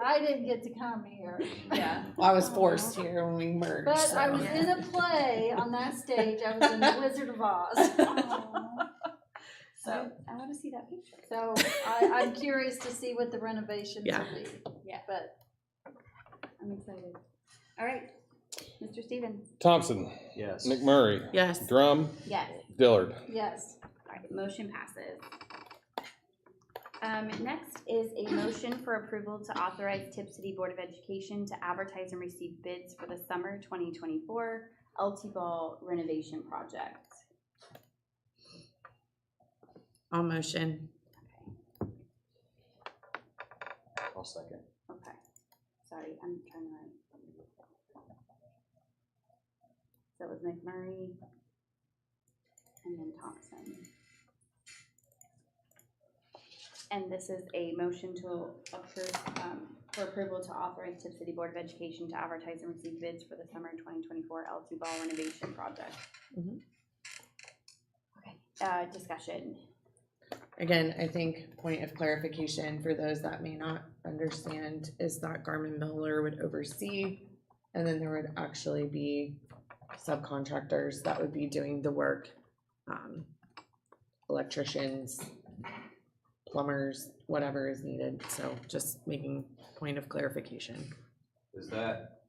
I didn't get to come here. Yeah. Well, I was forced here when we merged. But so. I was in a play on that stage. I was in The Wizard of Oz. So I want to see that picture. So I'm curious to see what the renovations will be. Yeah. But I'm excited. All right. Mr. Stevens? Thompson. Yes. McMurray. Yes. Drum. Yes. Dillard. yes. All right, motion passes. Next is a motion for approval to authorize Tipp City Board of Education to advertise and receive bids for the summer 2024 LT Ball renovation project. I'll motion. I'll second. Okay. Sorry, I'm trying to write. So it was McMurray and then Thompson. And this is a motion to approve, for approval to authorize Tipp City Board of Education to advertise and receive bids for the summer 2024 L2 Ball renovation project. Okay, discussion. Again, I think point of clarification for those that may not understand is that Garmin Miller would oversee, and then there would actually be subcontractors that would be doing the work, electricians, plumbers, whatever is needed. So just making point of clarification. Is that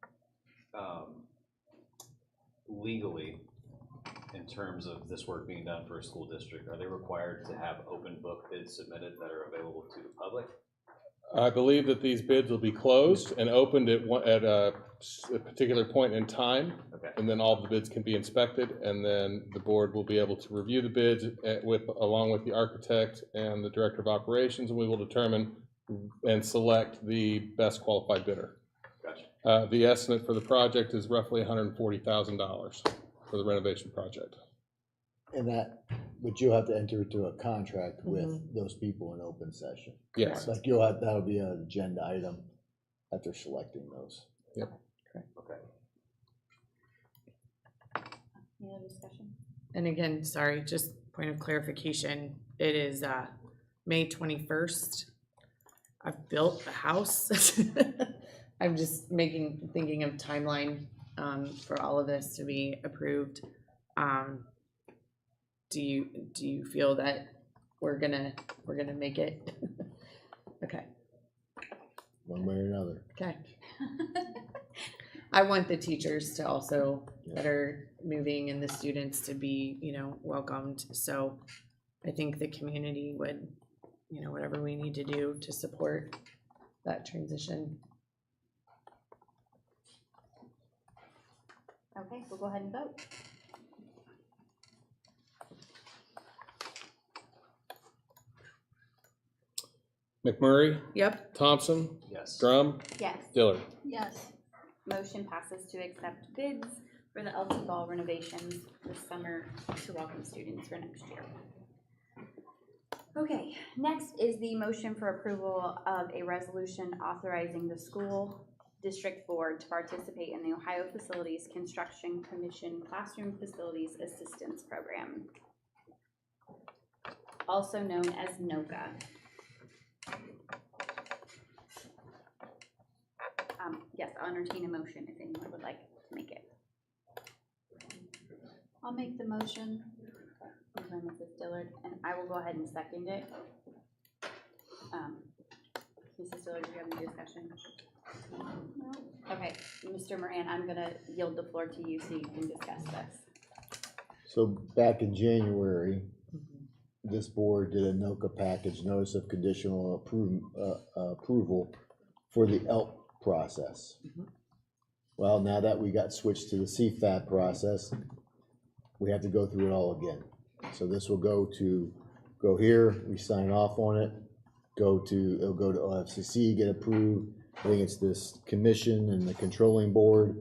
legally, in terms of this work being done for a school district, are they required to have open book bids submitted that are available to the public? I believe that these bids will be closed and opened at a particular point in time. Okay. And then all the bids can be inspected, and then the board will be able to review the bids along with the architect and the director of operations, and we will determine and select the best qualified bidder. Gotcha. The estimate for the project is roughly $140,000 for the renovation project. And but you'll have to enter into a contract with those people in open session. Yes. Like that'll be an agenda item after selecting those. Yep. Okay. Any other discussion? And again, sorry, just point of clarification. It is May 21st. I've built the house. I'm just thinking of timeline for all of this to be approved. Do you feel that we're gonna make it? Okay. One way or another. Okay. I want the teachers to also that are moving and the students to be, welcomed. So I think the community would, whatever we need to do to support that transition. Okay, we'll go ahead and vote. McMurray. Yep. Thompson. Yes. Drum. Yes. Dillard. Yes. Motion passes to accept bids for the LT Ball renovations this summer to welcome students for next year. Okay, next is the motion for approval of a resolution authorizing the school district board to participate in the Ohio Facilities Construction Commission Classroom Facilities Assistance Program, also known as NOCA. Yes, I'll entertain a motion if anyone would like to make it. I'll make the motion. Moved by Mrs. Dillard, and I will go ahead and second it. Mrs. Dillard, do you have any discussion? No. Okay, Mr. Moran, I'm gonna yield the floor to you so you can discuss this. So back in January, this board did a NOCA package, notice of conditional approval for the ELP process. Well, now that we got switched to the CFAP process, we have to go through it all again. So this will go here, we sign off on it, it'll go to OFCC, get approved. I think it's this commission and the controlling board,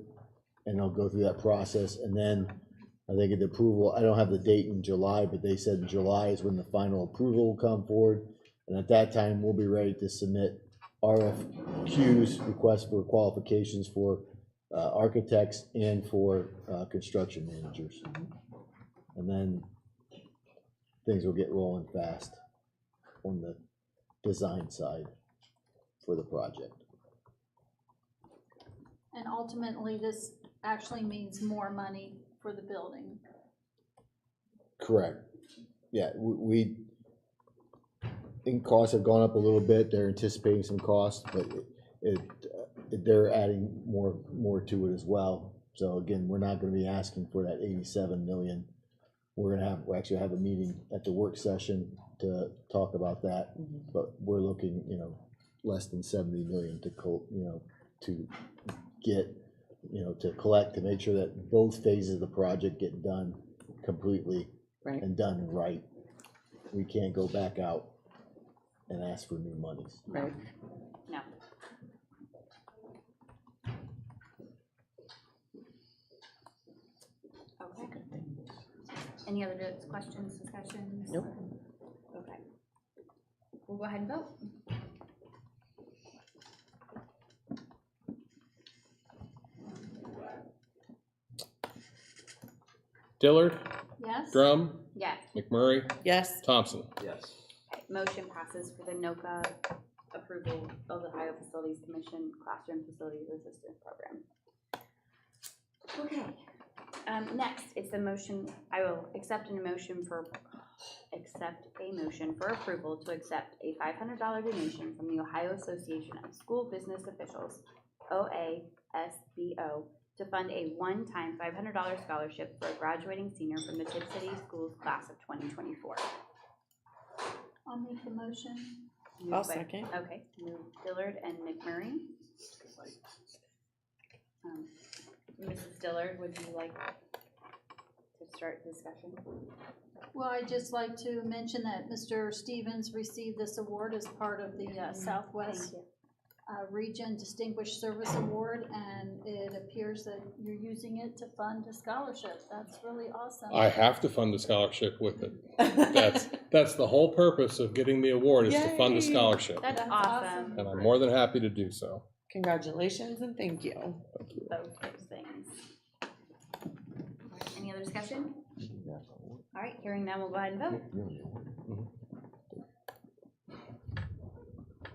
and I'll go through that process. And then I think the approval, I don't have the date in July, but they said in July is when the final approval will come forward. And at that time, we'll be ready to submit RFQs, requests for qualifications for architects and for construction managers. And then things will get rolling fast on the design side for the project. And ultimately, this actually means more money for the building. Correct. Yeah, we think costs have gone up a little bit. They're anticipating some costs, but they're adding more to it as well. So again, we're not going to be asking for that 87 million. We'll actually have a meeting at the work session to talk about that. But we're looking, less than 70 million to collect, to make sure that both phases of the project get done completely and done right. We can't go back out and ask for new monies. Right. No. Okay. Any other questions, discussions? Nope. Okay. We'll go ahead and vote. Dillard, Yes? Drum, Yes. McMurray, Yes. Thompson. Yes. Okay, motion passes for the NOCA approval of the Ohio Facilities Commission Classroom Facilities Assistance Program. Okay, next is the motion, I will accept a motion for approval to accept a $500 donation from the Ohio Association of School Business Officials, OASBO, to fund a one-time $500 scholarship for a graduating senior from the Tipp City Schools class of 2024. I'll make the motion. I'll second. Okay, Dillard and McMurray. Mrs. Dillard, would you like to start the discussion? Well, I'd just like to mention that Mr. Stevens received this award as part of the Southwest Region Distinguished Service Award, and it appears that you're using it to fund a scholarship. That's really awesome. I have to fund the scholarship with it. That's the whole purpose of getting the award, is to fund the scholarship. That's awesome. And I'm more than happy to do so. Congratulations and thank you. Both those things. Any other discussion? All right, hearing none, we'll go ahead and vote.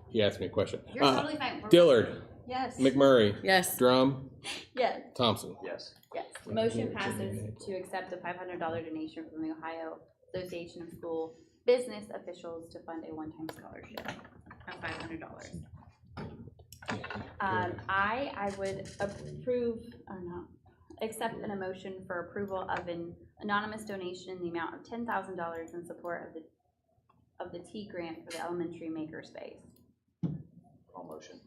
He asked me a question. You're totally fine. Dillard, Yes. McMurray, Yes. Drum, Yes. Thompson. Yes. Yes, motion passes to accept a $500 donation from the Ohio Association of School Business Officials to fund a one-time scholarship of $500. I would accept an emotion for approval of an anonymous donation in the amount of $10,000 in support of the T grant for the elementary makerspace. All motion.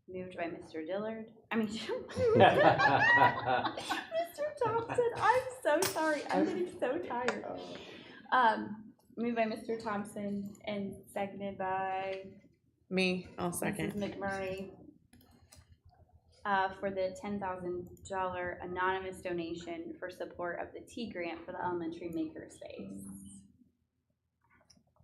Moved by Mr. Dillard. Mr. Thompson. I'm so sorry. I'm getting so tired. Moved by Mr. Thompson and seconded by Me, I'll second. Mrs. McMurray. For the $10,000 anonymous donation for support of the T grant for the elementary makerspace.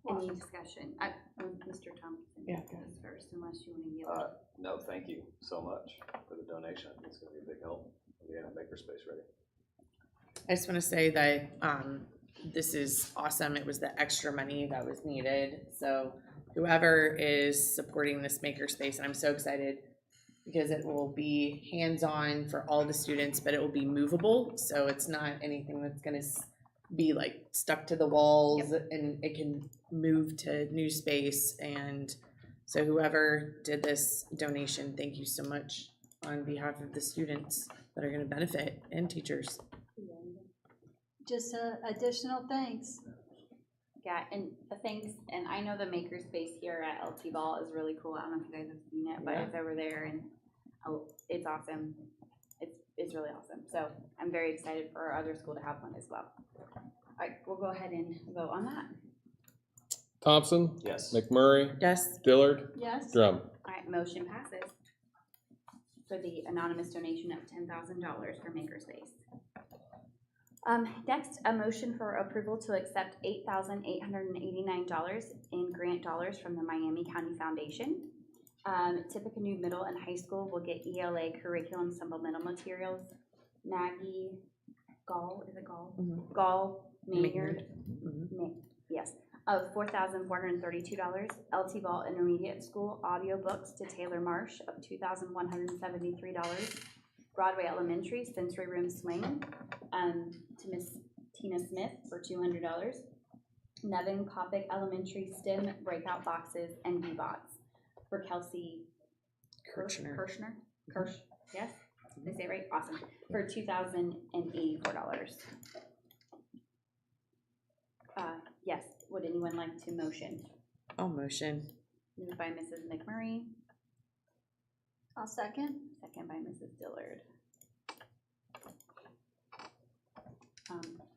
Any discussion? Mr. Thompson, Yeah, goes first, unless you want to yield. No, thank you so much for the donation. I think it's gonna be a big help. Yeah, makerspace ready. I just want to say that this is awesome. It was the extra money that was needed. So whoever is supporting this makerspace, and I'm so excited because it will be hands-on for all the students, but it will be movable, so it's not anything that's gonna be like stuck to the walls, and it can move to new space. And so whoever did this donation, thank you so much on behalf of the students that are gonna benefit, and teachers. Just additional thanks. Yeah, and the thanks, and I know the makerspace here at LT Ball is really cool. I don't know if you guys have seen it, but Yeah. it's over there, and it's awesome. It's really awesome. So I'm very excited for our other school to have one as well. All right, we'll go ahead and vote on that. Thompson? Yes. McMurray? Yes. Dillard? Yes. Drum? All right, motion passes for the anonymous donation of $10,000 for makerspace. Next, a motion for approval to accept $8,889 in grant dollars from the Miami County Foundation. Tippecanoe Middle and High School will get ELA curriculum supplemental materials. Maggie Gall, is it Gall? Mhm. Gall Maynard, Mhm. yes, of $4,432. LT Ball Intermediate School audiobooks to Taylor Marsh of $2,173. Broadway Elementary Sensory Room Swing to Miss Tina Smith for $200. Nevin Kopic Elementary STEM breakout boxes and B-bots for Kelsey Kirshner, yes, did I say it right? Awesome, for $2,084. Yes, would anyone like to motion? I'll motion. Moved by Mrs. McMurray, I'll second. second by Mrs. Dillard.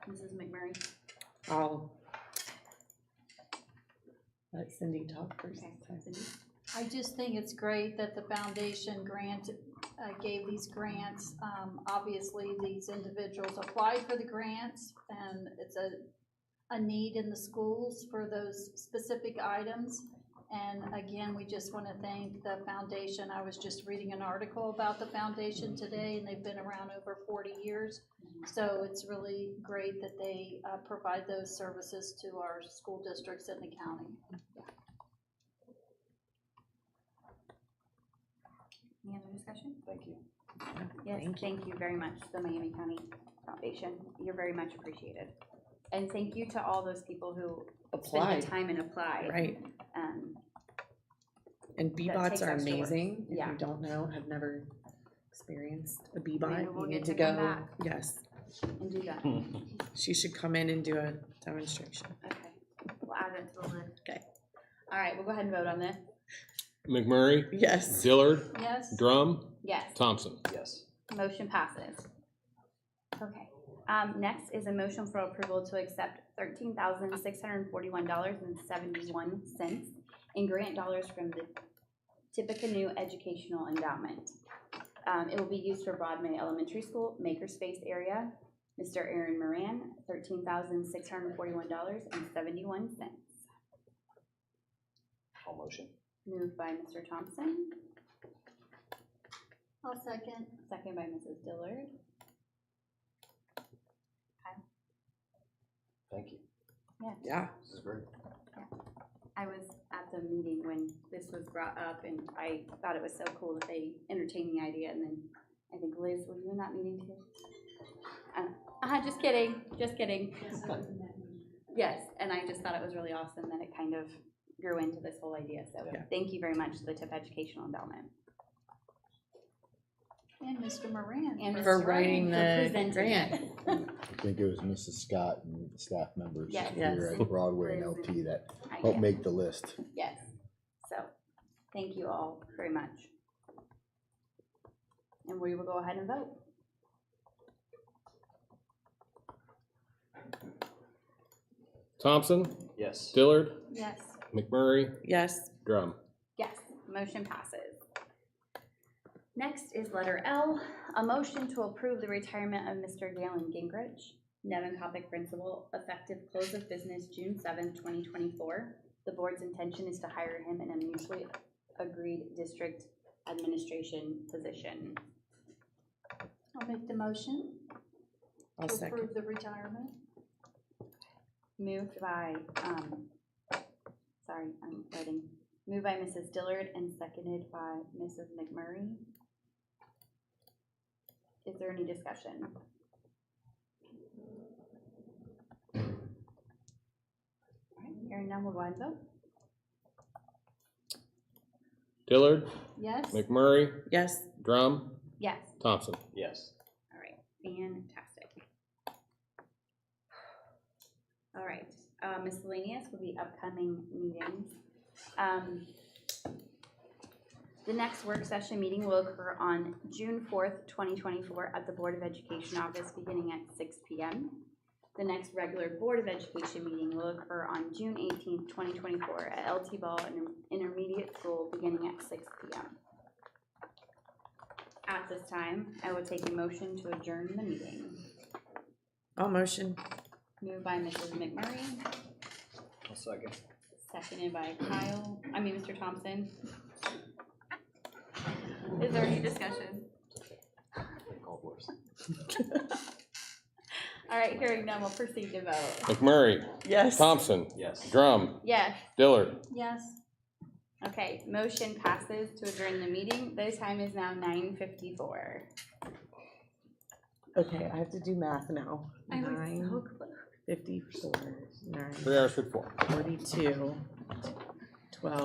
Mrs. McMurray? I'll let Cindy talk first. Okay, Cindy. I just think it's great that the foundation gave these grants. Obviously, these individuals applied for the grants, and it's a need in the schools for those specific items. And again, we just want to thank the foundation. I was just reading an article about the foundation today, and they've been around over 40 years. So it's really great that they provide those services to our school districts in the county. Any other discussion? Thank you. Yes, thank you very much, the Miami County Foundation. You're very much appreciated. And thank you to all those people who spend Applied. the time and apply. Right. And That B-bots takes are extra work. amazing. If Yeah. you don't know, have never experienced a B-bot, Maybe we'll you get need to to come go. back. Yes. And do that. She should come in and do a demonstration. Okay, we'll add it to the list. Okay. All right, we'll go ahead and vote on this. McMurray? Yes. Dillard? Yes. Drum? Yes. Thompson? Yes. Motion passes. Okay, next is a motion for approval to accept $13,641.71 in grant dollars from the Tippecanoe Educational Endowment. It will be used for Broadway Elementary School Makerspace area. Mr. Aaron Moran, $13,641.71. I'll motion. Moved by Mr. Thompson, I'll second. second by Mrs. Dillard. Thank you. Yeah. Yeah. This is great. I was at the meeting when this was brought up, and I thought it was so cool that they entertained the idea, and then I think, Liz, were you in that meeting too? Just kidding, just kidding. Yes, and I just thought it was really awesome that it kind of grew into this whole idea, so thank you very much to the Tipp Educational Endowment. And Mr. Moran. And For Mr. writing Ryan the for presenting grant. it. I think it was Mrs. Scott and staff members Yes. here at Broadway and LT that I helped guess. make the list. Yes, so, thank you all very much. And we will go ahead and vote. Thompson? Yes. Dillard? Yes. McMurray? Yes. Drum? Yes, motion passes. Next is letter L, a motion to approve the retirement of Mr. Galen Gingrich, Nevin Kopic Principal, effective close of business June 7th, 2024. The board's intention is to hire him in a mutually agreed district administration position. I'll make the motion I'll to second. approve the retirement. Moved by, sorry, I'm writing. Moved by Mrs. Dillard and seconded by Mrs. McMurray. Is there any discussion? All right, hearing none, we'll go ahead and vote. Dillard, Yes? McMurray, Yes. Drum, Yes. Thompson. Yes. All right, fantastic. All right, miscellaneous will be upcoming meetings. The next work session meeting will occur on June 4th, 2024 at the Board of Education office beginning at 6 p.m. The next regular Board of Education meeting will occur on June 18th, 2024 at LT Ball Intermediate School beginning at 6 p.m. At this time, I will take a motion to adjourn the meeting. All motion. Moved by Mrs. McMurray, I'll second. seconded by Mr. Thompson. Is there any discussion? All right, hearing none, we'll proceed to vote. McMurray, Yes. Thompson, Yes. Drum, Yes. Dillard. Yes. Okay, motion passes to adjourn the meeting. The time is now 9:54. Okay, I have to do math now. I was so close. 9:54, 3 hours, 54. 9:42, 12.